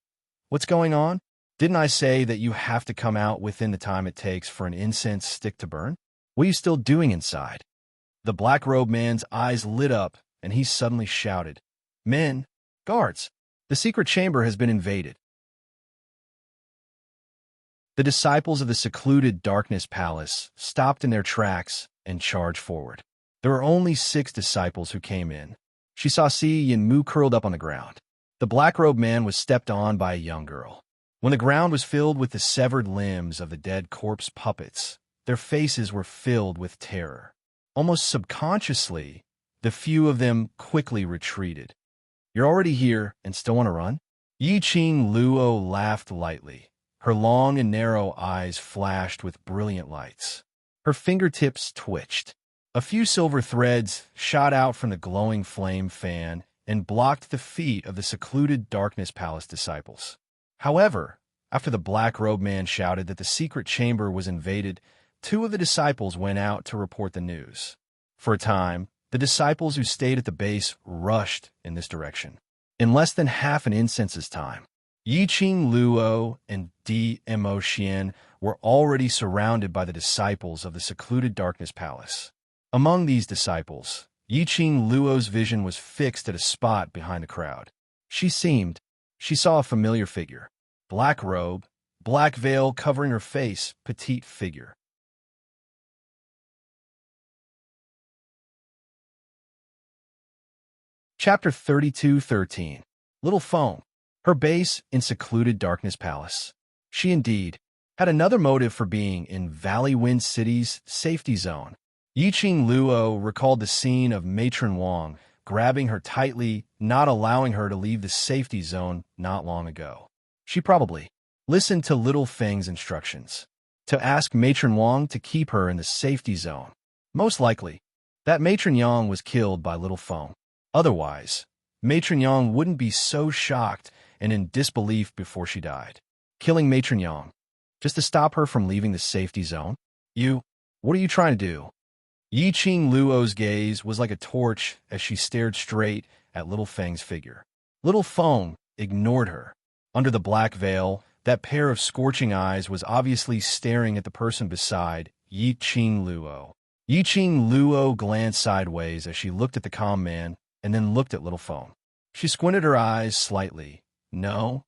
What's going on? Didn't I say that you have to come out within the time it takes for an incense stick to burn? What are you still doing inside? The black-robed man's eyes lit up, and he suddenly shouted, Men, guards, the secret chamber has been invaded. The disciples of the secluded darkness palace stopped in their tracks and charged forward. There were only 6 disciples who came in. She saw Si Yinmu curled up on the ground. The black-robed man was stepped on by a young girl. When the ground was filled with the severed limbs of the dead corpse puppets, their faces were filled with terror. Almost subconsciously, the few of them quickly retreated. You're already here and still want to run? Yiqing Luo laughed lightly. Her long and narrow eyes flashed with brilliant lights. Her fingertips twitched. A few silver threads shot out from the glowing flame fan and blocked the feet of the secluded darkness palace disciples. However, after the black-robed man shouted that the secret chamber was invaded, 2 of the disciples went out to report the news. For a time, the disciples who stayed at the base rushed in this direction. In less than half an incense's time, Yiqing Luo and Dmo Xian were already surrounded by the disciples of the secluded darkness palace. Among these disciples, Yiqing Luo's vision was fixed at a spot behind the crowd. She saw a familiar figure. Black robe, black veil covering her face, petite figure. Chapter 32:13. Little Foam. Her base in secluded darkness palace. She indeed had another motive for being in Valley Wind City's safety zone. Yiqing Luo recalled the scene of Matron Wang grabbing her tightly, not allowing her to leave the safety zone not long ago. She probably listened to Little Feng's instructions to ask Matron Wang to keep her in the safety zone. Most likely, that Matron Yang was killed by Little Feng. Otherwise, Matron Yang wouldn't be so shocked and in disbelief before she died. Killing Matron Yang, just to stop her from leaving the safety zone? What are you trying to do? Yiqing Luo's gaze was like a torch as she stared straight at Little Feng's figure. Little Feng ignored her. Under the black veil, that pair of scorching eyes was obviously staring at the person beside Yiqing Luo. Yiqing Luo glanced sideways as she looked at the calm man and then looked at Little Feng. She squinted her eyes slightly. No?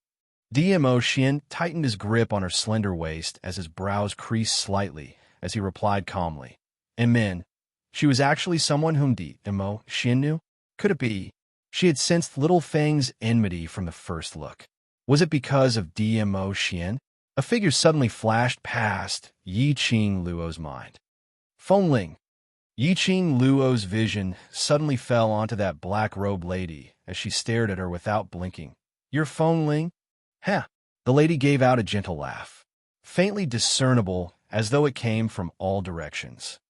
Dmo Xian tightened his grip on her slender waist as his brows creased slightly as he replied calmly. And men, she was actually someone whom Dmo Xian knew? Could it be? She had sensed Little Feng's enmity from the first look. Was it because of Dmo Xian? A figure suddenly flashed past Yiqing Luo's mind. Feng Ling. Yiqing Luo's vision suddenly fell onto that black-robed lady as she stared at her without blinking. You're Feng Ling? Huh. The lady gave out a gentle laugh, faintly discernible as though it came from all directions.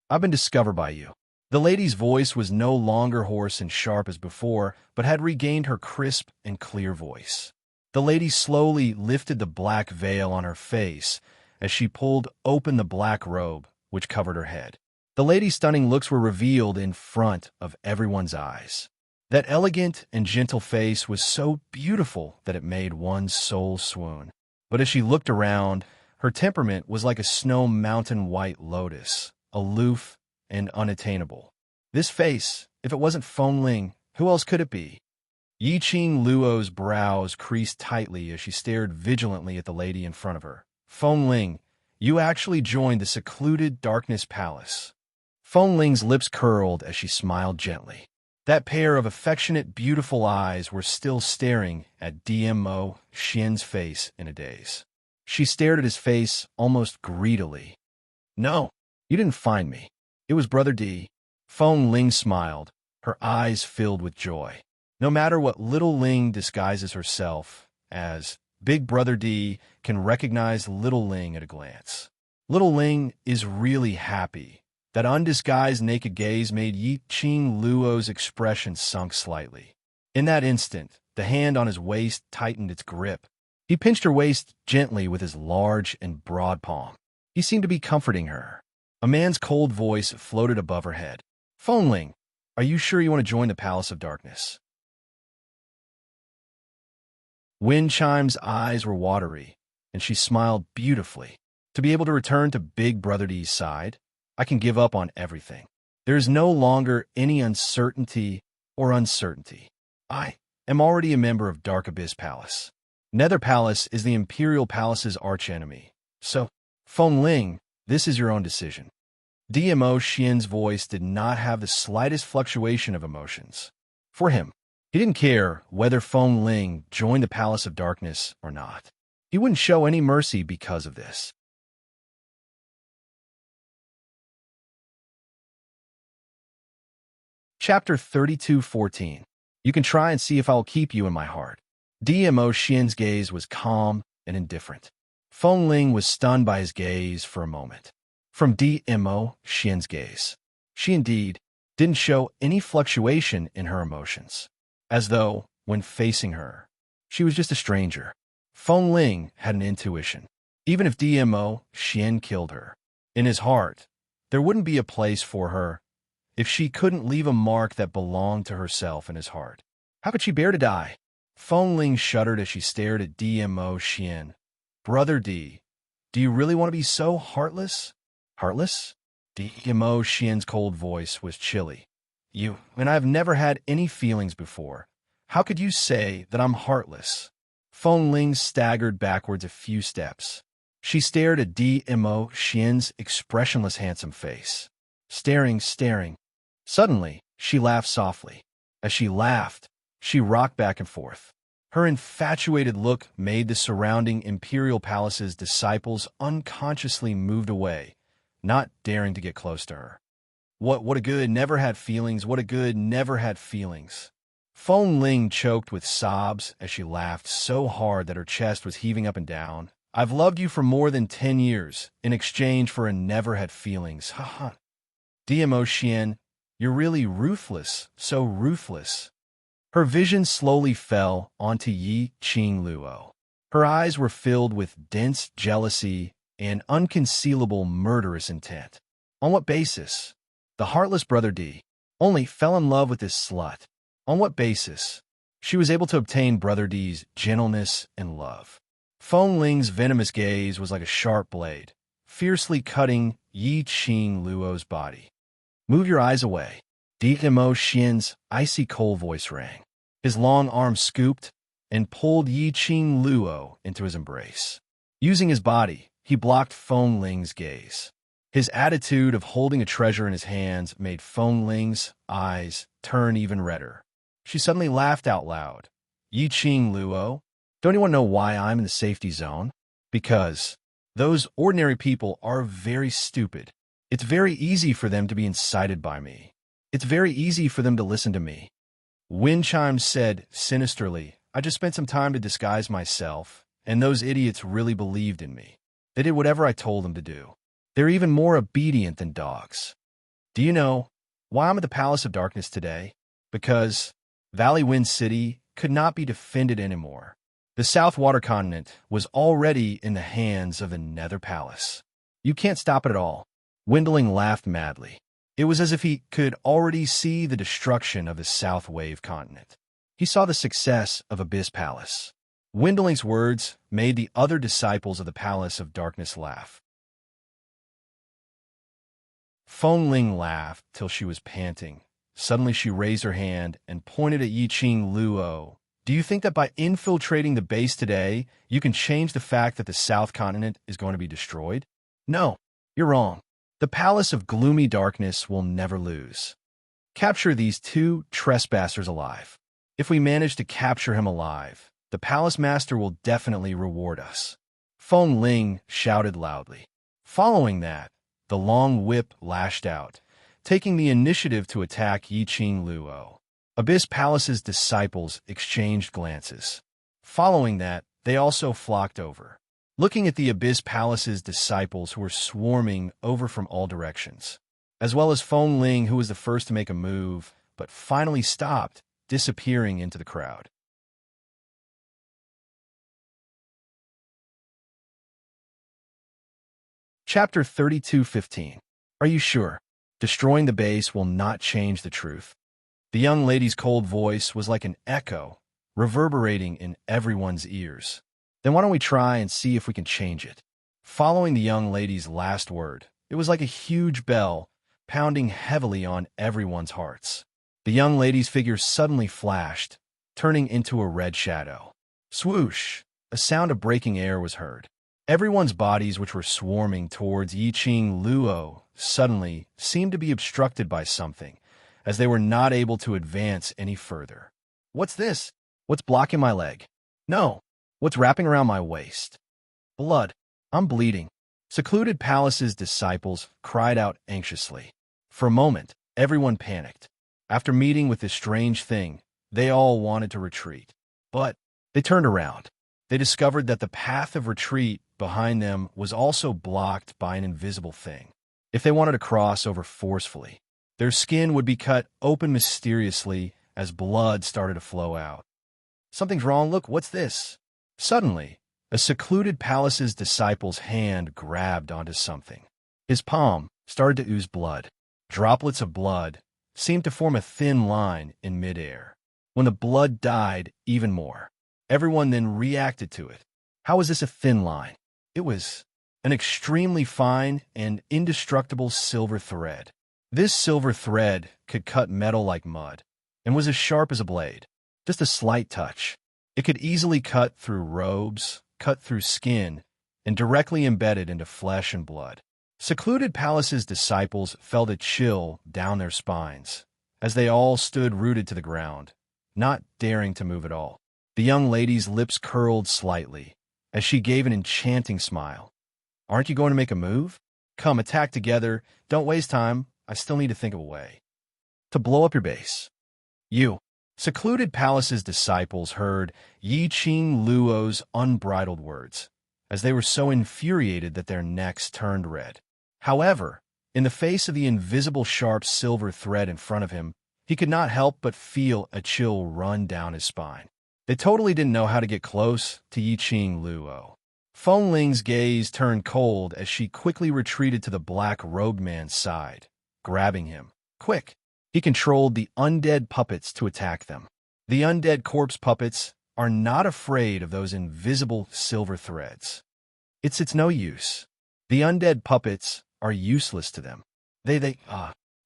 I've been discovered by you. The lady's voice was no longer hoarse and sharp as before, but had regained her crisp and clear voice. The lady slowly lifted the black veil on her face as she pulled open the black robe which covered her head. The lady's stunning looks were revealed in front of everyone's eyes. That elegant and gentle face was so beautiful that it made one's soul swoon. But as she looked around, her temperament was like a snow mountain white lotus, aloof and unattainable. This face, if it wasn't Feng Ling, who else could it be? Yiqing Luo's brows creased tightly as she stared vigilantly at the lady in front of her. Feng Ling, you actually joined the secluded darkness palace. Feng Ling's lips curled as she smiled gently. That pair of affectionate, beautiful eyes were still staring at Dmo Xian's face in a daze. She stared at his face almost greedily. No, you didn't find me. It was Brother D. Feng Ling smiled, her eyes filled with joy. No matter what Little Ling disguises herself as, Big Brother D can recognize Little Ling at a glance. Little Ling is really happy That undisguised naked gaze made Yi Qing Luo's expression sunk slightly. In that instant, the hand on his waist tightened its grip. He pinched her waist gently with his large and broad palm. He seemed to be comforting her. A man's cold voice floated above her head. "Fengling, are you sure you want to join the Palace of Darkness?" Wind Chime's eyes were watery, and she smiled beautifully. To be able to return to Big Brother D's side, I can give up on everything. There is no longer any uncertainty. I am already a member of Dark Abyss Palace. Nether Palace is the Imperial Palace's archenemy. So, Fengling, this is your own decision. DMO Xian's voice did not have the slightest fluctuation of emotions. For him, he didn't care whether Fengling joined the Palace of Darkness or not. He wouldn't show any mercy because of this. Chapter 32:14. You can try and see if I will keep you in my heart. DMO Xian's gaze was calm and indifferent. Fengling was stunned by his gaze for a moment. From DMO Xian's gaze, she indeed didn't show any fluctuation in her emotions, as though, when facing her, she was just a stranger. Fengling had an intuition. Even if DMO Xian killed her, in his heart, there wouldn't be a place for her if she couldn't leave a mark that belonged to herself in his heart. How could she bear to die? Fengling shuddered as she stared at DMO Xian. "Brother D, do you really want to be so heartless?" "Heartless?" DMO Xian's cold voice was chilly. "You and I have never had any feelings before. How could you say that I'm heartless?" Fengling staggered backwards a few steps. She stared at DMO Xian's expressionless handsome face. Staring. Suddenly, she laughed softly. As she laughed, she rocked back and forth. Her infatuated look made the surrounding Imperial Palace's disciples unconsciously moved away, not daring to get close to her. What a good never had feelings, what a good never had feelings. Fengling choked with sobs as she laughed so hard that her chest was heaving up and down. "I've loved you for more than 10 years, in exchange for a never had feelings. Haha. DMO Xian, you're really ruthless, so ruthless." Her vision slowly fell onto Yi Qing Luo. Her eyes were filled with dense jealousy and unconcealable murderous intent. On what basis? The heartless Brother D only fell in love with this slut. On what basis? She was able to obtain Brother D's gentleness and love. Fengling's venomous gaze was like a sharp blade, fiercely cutting Yi Qing Luo's body. "Move your eyes away." DMO Xian's icy cold voice rang. His long arm scooped and pulled Yi Qing Luo into his embrace. Using his body, he blocked Fengling's gaze. His attitude of holding a treasure in his hands made Fengling's eyes turn even redder. She suddenly laughed out loud. "Yi Qing Luo, don't you want to know why I'm in the safety zone? Because those ordinary people are very stupid. It's very easy for them to be incited by me. It's very easy for them to listen to me." Wind Chime said sinisterly, "I just spent some time to disguise myself, and those idiots really believed in me. They did whatever I told them to do. They're even more obedient than dogs. Do you know why I'm at the Palace of Darkness today? Because Valley Wind City could not be defended anymore. The South Water Continent was already in the hands of the Nether Palace. You can't stop it at all." Windling laughed madly. It was as if he could already see the destruction of the South Wave Continent. He saw the success of Abyss Palace. Windling's words made the other disciples of the Palace of Darkness laugh. Fengling laughed till she was panting. Suddenly she raised her hand and pointed at Yi Qing Luo. "Do you think that by infiltrating the base today, you can change the fact that the South Continent is going to be destroyed? No, you're wrong. The Palace of Gloomy Darkness will never lose. Capture these 2 trespassers alive. If we manage to capture him alive, the Palace Master will definitely reward us." Fengling shouted loudly. Following that, the long whip lashed out, taking the initiative to attack Yi Qing Luo. Abyss Palace's disciples exchanged glances. Following that, they also flocked over, looking at the Abyss Palace's disciples who were swarming over from all directions. as well as Feng Ling, who was the first to make a move, but finally stopped, disappearing into the crowd. Chapter 32:15. Are you sure? Destroying the base will not change the truth. The young lady's cold voice was like an echo, reverberating in everyone's ears. Then why don't we try and see if we can change it? Following the young lady's last word, it was like a huge bell, pounding heavily on everyone's hearts. The young lady's figure suddenly flashed, turning into a red shadow. Swoosh! A sound of breaking air was heard. Everyone's bodies, which were swarming towards Yiqing Luo, suddenly seemed to be obstructed by something, as they were not able to advance any further. What's this? What's blocking my leg? No. What's wrapping around my waist? Blood. I'm bleeding. Secluded Palace's disciples cried out anxiously. For a moment, everyone panicked. After meeting with this strange thing, they all wanted to retreat. But they turned around. They discovered that the path of retreat behind them was also blocked by an invisible thing. If they wanted to cross over forcefully, their skin would be cut open mysteriously as blood started to flow out. Something's wrong. Look, what's this? Suddenly, a Secluded Palace's disciple's hand grabbed onto something. His palm started to ooze blood. Droplets of blood seemed to form a thin line in midair. When the blood died even more, everyone then reacted to it. How was this a thin line? It was an extremely fine and indestructible silver thread. This silver thread could cut metal like mud and was as sharp as a blade. Just a slight touch. It could easily cut through robes, cut through skin, and directly embedded into flesh and blood. Secluded Palace's disciples felt a chill down their spines as they all stood rooted to the ground, not daring to move at all. The young lady's lips curled slightly as she gave an enchanting smile. Aren't you going to make a move? Come, attack together. Don't waste time. I still need to think of a way to blow up your base. You. Secluded Palace's disciples heard Yiqing Luo's unbridled words, as they were so infuriated that their necks turned red. However, in the face of the invisible sharp silver thread in front of him, he could not help but feel a chill run down his spine. They totally didn't know how to get close to Yiqing Luo. Feng Ling's gaze turned cold as she quickly retreated to the black-robed man's side, grabbing him. Quick! He controlled the undead puppets to attack them. The undead corpse puppets are not afraid of those invisible silver threads. It's no use. The undead puppets are useless to them. The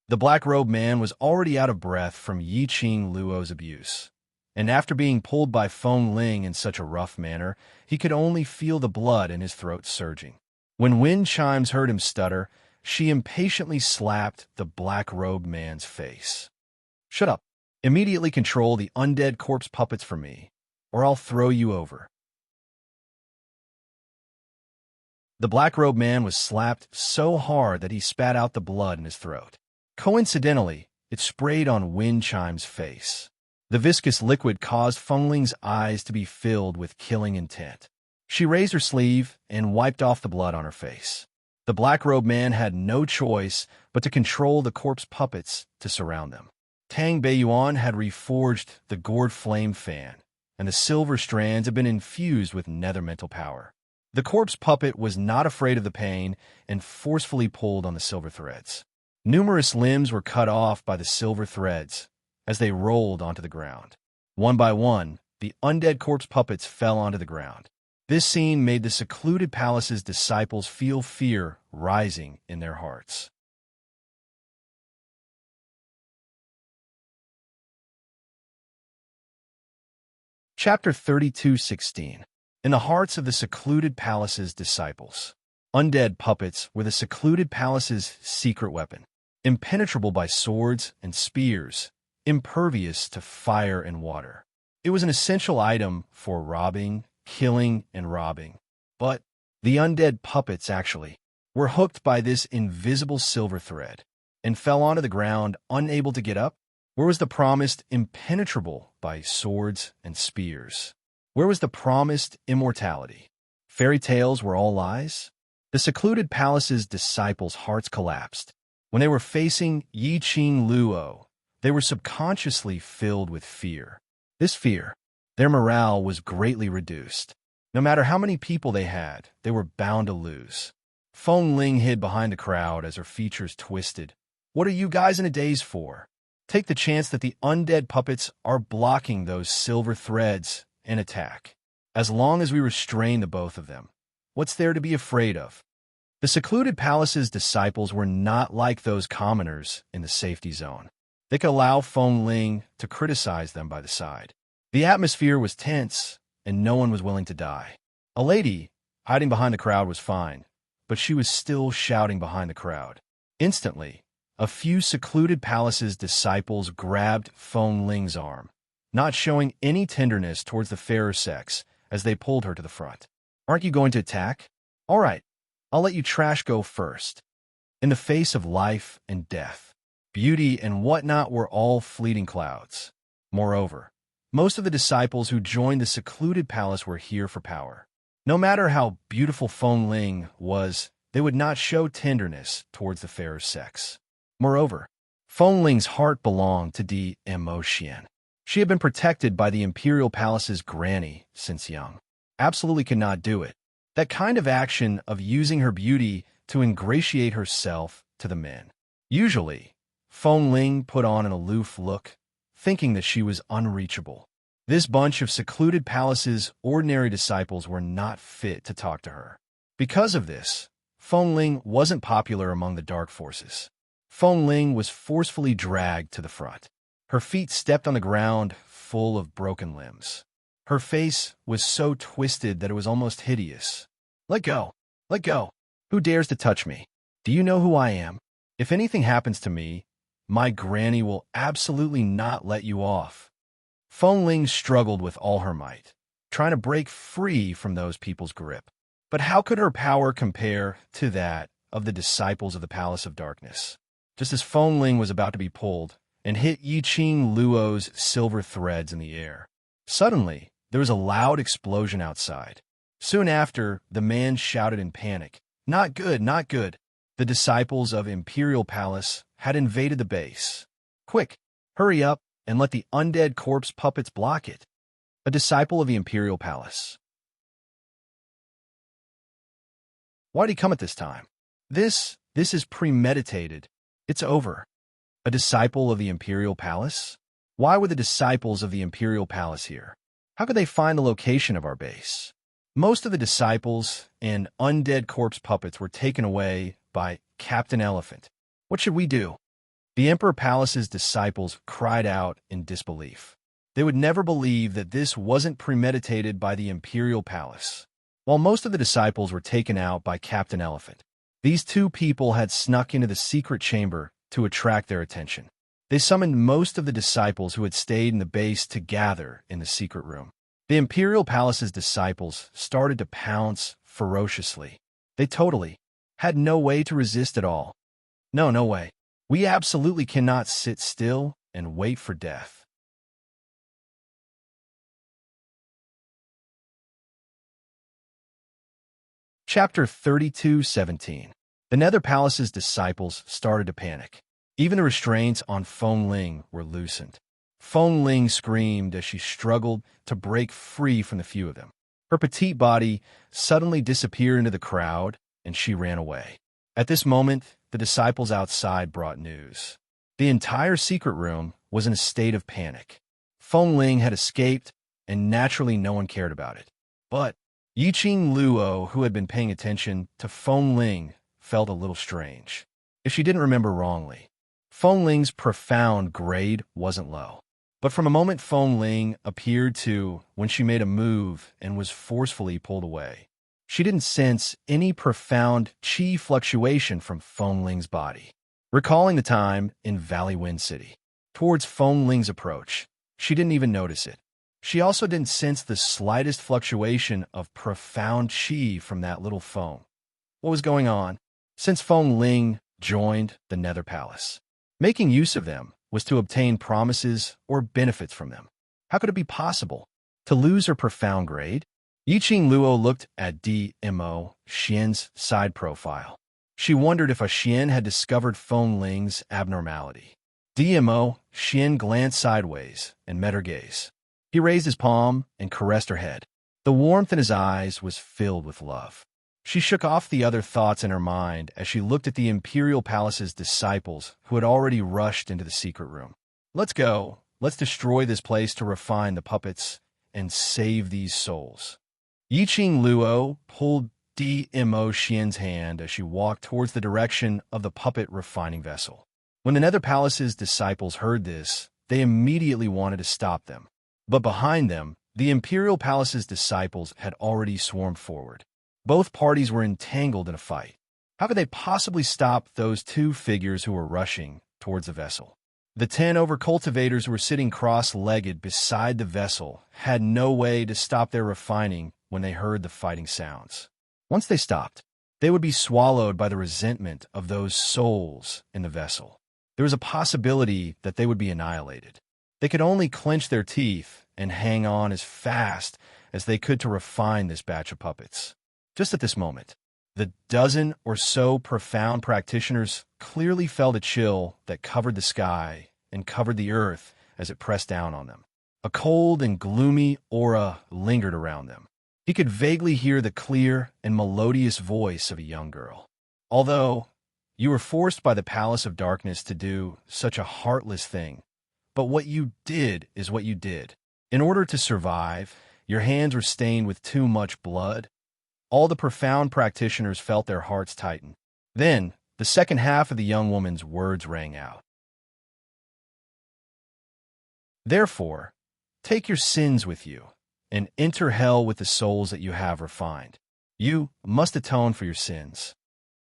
black-robed man was already out of breath from Yiqing Luo's abuse. And after being pulled by Feng Ling in such a rough manner, he could only feel the blood in his throat surging. When wind chimes heard him stutter, she impatiently slapped the black-robed man's face. Shut up. Immediately control the undead corpse puppets for me, or I'll throw you over. The black-robed man was slapped so hard that he spat out the blood in his throat. Coincidentally, it sprayed on wind chime's face. The viscous liquid caused Feng Ling's eyes to be filled with killing intent. She raised her sleeve and wiped off the blood on her face. The black-robed man had no choice but to control the corpse puppets to surround them. Tang Beiyuan had reforged the gourd flame fan, and the silver strands had been infused with nether mental power. The corpse puppet was not afraid of the pain and forcefully pulled on the silver threads. Numerous limbs were cut off by the silver threads as they rolled onto the ground. One by one, the undead corpse puppets fell onto the ground. This scene made the Secluded Palace's disciples feel fear rising in their hearts. Chapter 32:16. In the hearts of the Secluded Palace's disciples. Undead puppets were the Secluded Palace's secret weapon, impenetrable by swords and spears, impervious to fire and water. It was an essential item for robbing, killing, and robbing. But the undead puppets, actually, were hooked by this invisible silver thread and fell onto the ground, unable to get up. Where was the promised impenetrable by swords and spears? Where was the promised immortality? Fairy tales were all lies? The Secluded Palace's disciples' hearts collapsed. When they were facing Yiqing Luo, they were subconsciously filled with fear. This fear, their morale was greatly reduced. No matter how many people they had, they were bound to lose. Feng Ling hid behind the crowd as her features twisted. What are you guys in a daze for? Take the chance that the undead puppets are blocking those silver threads and attack. As long as we restrain the both of them, what's there to be afraid of? The secluded palace's disciples were not like those commoners in the safety zone. They could allow Feng Ling to criticize them by the side. The atmosphere was tense, and no one was willing to die. A lady, hiding behind the crowd, was fine, but she was still shouting behind the crowd. Instantly, a few secluded palace's disciples grabbed Feng Ling's arm, not showing any tenderness towards the fairer sex as they pulled her to the front. Aren't you going to attack? All right, I'll let you trash go first. In the face of life and death, beauty and whatnot were all fleeting clouds. Moreover, most of the disciples who joined the secluded palace were here for power. No matter how beautiful Feng Ling was, they would not show tenderness towards the fairer sex. Moreover, Feng Ling's heart belonged to the emotion. She had been protected by the imperial palace's granny since young. Absolutely could not do it. That kind of action of using her beauty to ingratiate herself to the men. Usually, Feng Ling put on an aloof look, thinking that she was unreachable. This bunch of secluded palace's ordinary disciples were not fit to talk to her. Because of this, Feng Ling wasn't popular among the dark forces. Feng Ling was forcefully dragged to the front. Her feet stepped on the ground, full of broken limbs. Her face was so twisted that it was almost hideous. Let go! Let go! Who dares to touch me? Do you know who I am? If anything happens to me, my granny will absolutely not let you off. Feng Ling struggled with all her might, trying to break free from those people's grip. But how could her power compare to that of the disciples of the Palace of Darkness? Just as Feng Ling was about to be pulled and hit Yiqing Luo's silver threads in the air, suddenly there was a loud explosion outside. Soon after, the man shouted in panic, "Not good, not good." The disciples of Imperial Palace had invaded the base. Quick, hurry up and let the undead corpse puppets block it. A disciple of the Imperial Palace. Why'd he come at this time? This is premeditated. It's over. A disciple of the Imperial Palace? Why were the disciples of the Imperial Palace here? How could they find the location of our base? Most of the disciples and undead corpse puppets were taken away by Captain Elephant. What should we do? The Emperor Palace's disciples cried out in disbelief. They would never believe that this wasn't premeditated by the Imperial Palace. While most of the disciples were taken out by Captain Elephant, these two people had snuck into the secret chamber to attract their attention. They summoned most of the disciples who had stayed in the base to gather in the secret room. The Imperial Palace's disciples started to pounce ferociously. They totally had no way to resist at all. No way. We absolutely cannot sit still and wait for death. Chapter 32:17. The Nether Palace's disciples started to panic. Even the restraints on Feng Ling were loosened. Feng Ling screamed as she struggled to break free from the few of them. Her petite body suddenly disappeared into the crowd, and she ran away. At this moment, the disciples outside brought news. The entire secret room was in a state of panic. Feng Ling had escaped, and naturally no one cared about it. But Yiqing Luo, who had been paying attention to Feng Ling, felt a little strange. If she didn't remember wrongly, Feng Ling's profound grade wasn't low. But from a moment Feng Ling appeared to when she made a move and was forcefully pulled away, she didn't sense any profound chi fluctuation from Feng Ling's body. Recalling the time in Valley Wind City, towards Feng Ling's approach, she didn't even notice it. She also didn't sense the slightest fluctuation of profound chi from that little foam. What was going on? Since Feng Ling joined the Nether Palace, making use of them was to obtain promises or benefits from them. How could it be possible to lose her profound grade? Yiqing Luo looked at Dmo Xian's side profile. She wondered if a Xian had discovered Feng Ling's abnormality. DMO, Xian glanced sideways and met her gaze. He raised his palm and caressed her head. The warmth in his eyes was filled with love. She shook off the other thoughts in her mind as she looked at the Imperial Palace's disciples who had already rushed into the secret room. Let's go. Let's destroy this place to refine the puppets and save these souls. Yiqing Luo pulled DMO Xian's hand as she walked towards the direction of the puppet refining vessel. When the Nether Palace's disciples heard this, they immediately wanted to stop them. But behind them, the Imperial Palace's disciples had already swarmed forward. Both parties were entangled in a fight. How could they possibly stop those two figures who were rushing towards the vessel? The 10 over-cultivators who were sitting cross-legged beside the vessel had no way to stop their refining when they heard the fighting sounds. Once they stopped, they would be swallowed by the resentment of those souls in the vessel. There was a possibility that they would be annihilated. They could only clench their teeth and hang on as fast as they could to refine this batch of puppets. Just at this moment, the dozen or so profound practitioners clearly felt a chill that covered the sky and covered the earth as it pressed down on them. A cold and gloomy aura lingered around them. He could vaguely hear the clear and melodious voice of a young girl. Although you were forced by the Palace of Darkness to do such a heartless thing, but what you did is what you did. In order to survive, your hands were stained with too much blood. All the profound practitioners felt their hearts tighten. Then, the second half of the young woman's words rang out. Therefore, take your sins with you, and enter hell with the souls that you have refined. You must atone for your sins.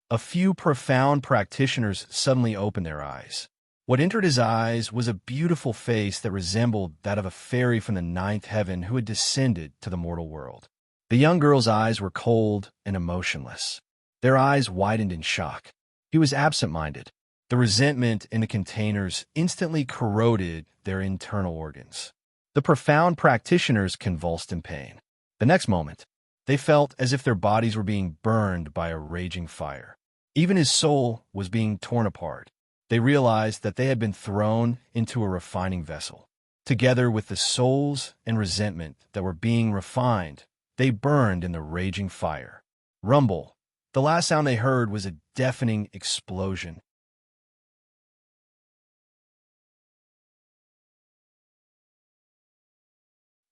A few profound practitioners suddenly opened their eyes. What entered his eyes was a beautiful face that resembled that of a fairy from the ninth heaven who had descended to the mortal world. The young girl's eyes were cold and emotionless. Their eyes widened in shock. He was absent-minded. The resentment in the containers instantly corroded their internal organs. The profound practitioners convulsed in pain. The next moment, they felt as if their bodies were being burned by a raging fire. Even his soul was being torn apart. They realized that they had been thrown into a refining vessel. Together with the souls and resentment that were being refined, they burned in the raging fire. Rumble. The last sound they heard was a deafening explosion.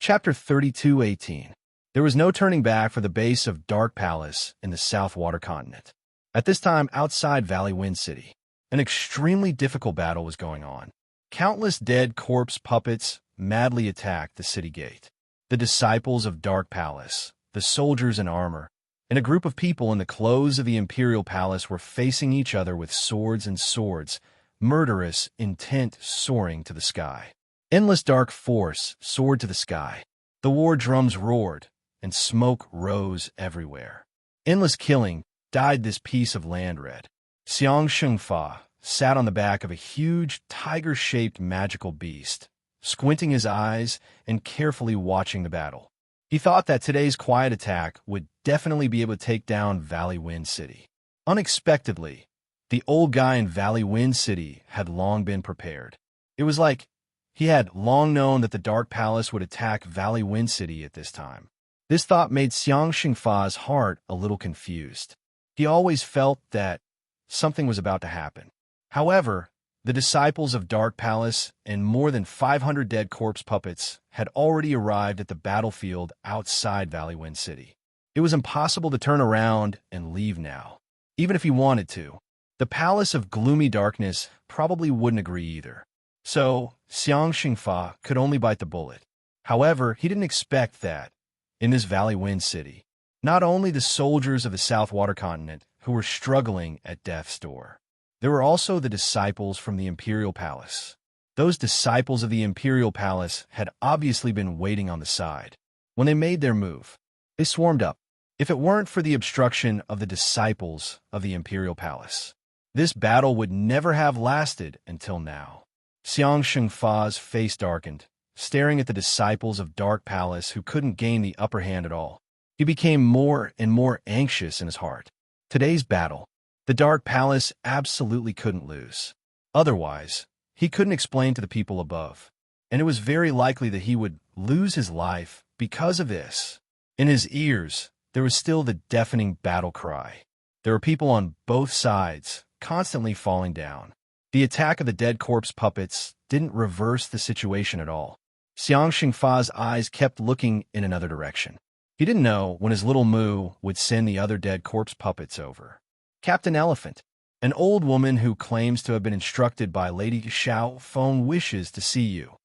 Chapter 32:18. There was no turning back for the base of Dark Palace in the South Water Continent. At this time, outside Valley Wind City, an extremely difficult battle was going on. Countless dead corpse puppets madly attacked the city gate. The disciples of Dark Palace, the soldiers in armor, and a group of people in the clothes of the Imperial Palace were facing each other with swords and swords, murderous intent soaring to the sky. Endless dark force soared to the sky. The war drums roared, and smoke rose everywhere. Endless killing dyed this piece of land red. Xiang Shengfa sat on the back of a huge tiger-shaped magical beast, squinting his eyes and carefully watching the battle. He thought that today's quiet attack would definitely be able to take down Valley Wind City. Unexpectedly, the old guy in Valley Wind City had long been prepared. It was like he had long known that the Dark Palace would attack Valley Wind City at this time. This thought made Xiang Shengfa's heart a little confused. He always felt that something was about to happen. However, the disciples of Dark Palace and more than 500 dead corpse puppets had already arrived at the battlefield outside Valley Wind City. It was impossible to turn around and leave now. Even if he wanted to, the Palace of Gloomy Darkness probably wouldn't agree either. So, Xiang Shengfa could only bite the bullet. However, he didn't expect that, in this Valley Wind City, not only the soldiers of the South Water Continent who were struggling at death's door, there were also the disciples from the Imperial Palace. Those disciples of the Imperial Palace had obviously been waiting on the side. When they made their move, they swarmed up. If it weren't for the obstruction of the disciples of the Imperial Palace, this battle would never have lasted until now. Xiang Shengfa's face darkened, staring at the disciples of Dark Palace who couldn't gain the upper hand at all. He became more and more anxious in his heart. Today's battle The Dark Palace absolutely couldn't lose. Otherwise, he couldn't explain to the people above, and it was very likely that he would lose his life because of this. In his ears, there was still the deafening battle cry. There were people on both sides, constantly falling down. The attack of the dead corpse puppets didn't reverse the situation at all. Xiang Xingfa's eyes kept looking in another direction. He didn't know when his little Moo would send the other dead corpse puppets over. Captain Elephant, an old woman who claims to have been instructed by Lady Xiao Feng, wishes to see you.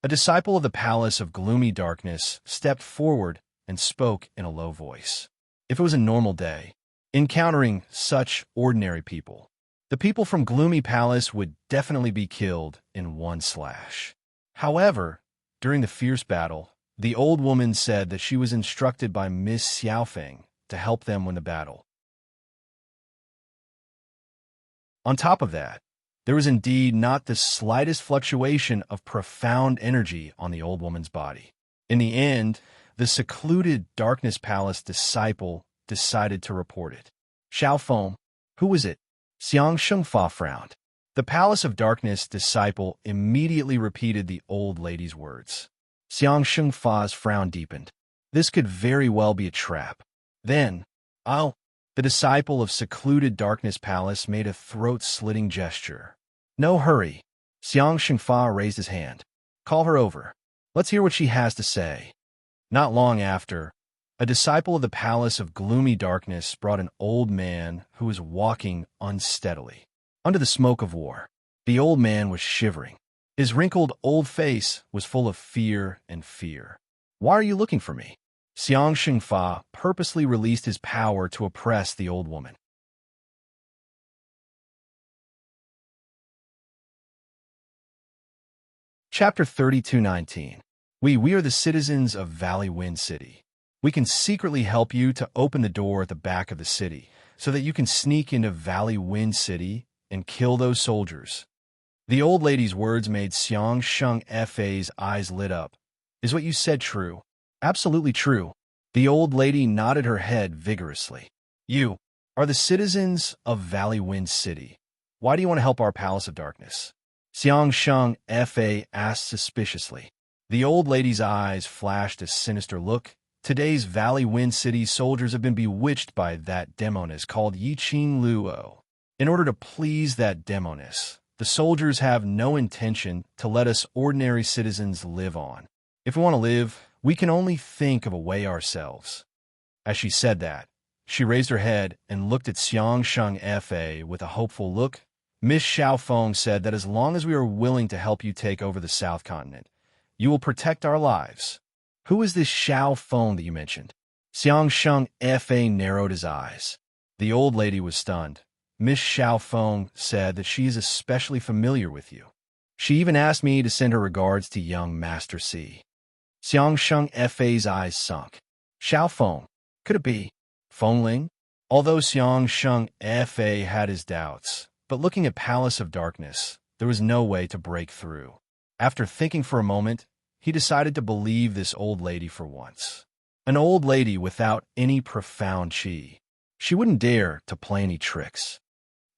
A disciple of the Palace of Gloomy Darkness stepped forward and spoke in a low voice. If it was a normal day, encountering such ordinary people, the people from Gloomy Palace would definitely be killed in one slash. However, during the fierce battle, the old woman said that she was instructed by Miss Xiaofeng to help them win the battle. On top of that, there was indeed not the slightest fluctuation of profound energy on the old woman's body. In the end, the secluded Darkness Palace disciple decided to report it. Xiaofeng, who was it? Xiang Shengfa frowned. The Palace of Darkness disciple immediately repeated the old lady's words. Xiang Shengfa's frown deepened. This could very well be a trap. Then, the disciple of secluded Darkness Palace made a throat-slitting gesture. No hurry. Xiang Shengfa raised his hand. Call her over. Let's hear what she has to say. Not long after, a disciple of the Palace of Gloomy Darkness brought an old man who was walking unsteadily. Under the smoke of war, the old man was shivering. His wrinkled old face was full of fear and fear. Why are you looking for me? Xiang Xingfa purposely released his power to oppress the old woman. Chapter 32:19. We are the citizens of Valley Wind City. We can secretly help you to open the door at the back of the city so that you can sneak into Valley Wind City and kill those soldiers. The old lady's words made Xiang Shengfa's eyes lit up. Is what you said true? Absolutely true. The old lady nodded her head vigorously. You are the citizens of Valley Wind City. Why do you want to help our Palace of Darkness? Xiang Shengfa asked suspiciously. The old lady's eyes flashed a sinister look. Today's Valley Wind City soldiers have been bewitched by that demoness called Yiqing Luo. In order to please that demoness, the soldiers have no intention to let us ordinary citizens live on. If we want to live, we can only think of a way ourselves. As she said that, she raised her head and looked at Xiang Shengfa with a hopeful look. Miss Xiaofeng said that as long as we are willing to help you take over the South Continent, you will protect our lives. Who is this Xiaofeng that you mentioned? Xiang Shengfa narrowed his eyes. The old lady was stunned. Miss Xiaofeng said that she is especially familiar with you. She even asked me to send her regards to young Master C. Xiang Shengfa's eyes sunk. Xiaofeng, could it be Fengling? Although Xiang Shengfa had his doubts, but looking at Palace of Darkness, there was no way to break through. After thinking for a moment, he decided to believe this old lady for once. An old lady without any profound chi. She wouldn't dare to play any tricks.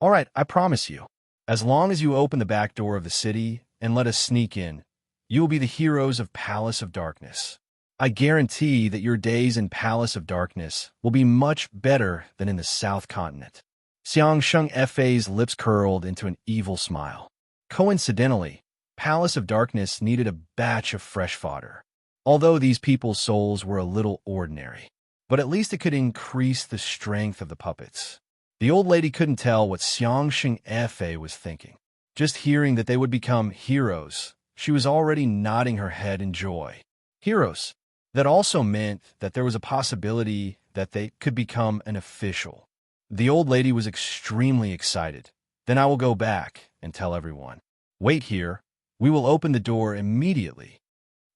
All right, I promise you. As long as you open the back door of the city and let us sneak in, you will be the heroes of Palace of Darkness. I guarantee that your days in Palace of Darkness will be much better than in the South Continent. Xiang Shengfa's lips curled into an evil smile. Coincidentally, Palace of Darkness needed a batch of fresh fodder. Although these people's souls were a little ordinary, but at least it could increase the strength of the puppets. The old lady couldn't tell what Xiang Shengfa was thinking. Just hearing that they would become heroes, she was already nodding her head in joy. Heroes. That also meant that there was a possibility that they could become an official. The old lady was extremely excited. Then I will go back and tell everyone. Wait here. We will open the door immediately.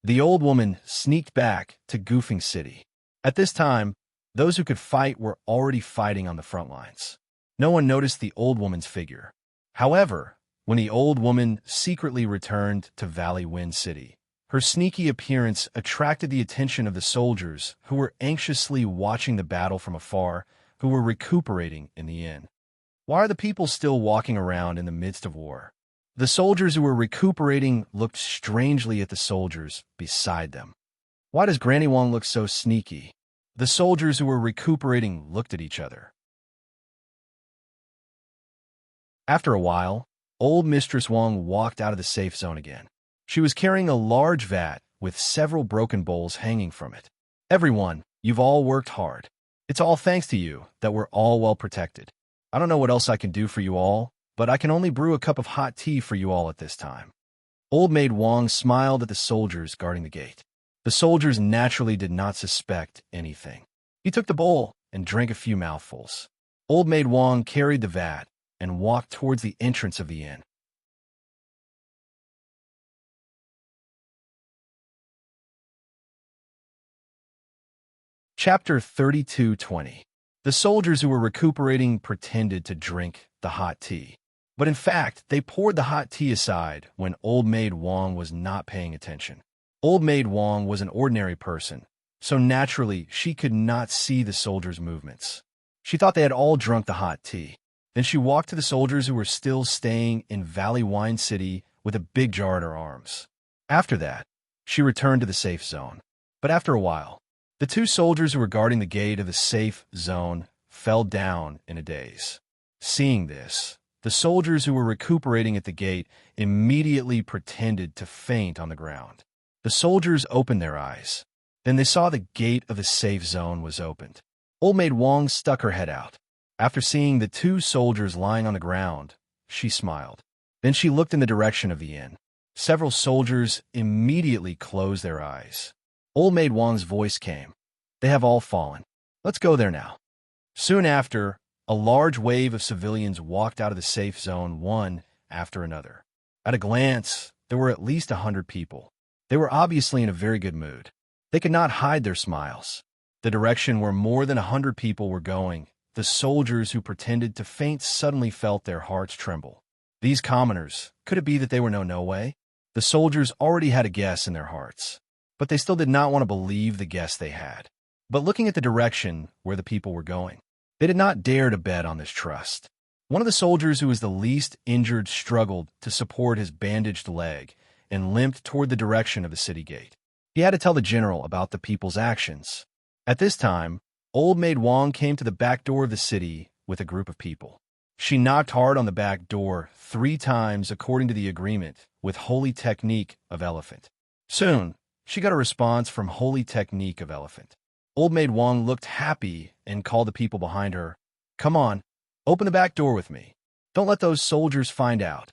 The old woman sneaked back to Goofing City. At this time, those who could fight were already fighting on the front lines. No one noticed the old woman's figure. However, when the old woman secretly returned to Valley Wind City, her sneaky appearance attracted the attention of the soldiers who were anxiously watching the battle from afar, who were recuperating in the inn. Why are the people still walking around in the midst of war? The soldiers who were recuperating looked strangely at the soldiers beside them. Why does Granny Wong look so sneaky? The soldiers who were recuperating looked at each other. After a while, old Mistress Wong walked out of the safe zone again. She was carrying a large vat with several broken bowls hanging from it. Everyone, you've all worked hard. It's all thanks to you that we're all well protected. I don't know what else I can do for you all, but I can only brew a cup of hot tea for you all at this time. Old Maid Wong smiled at the soldiers guarding the gate. The soldiers naturally did not suspect anything. He took the bowl and drank a few mouthfuls. Old Maid Wong carried the vat and walked towards the entrance of the inn. Chapter 32:20. The soldiers who were recuperating pretended to drink the hot tea. But in fact, they poured the hot tea aside when Old Maid Wong was not paying attention. Old Maid Wong was an ordinary person, so naturally she could not see the soldiers' movements. She thought they had all drunk the hot tea. Then she walked to the soldiers who were still staying in Valley Wine City with a big jar in her arms. After that, she returned to the safe zone. But after a while, the two soldiers who were guarding the gate of the safe zone fell down in a daze. Seeing this, the soldiers who were recuperating at the gate immediately pretended to faint on the ground. The soldiers opened their eyes. Then they saw the gate of the safe zone was opened. Old Maid Wong stuck her head out. After seeing the two soldiers lying on the ground, she smiled. Then she looked in the direction of the inn. Several soldiers immediately closed their eyes. Old Maid Wong's voice came. They have all fallen. Let's go there now. Soon after, a large wave of civilians walked out of the safe zone one after another. At a glance, there were at least 100 people. They were obviously in a very good mood. They could not hide their smiles. The direction where more than 100 people were going, the soldiers who pretended to faint suddenly felt their hearts tremble. These commoners, could it be that they were no way? The soldiers already had a guess in their hearts, but they still did not want to believe the guess they had. But looking at the direction where the people were going, they did not dare to bet on this trust. One of the soldiers who was the least injured struggled to support his bandaged leg and limped toward the direction of the city gate. He had to tell the general about the people's actions. At this time, Old Maid Wong came to the back door of the city with a group of people. She knocked hard on the back door 3 times according to the agreement with Holy Technique of Elephant. Soon, she got a response from Holy Technique of Elephant. Old Maid Wong looked happy and called the people behind her. Come on, open the back door with me. Don't let those soldiers find out.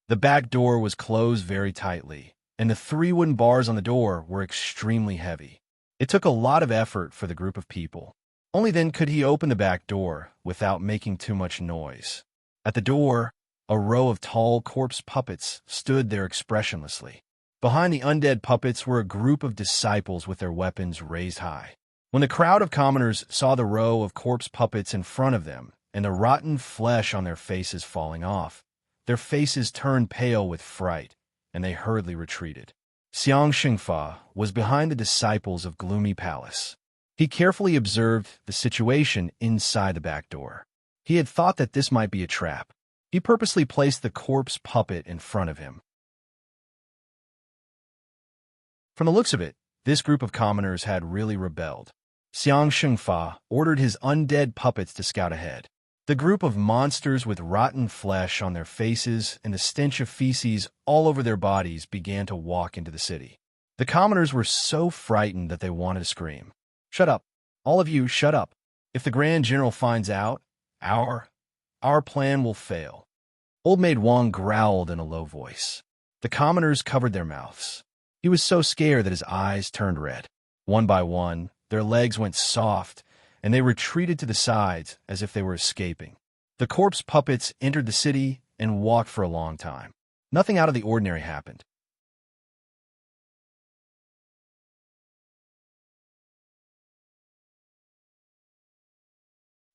The back door was closed very tightly, and the 3 wooden bars on the door were extremely heavy. It took a lot of effort for the group of people. Only then could he open the back door without making too much noise. At the door, a row of tall corpse puppets stood there expressionlessly. Behind the undead puppets were a group of disciples with their weapons raised high. When the crowd of commoners saw the row of corpse puppets in front of them and the rotten flesh on their faces falling off, their faces turned pale with fright, and they hurriedly retreated. Xiang Xingfa was behind the disciples of Gloomy Palace. He carefully observed the situation inside the back door. He had thought that this might be a trap. He purposely placed the corpse puppet in front of him. From the looks of it, this group of commoners had really rebelled. Xiang Xingfa ordered his undead puppets to scout ahead. The group of monsters with rotten flesh on their faces and the stench of feces all over their bodies began to walk into the city. The commoners were so frightened that they wanted to scream. Shut up. All of you, shut up. If the Grand General finds out, our plan will fail. Old Maid Wong growled in a low voice. The commoners covered their mouths. He was so scared that his eyes turned red. One by one, their legs went soft, and they retreated to the sides as if they were escaping. The corpse puppets entered the city and walked for a long time. Nothing out of the ordinary happened.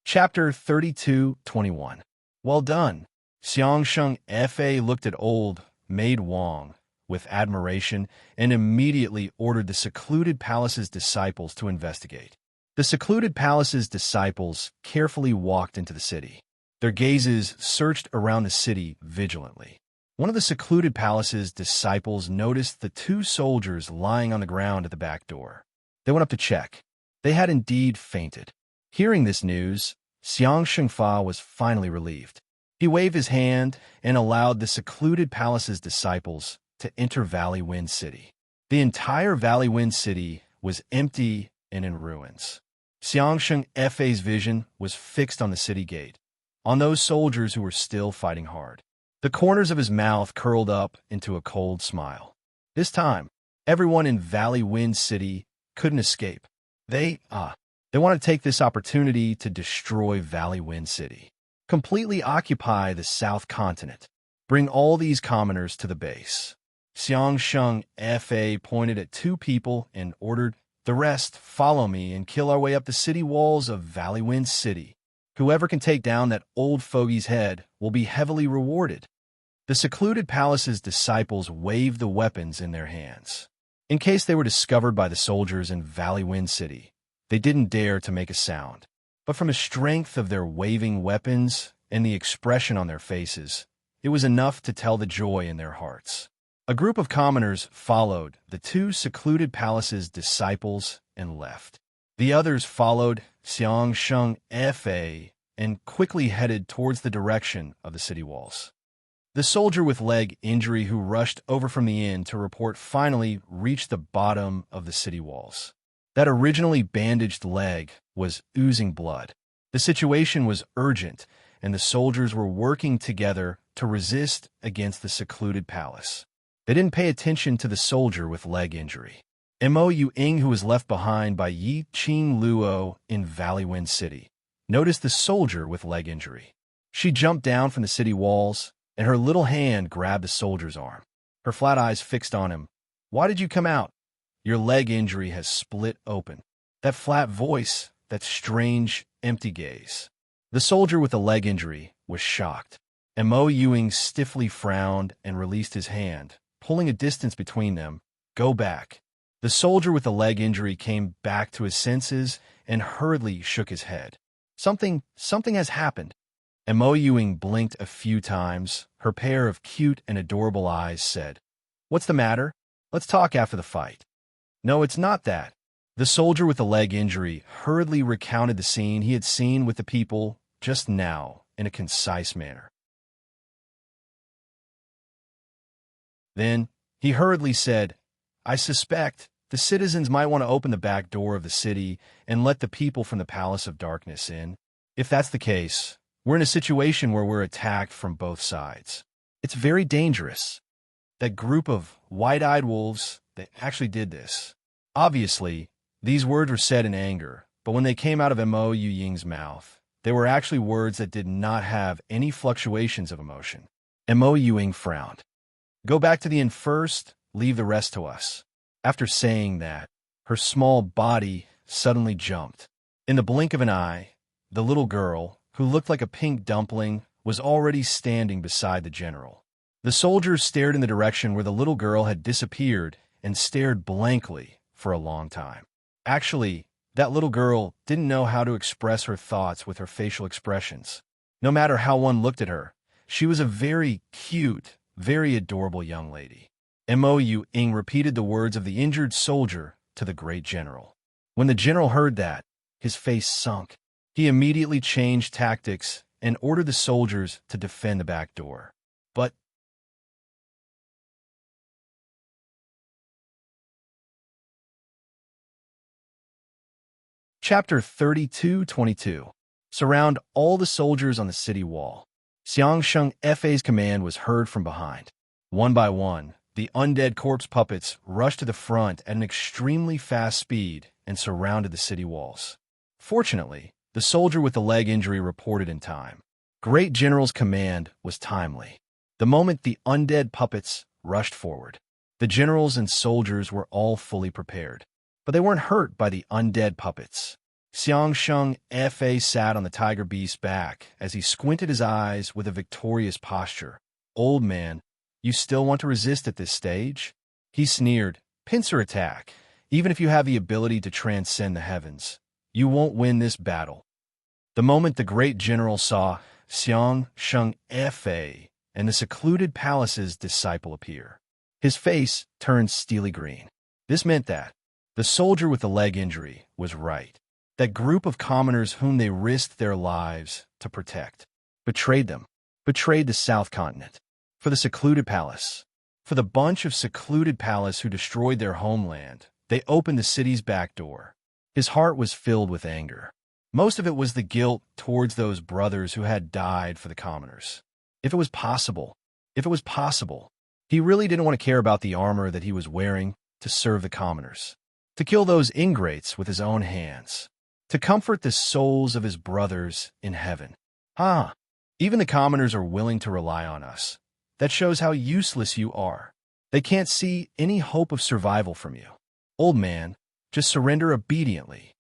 Chapter 32:21. Well done. Xiang Sheng Fa looked at Old Maid Wong with admiration and immediately ordered the secluded palace's disciples to investigate. The secluded palace's disciples carefully walked into the city. Their gazes searched around the city vigilantly. One of the secluded palace's disciples noticed the two soldiers lying on the ground at the back door. They went up to check. They had indeed fainted. Hearing this news, Xiang Shengfa was finally relieved. He waved his hand and allowed the secluded palace's disciples to enter Valley Wind City. The entire Valley Wind City was empty and in ruins. Xiang Shengfa's vision was fixed on the city gate, on those soldiers who were still fighting hard. The corners of his mouth curled up into a cold smile. This time, everyone in Valley Wind City couldn't escape. They want to take this opportunity to destroy Valley Wind City. Completely occupy the South Continent. Bring all these commoners to the base. Xiang Shengfa pointed at two people and ordered, "The rest, follow me and kill our way up the city walls of Valley Wind City. Whoever can take down that old fogey's head will be heavily rewarded." The secluded palace's disciples waved the weapons in their hands. In case they were discovered by the soldiers in Valley Wind City, they didn't dare to make a sound. But from the strength of their waving weapons and the expression on their faces, it was enough to tell the joy in their hearts. A group of commoners followed the two secluded palace's disciples and left. The others followed Xiang Shengfa and quickly headed towards the direction of the city walls. The soldier with leg injury who rushed over from the inn to report finally reached the bottom of the city walls. That originally bandaged leg was oozing blood. The situation was urgent, and the soldiers were working together to resist against the secluded palace. They didn't pay attention to the soldier with leg injury. Mo Ying, who was left behind by Yi Qing Luo in Valley Wind City, noticed the soldier with leg injury. She jumped down from the city walls, and her little hand grabbed the soldier's arm. Her flat eyes fixed on him. "Why did you come out? Your leg injury has split open." That flat voice, that strange, empty gaze. The soldier with the leg injury was shocked. Mo Ying stiffly frowned and released his hand, pulling a distance between them. "Go back." The soldier with the leg injury came back to his senses and hurriedly shook his head. Something has happened." Mo Ying blinked a few times. Her pair of cute and adorable eyes said, "What's the matter? Let's talk after the fight." "No, it's not that." The soldier with the leg injury hurriedly recounted the scene he had seen with the people just now in a concise manner. Then he hurriedly said, "I suspect the citizens might want to open the back door of the city and let the people from the Palace of Darkness in. If that's the case, we're in a situation where we're attacked from both sides. It's very dangerous. That group of wide-eyed wolves, they actually did this." Obviously, these words were said in anger, but when they came out of Mo Ying's mouth, they were actually words that did not have any fluctuations of emotion. Mo Ying frowned. "Go back to the inn first, leave the rest to us." After saying that, her small body suddenly jumped. In the blink of an eye, the little girl, who looked like a pink dumpling, was already standing beside the general. The soldiers stared in the direction where the little girl had disappeared and stared blankly for a long time. Actually, that little girl didn't know how to express her thoughts with her facial expressions. No matter how one looked at her, she was a very cute, very adorable young lady. Mo Ying repeated the words of the injured soldier to the great general. When the general heard that, his face sunk. He immediately changed tactics and ordered the soldiers to defend the back door. But Chapter 32-22. Surround all the soldiers on the city wall. Xiang Shengfa's command was heard from behind. One by one, the undead corpse puppets rushed to the front at an extremely fast speed and surrounded the city walls. Fortunately, the soldier with the leg injury reported in time. Great General's command was timely. The moment the undead puppets rushed forward, the generals and soldiers were all fully prepared. But they weren't hurt by the undead puppets. Xiang Shengfa sat on the tiger beast's back as he squinted his eyes with a victorious posture. "Old man, you still want to resist at this stage?" He sneered. "Pincer attack. Even if you have the ability to transcend the heavens, you won't win this battle." The moment the great general saw Xiang Sheng Fa, and the secluded palace's disciple appear. His face turned steely green. This meant that the soldier with the leg injury was right. That group of commoners whom they risked their lives to protect betrayed them, betrayed the South Continent. For the secluded palace, for the bunch of secluded palace who destroyed their homeland, they opened the city's back door. His heart was filled with anger. Most of it was the guilt towards those brothers who had died for the commoners. If it was possible, he really didn't want to care about the armor that he was wearing to serve the commoners, to kill those ingrates with his own hands, to comfort the souls of his brothers in heaven. Even the commoners are willing to rely on us. That shows how useless you are. They can't see any hope of survival from you. Old man, just surrender obediently.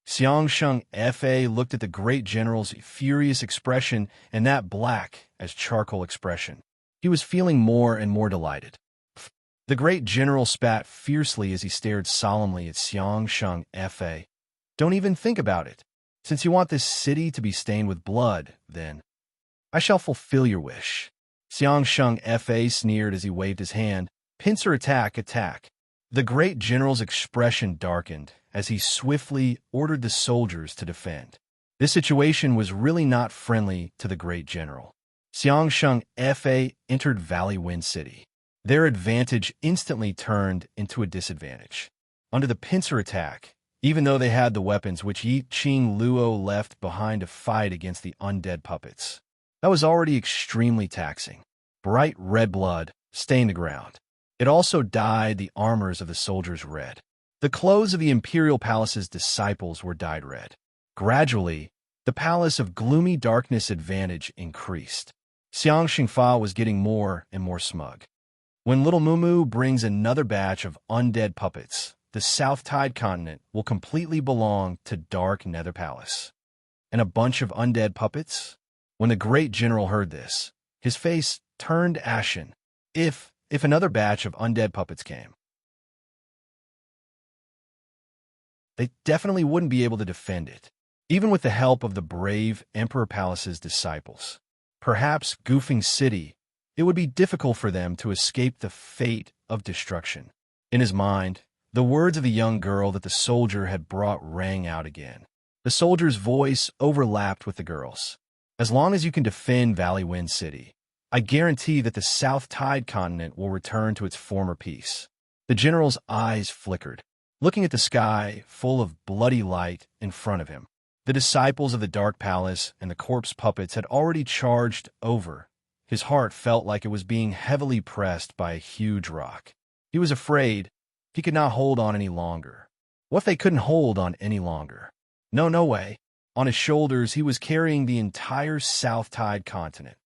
Xiang Sheng Fa looked at the great general's furious expression and that black as charcoal expression. He was feeling more and more delighted. The great general spat fiercely as he stared solemnly at Xiang Sheng Fa. Don't even think about it. Since you want this city to be stained with blood, then I shall fulfill your wish. Xiang Sheng Fa sneered as he waved his hand. Pincer attack, attack. The great general's expression darkened as he swiftly ordered the soldiers to defend. This situation was really not friendly to the great general. Xiang Sheng Fa entered Valley Wind City. Their advantage instantly turned into a disadvantage. Under the pincer attack, even though they had the weapons which Yi Qing Luo left behind to fight against the undead puppets, that was already extremely taxing. Bright red blood stained the ground. It also dyed the armors of the soldiers red. The clothes of the imperial palace's disciples were dyed red. Gradually, the palace of gloomy darkness advantage increased. Xiang Xingfa was getting more and more smug. When Little Mumu brings another batch of undead puppets, the South Tide continent will completely belong to Dark Nether Palace. And a bunch of undead puppets? When the great general heard this, his face turned ashen. If another batch of undead puppets came, they definitely wouldn't be able to defend it, even with the help of the brave Emperor Palace's disciples. Perhaps Goofing City, it would be difficult for them to escape the fate of destruction. In his mind, the words of the young girl that the soldier had brought rang out again. The soldier's voice overlapped with the girl's. As long as you can defend Valley Wind City, I guarantee that the South Tide continent will return to its former peace. The general's eyes flickered, looking at the sky full of bloody light in front of him. The disciples of the Dark Palace and the corpse puppets had already charged over. His heart felt like it was being heavily pressed by a huge rock. He was afraid he could not hold on any longer. What if they couldn't hold on any longer? No way. On his shoulders, he was carrying the entire South Tide continent.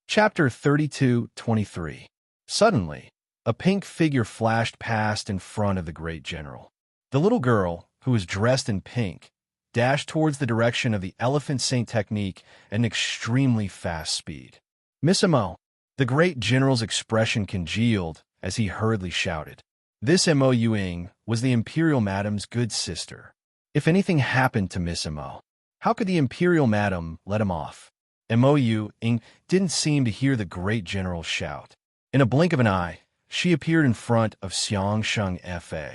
Chapter 32-23. Suddenly, a pink figure flashed past in front of the great general. The little girl, who was dressed in pink, dashed towards the direction of the Elephant Saint technique at an extremely fast speed. Miss Mo! The great general's expression congealed as he hurriedly shouted. This Mo Yuing was the imperial madam's good sister. If anything happened to Miss Mo, how could the imperial madam let him off? Mo Yuing didn't seem to hear the great general's shout. In a blink of an eye, she appeared in front of Xiang Sheng Fa.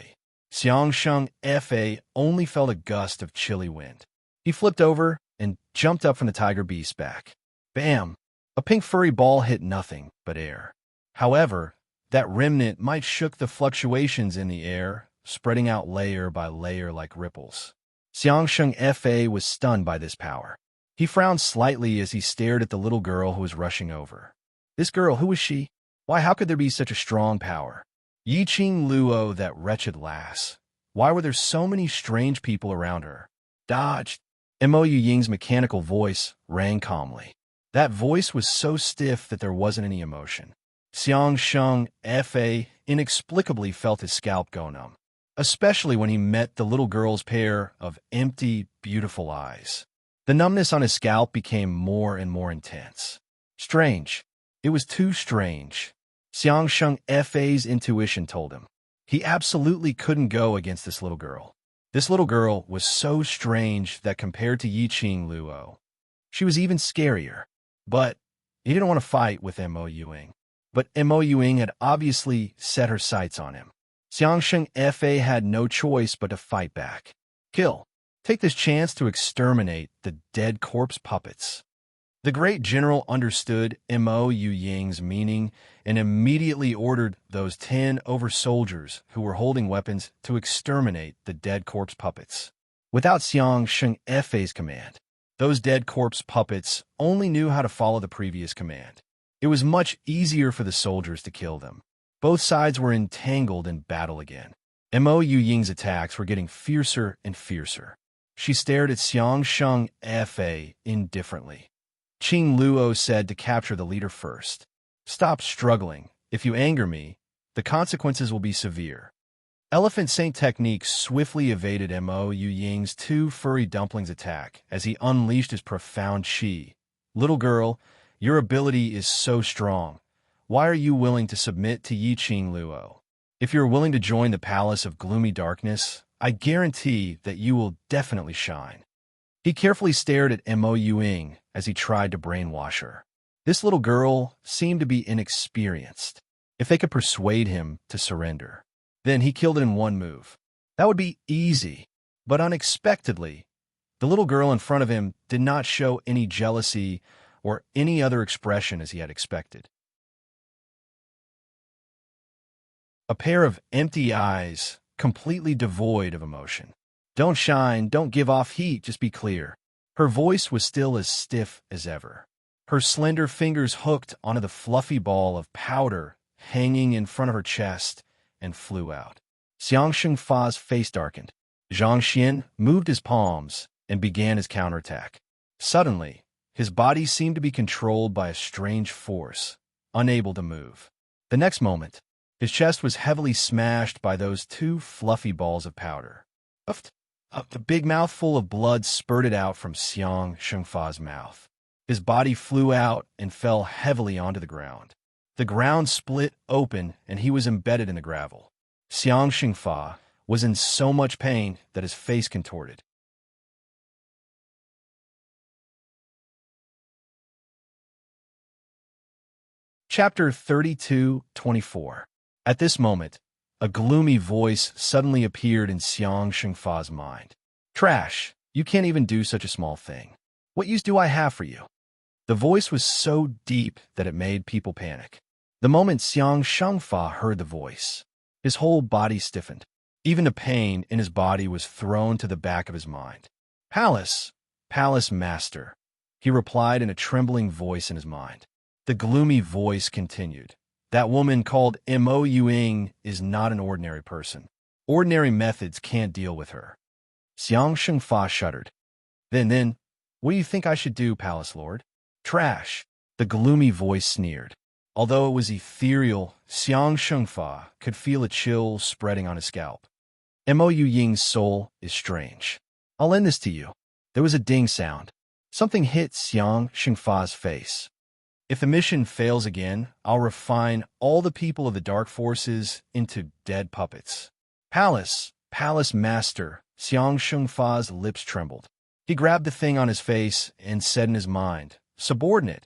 Xiang Sheng Fa only felt a gust of chilly wind. He flipped over and jumped up from the tiger beast's back. Bam! A pink furry ball hit nothing but air. However, that remnant might shook the fluctuations in the air, spreading out layer by layer like ripples. Xiang Sheng Fa was stunned by this power. He frowned slightly as he stared at the little girl who was rushing over. This girl, who was she? Why, how could there be such a strong power? Yi Qing Luo, that wretched lass. Why were there so many strange people around her? Dodge! Mo Ying's mechanical voice rang calmly. That voice was so stiff that there wasn't any emotion. Xiang Sheng Fa inexplicably felt his scalp go numb, especially when he met the little girl's pair of empty, beautiful eyes. The numbness on his scalp became more and more intense. Strange. It was too strange. Xiang Sheng Fa's intuition told him. He absolutely couldn't go against this little girl. This little girl was so strange that compared to Yiqing Luo, she was even scarier. But he didn't want to fight with Mo Yuing. But Mo Yuing had obviously set her sights on him. Xiangsheng Fa had no choice but to fight back. Kill. Take this chance to exterminate the dead corpse puppets. The great general understood Mo Yuying's meaning and immediately ordered those 10 over-soldiers who were holding weapons to exterminate the dead corpse puppets. Without Xiangsheng Fa's command, those dead corpse puppets only knew how to follow the previous command. It was much easier for the soldiers to kill them. Both sides were entangled in battle again. Mo Yuying's attacks were getting fiercer and fiercer. She stared at Xiangsheng Fa indifferently. Qing Luo said to capture the leader first. Stop struggling. If you anger me, the consequences will be severe. Elephant Saint Technique swiftly evaded Mo Yuying's 2 furry dumplings attack as he unleashed his profound qi. Little girl, your ability is so strong. Why are you willing to submit to Yiqing Luo? If you're willing to join the Palace of Gloomy Darkness, I guarantee that you will definitely shine. He carefully stared at Mo Yuing as he tried to brainwash her. This little girl seemed to be inexperienced. If they could persuade him to surrender, then he killed it in one move. That would be easy, but unexpectedly, the little girl in front of him did not show any jealousy or any other expression as he had expected. A pair of empty eyes, completely devoid of emotion. Don't shine, don't give off heat, just be clear. Her voice was still as stiff as ever. Her slender fingers hooked onto the fluffy ball of powder hanging in front of her chest and flew out. Xiangsheng Fa's face darkened. Zhang Xian moved his palms and began his counterattack. Suddenly, his body seemed to be controlled by a strange force, unable to move. The next moment, his chest was heavily smashed by those 2 fluffy balls of powder. A big mouthful of blood spurted out from Xiangsheng Fa's mouth. His body flew out and fell heavily onto the ground. The ground split open and he was embedded in the gravel. Xiangsheng Fa was in so much pain that his face contorted. Chapter 32:24. At this moment, a gloomy voice suddenly appeared in Xiangsheng Fa's mind. Trash, you can't even do such a small thing. What use do I have for you? The voice was so deep that it made people panic. The moment Xiangsheng Fa heard the voice, his whole body stiffened. Even the pain in his body was thrown to the back of his mind. Palace master, he replied in a trembling voice in his mind. The gloomy voice continued. That woman called Mo Yuing is not an ordinary person. Ordinary methods can't deal with her. Xiangsheng Fa shuddered. Then, what do you think I should do, Palace Lord? Trash, the gloomy voice sneered. Although it was ethereal, Xiangsheng Fa could feel a chill spreading on his scalp. Mo Yuying's soul is strange. I'll lend this to you. There was a ding sound. Something hit Xiangsheng Fa's face. If the mission fails again, I'll refine all the people of the dark forces into dead puppets. Palace master, Xiangsheng Fa's lips trembled. He grabbed the thing on his face and said in his mind, Subordinate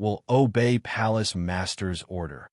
will obey Palace master's order.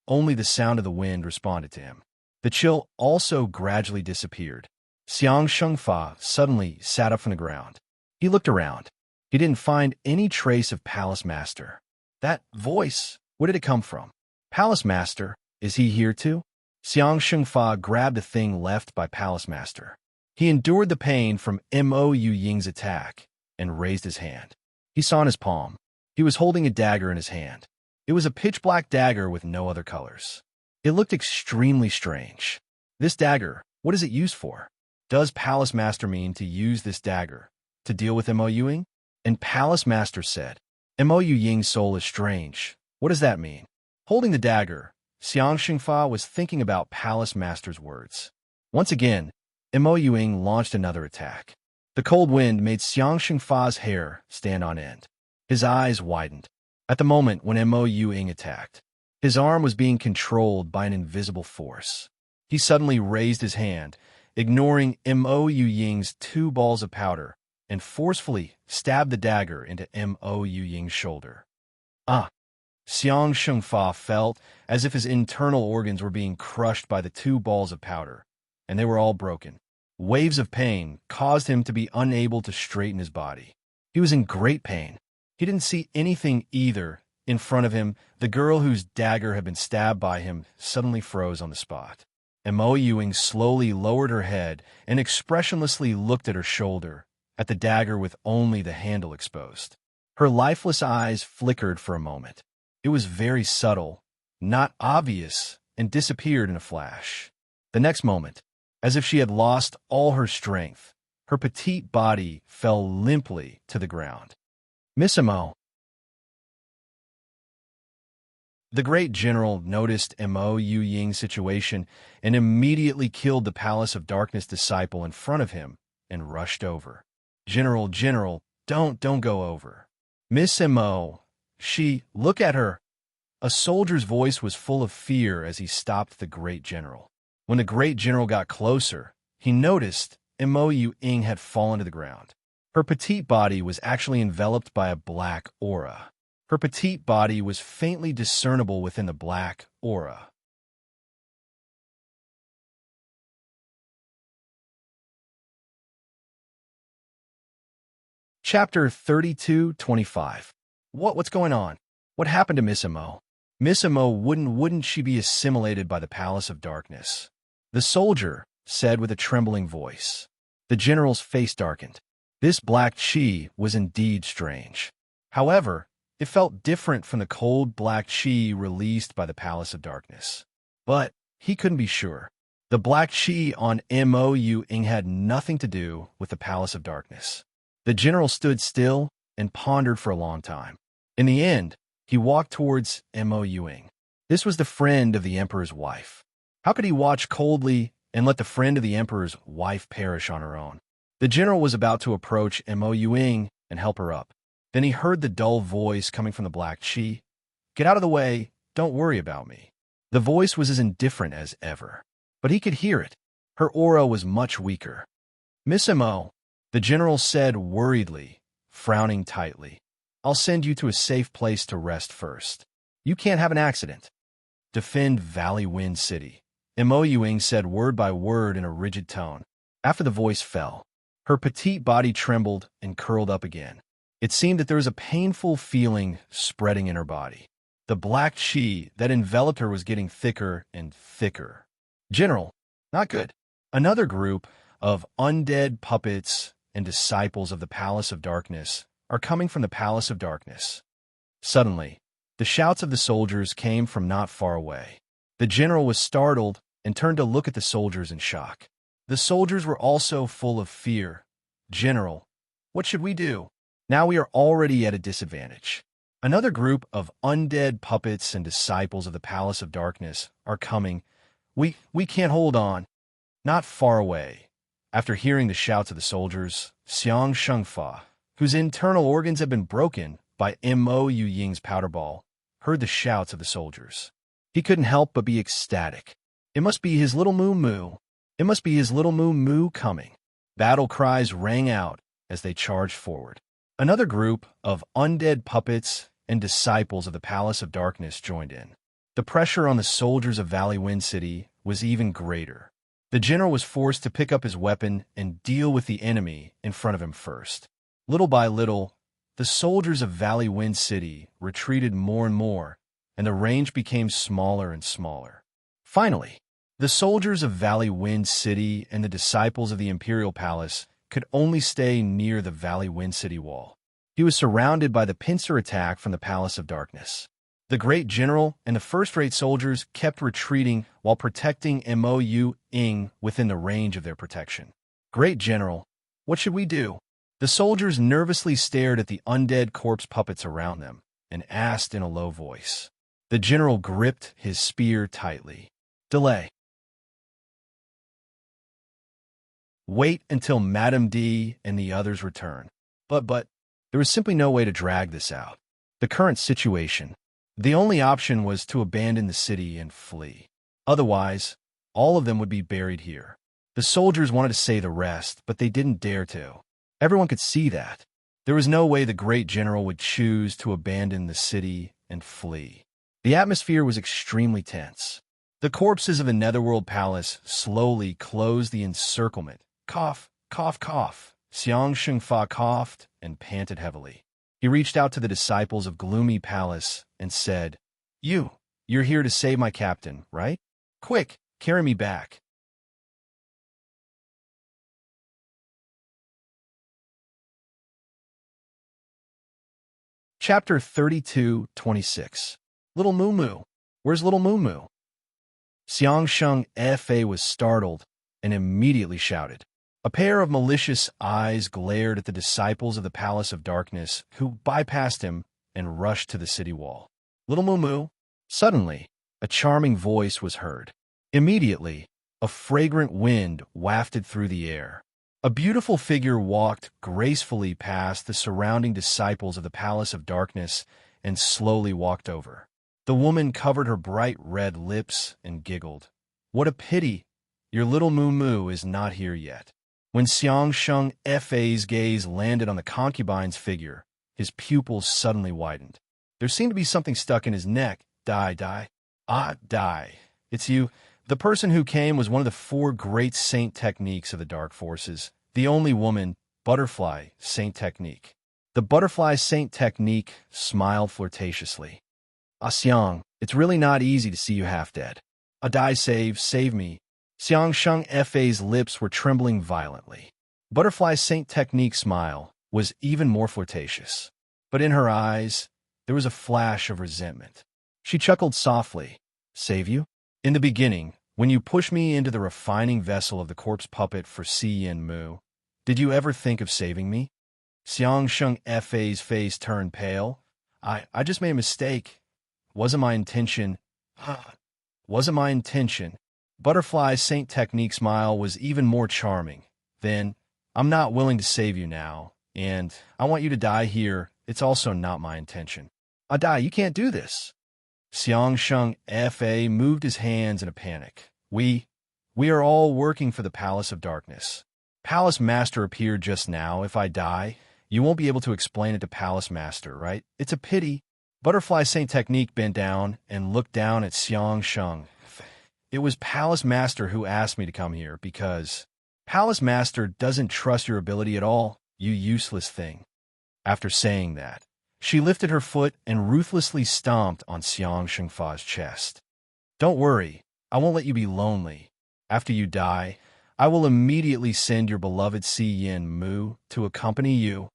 Only the sound of the wind responded to him. The chill also gradually disappeared. Xiangsheng Fa suddenly sat up from the ground. He looked around. He didn't find any trace of Palace Master. That voice, where did it come from? Palace Master, is he here too? Xiangsheng Fa grabbed the thing left by Palace Master. He endured the pain from Mo Yuying's attack and raised his hand. He saw in his palm. He was holding a dagger in his hand. It was a pitch-black dagger with no other colors. It looked extremely strange. This dagger, what is it used for? Does Palace Master mean to use this dagger to deal with Mo Yuying? And Palace Master said, Mo Yuying's soul is strange. What does that mean? Holding the dagger, Xiangsheng Fa was thinking about Palace Master's words. Once again, Mo Yuying launched another attack. The cold wind made Xiangsheng Fa's hair stand on end. His eyes widened. At the moment when Mo Yuying attacked, his arm was being controlled by an invisible force. He suddenly raised his hand, ignoring Mo Ying's 2 balls of powder, and forcefully stabbed the dagger into Mo Ying's shoulder. Ah! Xiang Shengfa felt as if his internal organs were being crushed by the 2 balls of powder, and they were all broken. Waves of pain caused him to be unable to straighten his body. He was in great pain. He didn't see anything either. In front of him, the girl whose dagger had been stabbed by him suddenly froze on the spot. Mo Ying slowly lowered her head and expressionlessly looked at her shoulder, at the dagger with only the handle exposed. Her lifeless eyes flickered for a moment. It was very subtle, not obvious, and disappeared in a flash. The next moment, as if she had lost all her strength, her petite body fell limply to the ground. Miss Mo. The great general noticed Mo Ying's situation and immediately killed the Palace of Darkness disciple in front of him and rushed over. General, don't go over. Miss Mo, look at her. A soldier's voice was full of fear as he stopped the great general. When the great general got closer, he noticed Mo Ying had fallen to the ground. Her petite body was actually enveloped by a black aura. Her petite body was faintly discernible within the black aura. Chapter 32-25. What's going on? What happened to Miss Mo? Miss Mo, wouldn't she be assimilated by the Palace of Darkness? The soldier said with a trembling voice. The general's face darkened. This black chi was indeed strange. However, it felt different from the cold black chi released by the Palace of Darkness. But he couldn't be sure. The black chi on Mo Ying had nothing to do with the Palace of Darkness. The general stood still and pondered for a long time. In the end, he walked towards Mo Ying. This was the friend of the emperor's wife. How could he watch coldly and let the friend of the emperor's wife perish on her own? The general was about to approach Mo Ying and help her up. Then he heard the dull voice coming from the black chi. Get out of the way, don't worry about me. The voice was as indifferent as ever, but he could hear it. Her aura was much weaker. Miss Mo, the general said worriedly, frowning tightly. I'll send you to a safe place to rest first. You can't have an accident. Defend Valley Wind City. Mo Ying said word by word in a rigid tone. After the voice fell, her petite body trembled and curled up again. It seemed that there was a painful feeling spreading in her body. The black chi that enveloped her was getting thicker and thicker. General, not good. Another group of undead puppets and disciples of the Palace of Darkness are coming from the Palace of Darkness. Suddenly, the shouts of the soldiers came from not far away. The general was startled and turned to look at the soldiers in shock. The soldiers were also full of fear. General, what should we do? Now we are already at a disadvantage. Another group of undead puppets and disciples of the Palace of Darkness are coming. We can't hold on. Not far away. After hearing the shouts of the soldiers, Xiang Shengfa, whose internal organs had been broken by Mo Ying's powder ball, heard the shouts of the soldiers. He couldn't help but be ecstatic. It must be his little moo moo. It must be his little moo moo coming. Battle cries rang out as they charged forward. Another group of undead puppets and disciples of the Palace of Darkness joined in. The pressure on the soldiers of Valley Wind City was even greater. The general was forced to pick up his weapon and deal with the enemy in front of him first. Little by little, the soldiers of Valley Wind City retreated more and more, and the range became smaller and smaller. Finally, the soldiers of Valley Wind City and the disciples of the Imperial Palace could only stay near the Valley Wind City wall. He was surrounded by the pincer attack from the Palace of Darkness. The great general and the first-rate soldiers kept retreating while protecting Mo Ying within the range of their protection. Great general, what should we do? The soldiers nervously stared at the undead corpse puppets around them and asked in a low voice. The general gripped his spear tightly. Delay. Wait until Madame D and the others return. But there was simply no way to drag this out. The current situation, the only option was to abandon the city and flee. Otherwise, all of them would be buried here. The soldiers wanted to say the rest, but they didn't dare to. Everyone could see that. There was no way the great general would choose to abandon the city and flee. The atmosphere was extremely tense. The corpses of the Netherworld Palace slowly closed the encirclement. Cough, cough, cough. Xiang Shengfa coughed and panted heavily. He reached out to the disciples of Gloomy Palace and said, You're here to save my captain, right? Quick, carry me back. Chapter 32:26. Little Moo Moo. Where's Little Moo Moo? Xiang Sheng Fa was startled and immediately shouted. A pair of malicious eyes glared at the disciples of the Palace of Darkness, who bypassed him and rushed to the city wall. Little Moo Moo. Suddenly, a charming voice was heard. Immediately, a fragrant wind wafted through the air. A beautiful figure walked gracefully past the surrounding disciples of the Palace of Darkness and slowly walked over. The woman covered her bright red lips and giggled. What a pity! Your little Moo Moo is not here yet. When Xiang Sheng Fa's gaze landed on the concubine's figure, his pupils suddenly widened. There seemed to be something stuck in his neck. Die. Ah, die. It's you. The person who came was one of the 4 great saint techniques of the dark forces. The only woman, Butterfly Saint Technique. The Butterfly Saint Technique smiled flirtatiously. Ah, Xiang, it's really not easy to see you half dead. Ah, die, save me. Xiang Sheng Fa's lips were trembling violently. Butterfly Saint Technique's smile was even more flirtatious. But in her eyes, there was a flash of resentment. She chuckled softly. Save you? In the beginning, when you pushed me into the refining vessel of the corpse puppet for Si Yin Mu, did you ever think of saving me? Xiang Sheng Fa's face turned pale. I just made a mistake. Wasn't my intention. Wasn't my intention. Butterfly Saint Technique's smile was even more charming. Then, I'm not willing to save you now, and I want you to die here. It's also not my intention. Ah, die, you can't do this. Xiang Sheng Fa moved his hands in a panic. We are all working for the Palace of Darkness. Palace Master appeared just now. If I die, you won't be able to explain it to Palace Master, right? It's a pity. Butterfly Saint Technique bent down and looked down at Xiang Sheng. It was Palace Master who asked me to come here because Palace Master doesn't trust your ability at all, you useless thing. After saying that, she lifted her foot and ruthlessly stomped on Xiang Shengfa's chest. Don't worry, I won't let you be lonely. After you die, I will immediately send your beloved Si Yin Mu to accompany you.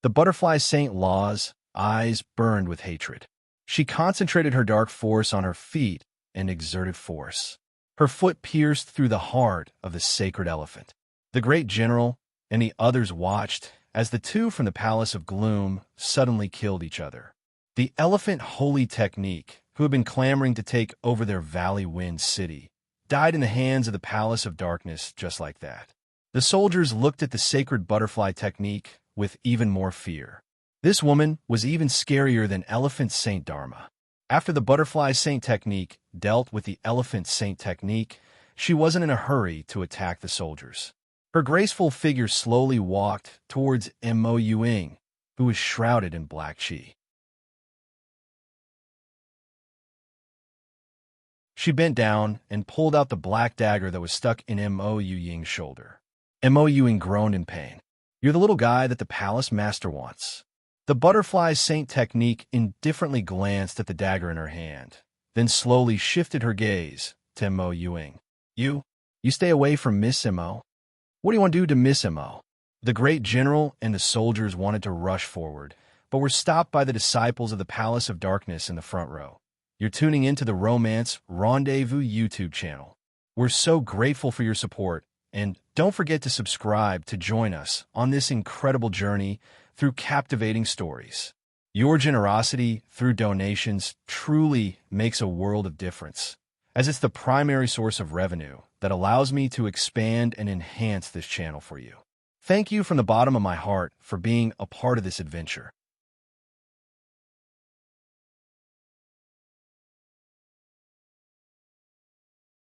The Butterfly Saint Law's eyes burned with hatred. She concentrated her dark force on her feet and exerted force. Her foot pierced through the heart of the sacred elephant. The great general and the others watched as the 2 from the Palace of Gloom suddenly killed each other. The Elephant Holy Technique, who had been clamoring to take over their Valley Wind city, died in the hands of the Palace of Darkness just like that. The soldiers looked at the sacred Butterfly Technique with even more fear. This woman was even scarier than Elephant Saint Dharma. After the Butterfly Saint Technique dealt with the Elephant Saint Technique, she wasn't in a hurry to attack the soldiers. Her graceful figure slowly walked towards Mo Yuing, who was shrouded in black qi. She bent down and pulled out the black dagger that was stuck in Mo Yuing's shoulder. Mo Yuing groaned in pain. You're the little guy that the Palace Master wants. The Butterfly Saint Technique indifferently glanced at the dagger in her hand, then slowly shifted her gaze to Mo Yuing. You stay away from Miss Mo. What do you want to do to Miss Mo? The great general and the soldiers wanted to rush forward, but were stopped by the disciples of the Palace of Darkness in the front row. You're tuning into the Romance Rendezvous YouTube channel. We're so grateful for your support, and don't forget to subscribe to join us on this incredible journey through captivating stories. Your generosity through donations truly makes a world of difference, as it's the primary source of revenue that allows me to expand and enhance this channel for you. Thank you from the bottom of my heart for being a part of this adventure.